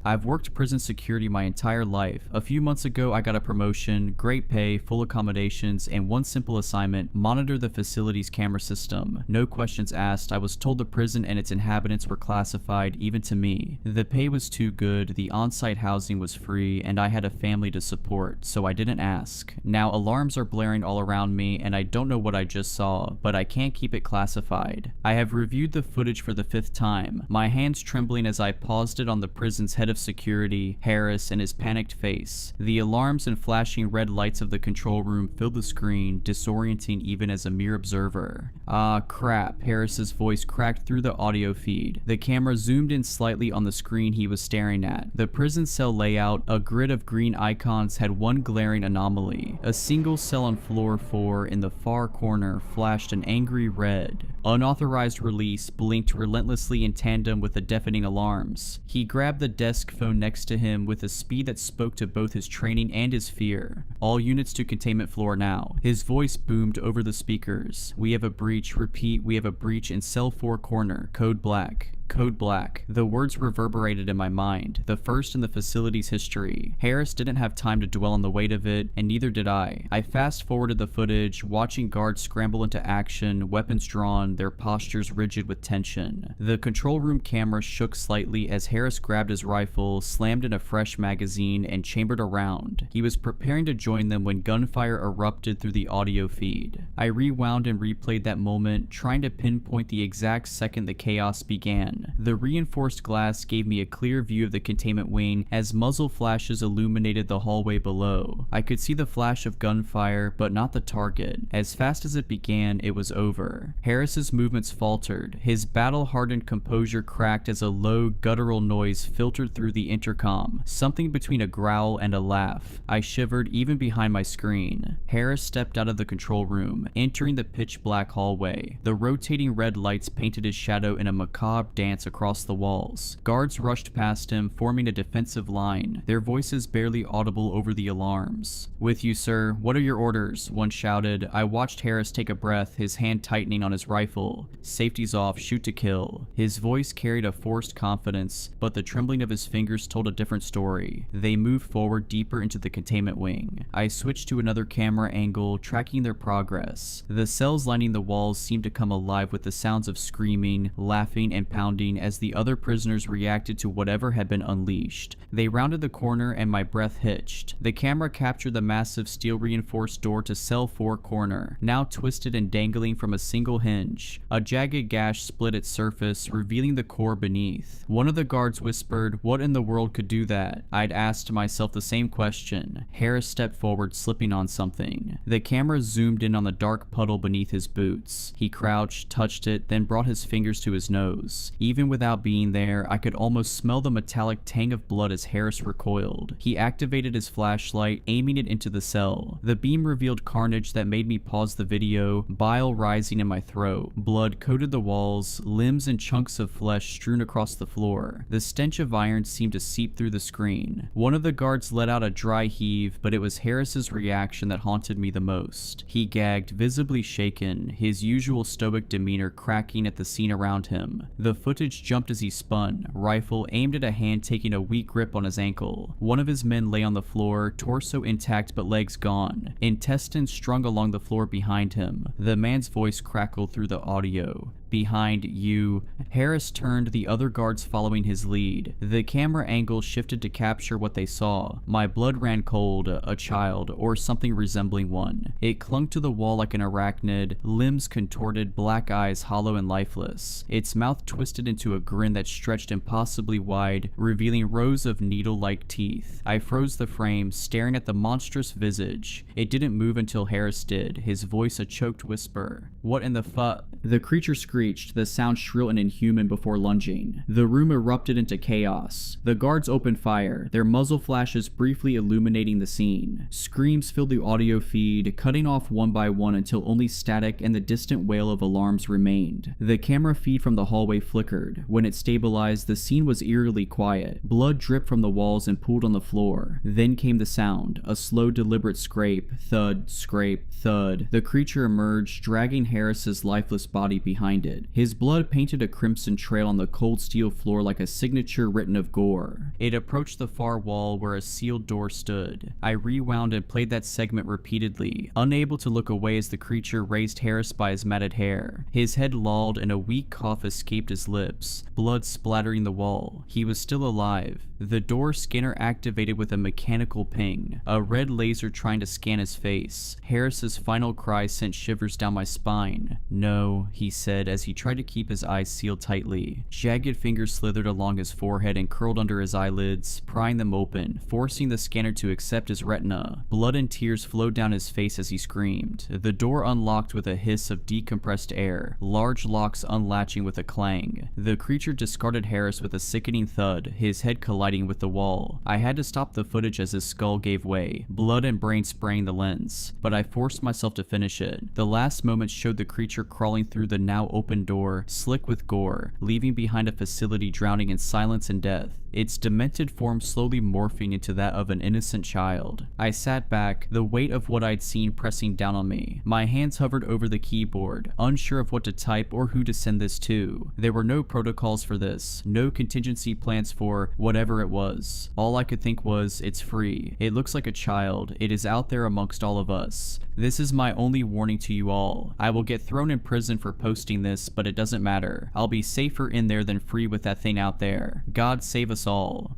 I've worked prison security my entire life. A few months ago, I got a promotion, great pay, full accommodations, and one simple assignment: monitor the facility's camera system. No questions asked. I was told the prison and its inhabitants were classified, even to me. The pay was too good, the on-site housing was free, and I had a family to support, so I didn't ask. Now alarms are blaring all around me, and I don't know what I just saw, but I can't keep it classified. I have reviewed the footage for the 5th time, my hands trembling as I paused it on the prison's head of security, Harris, and his panicked face. The alarms and flashing red lights of the control room filled the screen, disorienting even as a mere observer. "Ah, crap," Harris's voice cracked through the audio feed. The camera zoomed in slightly on the screen he was staring at. The prison cell layout, a grid of green icons, had one glaring anomaly. A single cell on floor 4 in the far corner flashed an angry red. Unauthorized release blinked relentlessly in tandem with the deafening alarms. He grabbed the desk phone next to him with a speed that spoke to both his training and his fear. All units to containment floor now. His voice boomed over the speakers. We have a breach. Repeat, we have a breach in cell 4 corner. Code black. Code black. The words reverberated in my mind, the first in the facility's history. Harris didn't have time to dwell on the weight of it, and neither did I. I fast-forwarded the footage, watching guards scramble into action, weapons drawn, their postures rigid with tension. The control room camera shook slightly as Harris grabbed his rifle, slammed in a fresh magazine, and chambered a round. He was preparing to join them when gunfire erupted through the audio feed. I rewound and replayed that moment, trying to pinpoint the exact second the chaos began. The reinforced glass gave me a clear view of the containment wing as muzzle flashes illuminated the hallway below. I could see the flash of gunfire, but not the target. As fast as it began, it was over. Harris's movements faltered. His battle-hardened composure cracked as a low, guttural noise filtered through the intercom, something between a growl and a laugh. I shivered even behind my screen. Harris stepped out of the control room, entering the pitch-black hallway. The rotating red lights painted his shadow in a macabre dance across the walls. Guards rushed past him, forming a defensive line, their voices barely audible over the alarms. "With you, sir. What are your orders?" one shouted. I watched Harris take a breath, his hand tightening on his rifle. "Safety's off. Shoot to kill." His voice carried a forced confidence, but the trembling of his fingers told a different story. They moved forward deeper into the containment wing. I switched to another camera angle, tracking their progress. The cells lining the walls seemed to come alive with the sounds of screaming, laughing, and pounding as the other prisoners reacted to whatever had been unleashed. They rounded the corner and my breath hitched. The camera captured the massive steel-reinforced door to cell 4 corner, now twisted and dangling from a single hinge. A jagged gash split its surface, revealing the core beneath. One of the guards whispered, "What in the world could do that?" I'd asked myself the same question. Harris stepped forward, slipping on something. The camera zoomed in on the dark puddle beneath his boots. He crouched, touched it, then brought his fingers to his nose. Even without being there, I could almost smell the metallic tang of blood as Harris recoiled. He activated his flashlight, aiming it into the cell. The beam revealed carnage that made me pause the video, bile rising in my throat. Blood coated the walls, limbs and chunks of flesh strewn across the floor. The stench of iron seemed to seep through the screen. One of the guards let out a dry heave, but it was Harris's reaction that haunted me the most. He gagged, visibly shaken, his usual stoic demeanor cracking at the scene around him. The footage jumped as he spun, rifle aimed at a hand taking a weak grip on his ankle. One of his men lay on the floor, torso intact but legs gone, intestines strung along the floor behind him. The man's voice crackled through the audio. "Behind you." Harris turned, the other guards following his lead. The camera angle shifted to capture what they saw. My blood ran cold. A child, or something resembling one. It clung to the wall like an arachnid, limbs contorted, black eyes hollow and lifeless. Its mouth twisted into a grin that stretched impossibly wide, revealing rows of needle-like teeth. I froze the frame, staring at the monstrous visage. It didn't move until Harris did, his voice a choked whisper. "What in the fu—" The creature screeched, the sound shrill and inhuman before lunging. The room erupted into chaos. The guards opened fire, their muzzle flashes briefly illuminating the scene. Screams filled the audio feed, cutting off one by one until only static and the distant wail of alarms remained. The camera feed from the hallway flickered. When it stabilized, the scene was eerily quiet. Blood dripped from the walls and pooled on the floor. Then came the sound, a slow, deliberate scrape, thud, scrape, thud. The creature emerged, dragging Harris's lifeless body behind it. His blood painted a crimson trail on the cold steel floor like a signature written of gore. It approached the far wall where a sealed door stood. I rewound and played that segment repeatedly, unable to look away as the creature raised Harris by his matted hair. His head lolled and a weak cough escaped his lips, blood splattering the wall. He was still alive. The door scanner activated with a mechanical ping, a red laser trying to scan his face. Harris's final cry sent shivers down my spine. "No," he said as he tried to keep his eyes sealed tightly. Jagged fingers slithered along his forehead and curled under his eyelids, prying them open, forcing the scanner to accept his retina. Blood and tears flowed down his face as he screamed. The door unlocked with a hiss of decompressed air, large locks unlatching with a clang. The creature discarded Harris with a sickening thud, his head colliding with the wall. I had to stop the footage as his skull gave way, blood and brain spraying the lens, but I forced myself to finish it. The last moments showed the creature crawling through the now open open door, slick with gore, leaving behind a facility drowning in silence and death, its demented form slowly morphing into that of an innocent child. I sat back, the weight of what I'd seen pressing down on me. My hands hovered over the keyboard, unsure of what to type or who to send this to. There were no protocols for this, no contingency plans for whatever it was. All I could think was, it's free. It looks like a child. It is out there amongst all of us. This is my only warning to you all. I will get thrown in prison for posting this, but it doesn't matter. I'll be safer in there than free with that thing out there. God save us all.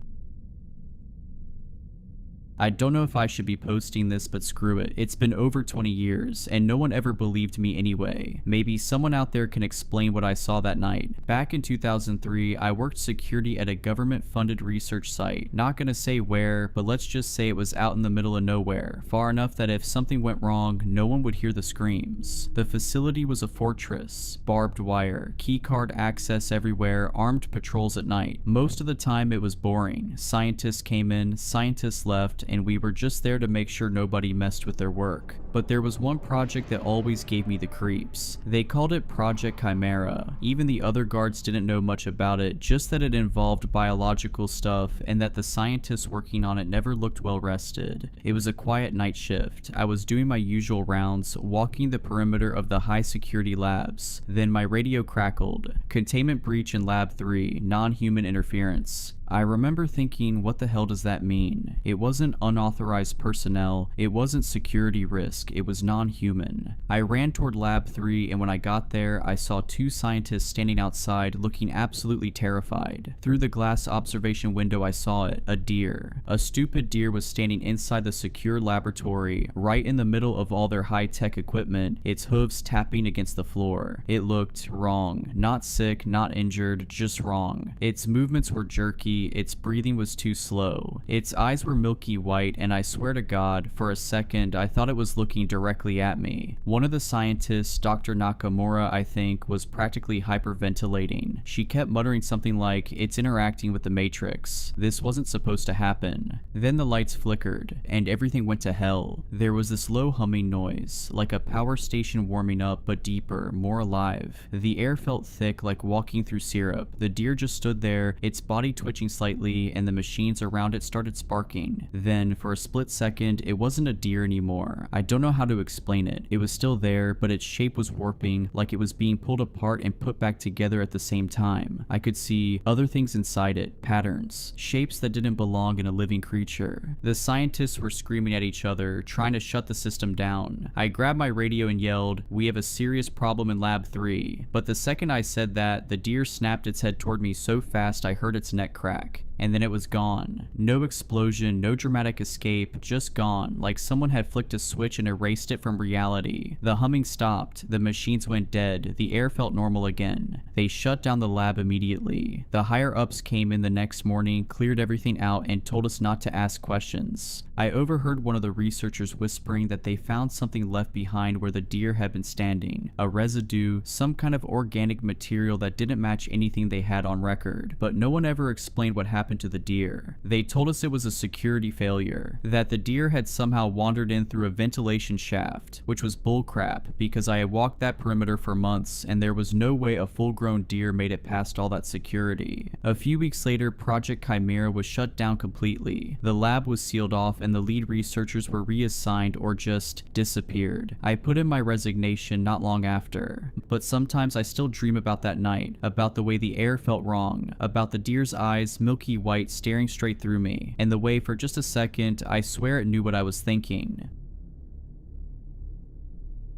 I don't know if I should be posting this, but screw it. It's been over 20 years, and no one ever believed me anyway. Maybe someone out there can explain what I saw that night. Back in 2003, I worked security at a government-funded research site. Not gonna say where, but let's just say it was out in the middle of nowhere, far enough that if something went wrong, no one would hear the screams. The facility was a fortress. Barbed wire, keycard access everywhere, armed patrols at night. Most of the time it was boring. Scientists came in, scientists left, and we were just there to make sure nobody messed with their work. But there was one project that always gave me the creeps. They called it Project Chimera. Even the other guards didn't know much about it, just that it involved biological stuff and that the scientists working on it never looked well rested. It was a quiet night shift. I was doing my usual rounds, walking the perimeter of the high security labs. Then my radio crackled. Containment breach in Lab 3, non-human interference. I remember thinking, what the hell does that mean? It wasn't unauthorized personnel, it wasn't security risk, it was non-human. I ran toward Lab 3, and when I got there, I saw two scientists standing outside looking absolutely terrified. Through the glass observation window I saw it, a deer. A stupid deer was standing inside the secure laboratory, right in the middle of all their high-tech equipment, its hooves tapping against the floor. It looked wrong. Not sick, not injured, just wrong. Its movements were jerky, its breathing was too slow. Its eyes were milky white, and I swear to God, for a second, I thought it was looking directly at me. One of the scientists, Dr. Nakamura, I think, was practically hyperventilating. She kept muttering something like, "It's interacting with the Matrix. This wasn't supposed to happen." Then the lights flickered, and everything went to hell. There was this low humming noise, like a power station warming up, but deeper, more alive. The air felt thick, like walking through syrup. The deer just stood there, its body twitching slightly, and the machines around it started sparking. Then, for a split second, it wasn't a deer anymore. I don't know how to explain it. It was still there, but its shape was warping, like it was being pulled apart and put back together at the same time. I could see other things inside it, patterns, shapes that didn't belong in a living creature. The scientists were screaming at each other, trying to shut the system down. I grabbed my radio and yelled, "We have a serious problem in Lab 3. But the second I said that, the deer snapped its head toward me so fast I heard its neck crack. And then it was gone. No explosion, no dramatic escape, just gone, like someone had flicked a switch and erased it from reality. The humming stopped, the machines went dead, the air felt normal again. They shut down the lab immediately. The higher-ups came in the next morning, cleared everything out, and told us not to ask questions. I overheard one of the researchers whispering that they found something left behind where the deer had been standing. A residue, some kind of organic material that didn't match anything they had on record. But no one ever explained what happened to the deer. They told us it was a security failure, that the deer had somehow wandered in through a ventilation shaft, which was bullcrap because I had walked that perimeter for months and there was no way a full-grown deer made it past all that security. A few weeks later, Project Chimera was shut down completely. The lab was sealed off and the lead researchers were reassigned or just disappeared. I put in my resignation not long after, but sometimes I still dream about that night, about the way the air felt wrong, about the deer's eyes, milky white, staring straight through me, and the way for just a second I swear it knew what I was thinking.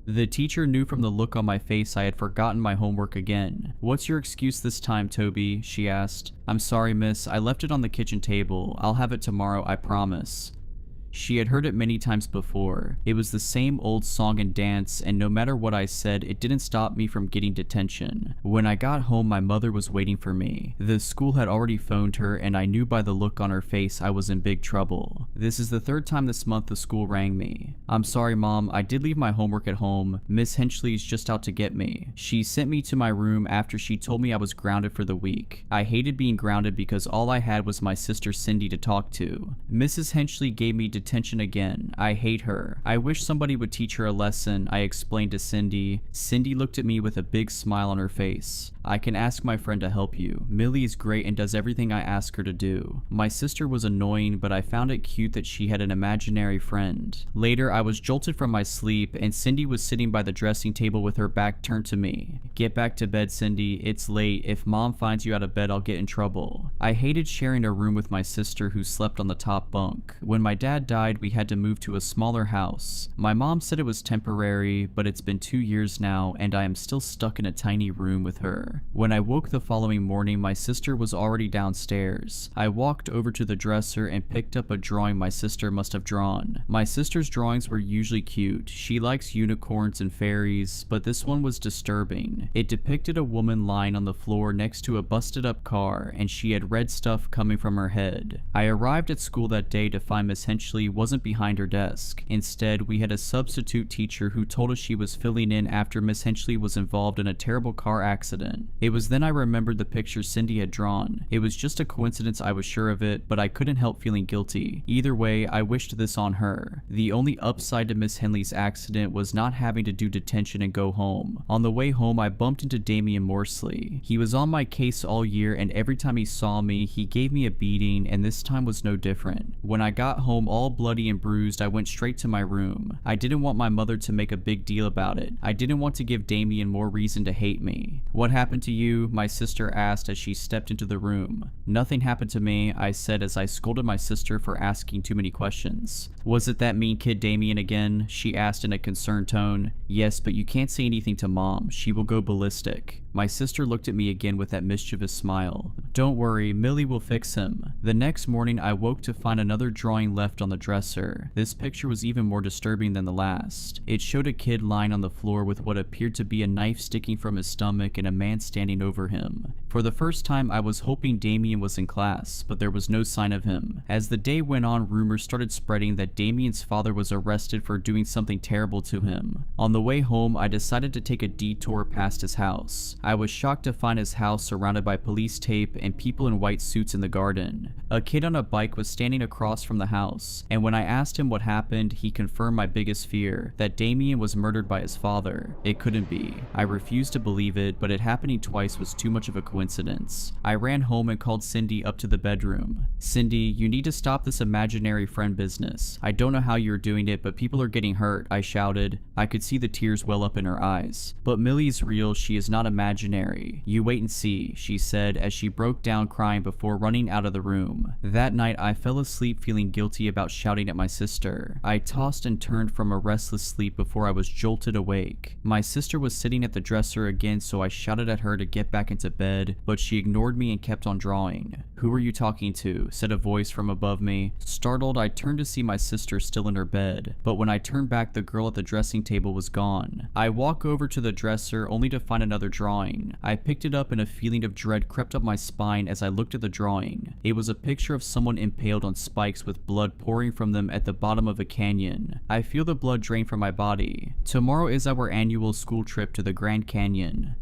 The teacher knew from the look on my face I had forgotten my homework again. "What's your excuse this time, Toby?" she asked. "I'm sorry, miss. I left it on the kitchen table. I'll have it tomorrow, I promise." She had heard it many times before. It was the same old song and dance, and no matter what I said, it didn't stop me from getting detention. When I got home, my mother was waiting for me. The school had already phoned her, and I knew by the look on her face I was in big trouble. This is the third time this month the school rang me. "I'm sorry, Mom, I did leave my homework at home. Miss Henchley's just out to get me. She sent me to my room after she told me I was grounded for the week. I hated being grounded because all I had was my sister Cindy to talk to. Mrs. Henchley gave me detention detention again. I hate her. I wish somebody would teach her a lesson, I explained to Cindy. Cindy looked at me with a big smile on her face. I can ask my friend to help you. Millie is great and does everything I ask her to do. My sister was annoying, but I found it cute that she had an imaginary friend. Later, I was jolted from my sleep, and Cindy was sitting by the dressing table with her back turned to me. Get back to bed, Cindy. It's late. If mom finds you out of bed, I'll get in trouble. I hated sharing a room with my sister who slept on the top bunk. When my dad died, we had to move to a smaller house. My mom said it was temporary, but it's been 2 years now, and I am still stuck in a tiny room with her. When I woke the following morning, my sister was already downstairs. I walked over to the dresser and picked up a drawing my sister must have drawn. My sister's drawings were usually cute. She likes unicorns and fairies, but this one was disturbing. It depicted a woman lying on the floor next to a busted up car, and she had red stuff coming from her head. I arrived at school that day to find Miss Henchley wasn't behind her desk. Instead, we had a substitute teacher who told us she was filling in after Miss Henchley was involved in a terrible car accident. It was then I remembered the picture Cindy had drawn. It was just a coincidence, I was sure of it, but I couldn't help feeling guilty. Either way, I wished this on her. The only upside to Miss Henley's accident was not having to do detention and go home. On the way home, I bumped into Damian Morsley. He was on my case all year, and every time he saw me, he gave me a beating, and this time was no different. When I got home all bloody and bruised, I went straight to my room. I didn't want my mother to make a big deal about it. I didn't want to give Damian more reason to hate me. What happened to you? My sister asked as she stepped into the room. Nothing happened to me, I said as I scolded my sister for asking too many questions. Was it that mean kid Damian again? She asked in a concerned tone. Yes, but you can't say anything to mom. She will go ballistic. My sister looked at me again with that mischievous smile. Don't worry, Millie will fix him. The next morning, I woke to find another drawing left on the dresser. This picture was even more disturbing than the last. It showed a kid lying on the floor with what appeared to be a knife sticking from his stomach and a man standing over him. For the first time, I was hoping Damian was in class, but there was no sign of him. As the day went on, rumors started spreading that Damian's father was arrested for doing something terrible to him. On the way home, I decided to take a detour past his house. I was shocked to find his house surrounded by police tape and people in white suits in the garden. A kid on a bike was standing across from the house, and when I asked him what happened, he confirmed my biggest fear, that Damian was murdered by his father. It couldn't be. I refused to believe it, but it happening twice was too much of a coincidence. I ran home and called Cindy up to the bedroom. Cindy, you need to stop this imaginary friend business. I don't know how you're doing it, but people are getting hurt, I shouted. I could see the tears well up in her eyes. But Millie's real, she is not imaginary. You wait and see, she said as she broke down crying before running out of the room. That night, I fell asleep feeling guilty about shouting at my sister. I tossed and turned from a restless sleep before I was jolted awake. My sister was sitting at the dresser again, so I shouted at her to get back into bed, but she ignored me and kept on drawing. Who are you talking to? Said a voice from above me. Startled, I turned to see my sister still in her bed, but when I turned back, the girl at the dressing table was gone. I walk over to the dresser only to find another drawing. I picked it up and a feeling of dread crept up my spine as I looked at the drawing. It was a picture of someone impaled on spikes with blood pouring from them at the bottom of a canyon. I feel the blood drain from my body. Tomorrow is our annual school trip to the Grand Canyon.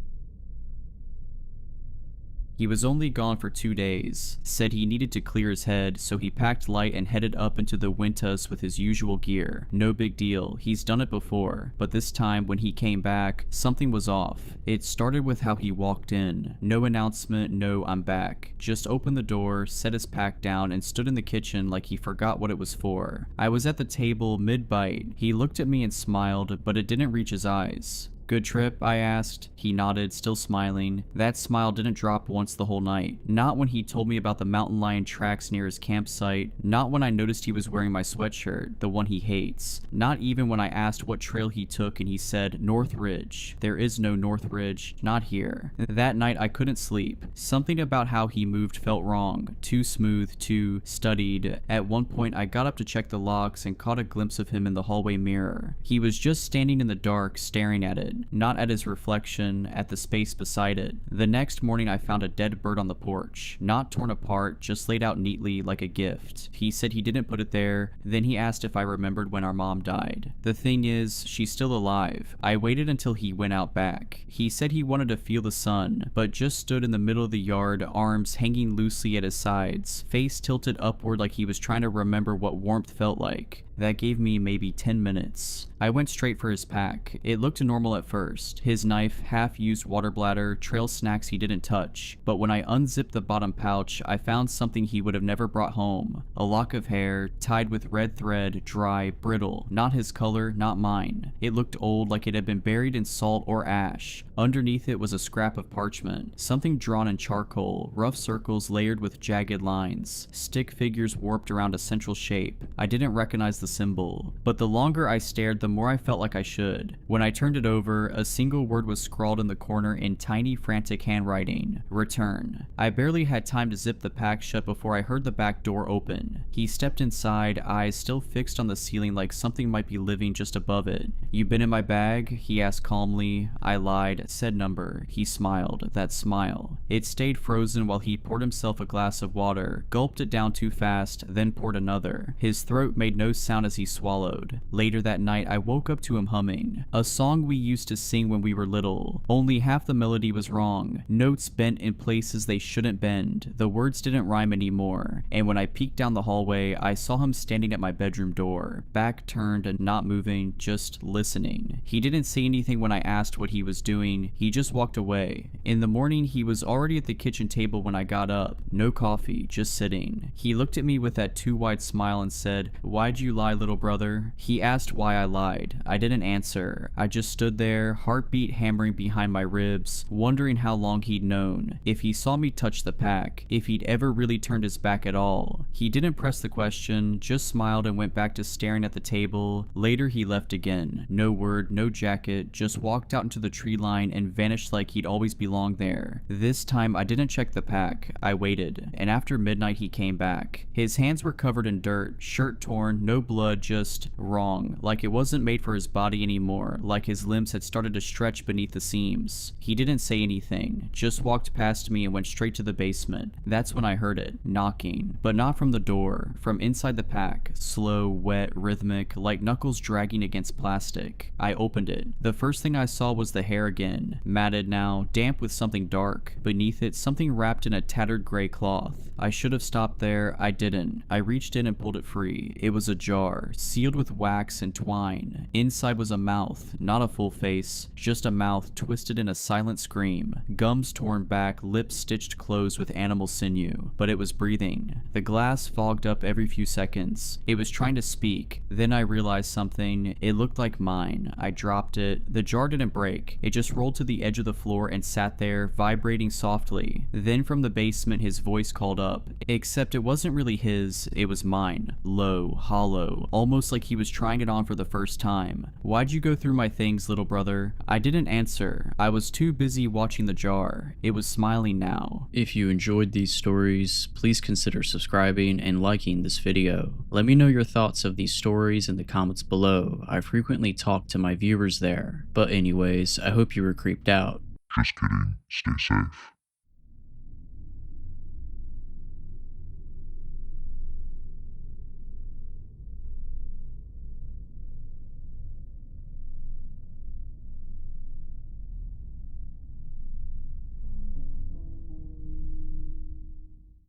He was only gone for 2 days, said he needed to clear his head, so he packed light and headed up into the Wintas with his usual gear. No big deal, he's done it before, but this time when he came back, something was off. It started with how he walked in. No announcement, no I'm back. Just opened the door, set his pack down, and stood in the kitchen like he forgot what it was for. I was at the table mid-bite. He looked at me and smiled, but it didn't reach his eyes. Good trip? I asked. He nodded, still smiling. That smile didn't drop once the whole night. Not when he told me about the mountain lion tracks near his campsite. Not when I noticed he was wearing my sweatshirt, the one he hates. Not even when I asked what trail he took and he said, North Ridge. There is no North Ridge, not here. That night I couldn't sleep. Something about how he moved felt wrong. Too smooth, too studied. At one point I got up to check the locks and caught a glimpse of him in the hallway mirror. He was just standing in the dark, staring at it. person, not at his reflection, at the space beside it. The next morning I found a dead bird on the porch, not torn apart, just laid out neatly like a gift. He said he didn't put it there, then he asked if I remembered when our mom died. The thing is, she's still alive. I waited until he went out back. He said he wanted to feel the sun, but just stood in the middle of the yard, arms hanging loosely at his sides, face tilted upward like he was trying to remember what warmth felt like. That gave me maybe 10 minutes. I went straight for his pack. It looked normal at first. His knife, half-used water bladder, trail snacks he didn't touch. But when I unzipped the bottom pouch, I found something he would have never brought home. A lock of hair, tied with red thread, dry, brittle. Not his color, not mine. It looked old, like it had been buried in salt or ash. Underneath it was a scrap of parchment. Something drawn in charcoal, rough circles layered with jagged lines. Stick figures warped around a central shape. I didn't recognize the symbol, but the longer I stared, the more I felt like I should. When I turned it over, a single word was scrawled in the corner in tiny, frantic handwriting: return. I barely had time to zip the pack shut before I heard the back door open. He stepped inside, eyes still fixed on the ceiling like something might be living just above it. "You been in my bag?" he asked calmly. I lied, said number. He smiled, that smile. It stayed frozen while he poured himself a glass of water, gulped it down too fast, then poured another. His throat made no sound as he swallowed. Later that night, I woke up to him humming a song we used to sing when we were little. Only half the melody was wrong. Notes bent in places they shouldn't bend. The words didn't rhyme anymore. And when I peeked down the hallway, I saw him standing at my bedroom door, back turned and not moving, just listening. He didn't say anything when I asked what he was doing. He just walked away. In the morning, he was already at the kitchen table when I got up. No coffee, just sitting. He looked at me with that too wide smile and said, "Why'd you lie, little brother?" He asked why I lied. I didn't answer. I just stood there, heartbeat hammering behind my ribs, wondering how long he'd known, if he saw me touch the pack, if he'd ever really turned his back at all. He didn't press the question, just smiled and went back to staring at the table. Later he left again. No word, no jacket, just walked out into the tree line and vanished like he'd always belonged there. This time I didn't check the pack. I waited, and after midnight he came back. His hands were covered in dirt, shirt torn, no blood, just wrong, like it wasn't made for his body anymore, like his limbs had started to stretch beneath the seams. He didn't say anything, just walked past me and went straight to the basement. That's when I heard it, knocking, but not from the door, from inside the pack, slow, wet, rhythmic, like knuckles dragging against plastic. I opened it. The first thing I saw was the hair again, matted now, damp with something dark. Beneath it, something wrapped in a tattered gray cloth. I should have stopped there. I didn't. I reached in and pulled it free. It was a jar, sealed with wax and twine. Inside was a mouth, not a full face, just a mouth twisted in a silent scream. Gums torn back, lips stitched closed with animal sinew. But it was breathing. The glass fogged up every few seconds. It was trying to speak. Then I realized something. It looked like mine. I dropped it. The jar didn't break. It just rolled to the edge of the floor and sat there, vibrating softly. Then from the basement his voice called up. Except it wasn't really his, it was mine. Low, hollow, almost like he was trying it on for the first time. "Why'd you go through my things, little brother?" I didn't answer. I was too busy watching the jar. It was smiling now. If you enjoyed these stories, please consider subscribing and liking this video. Let me know your thoughts of these stories in the comments below. I frequently talk to my viewers there. But anyways, I hope you were creeped out. Just kidding. Stay safe.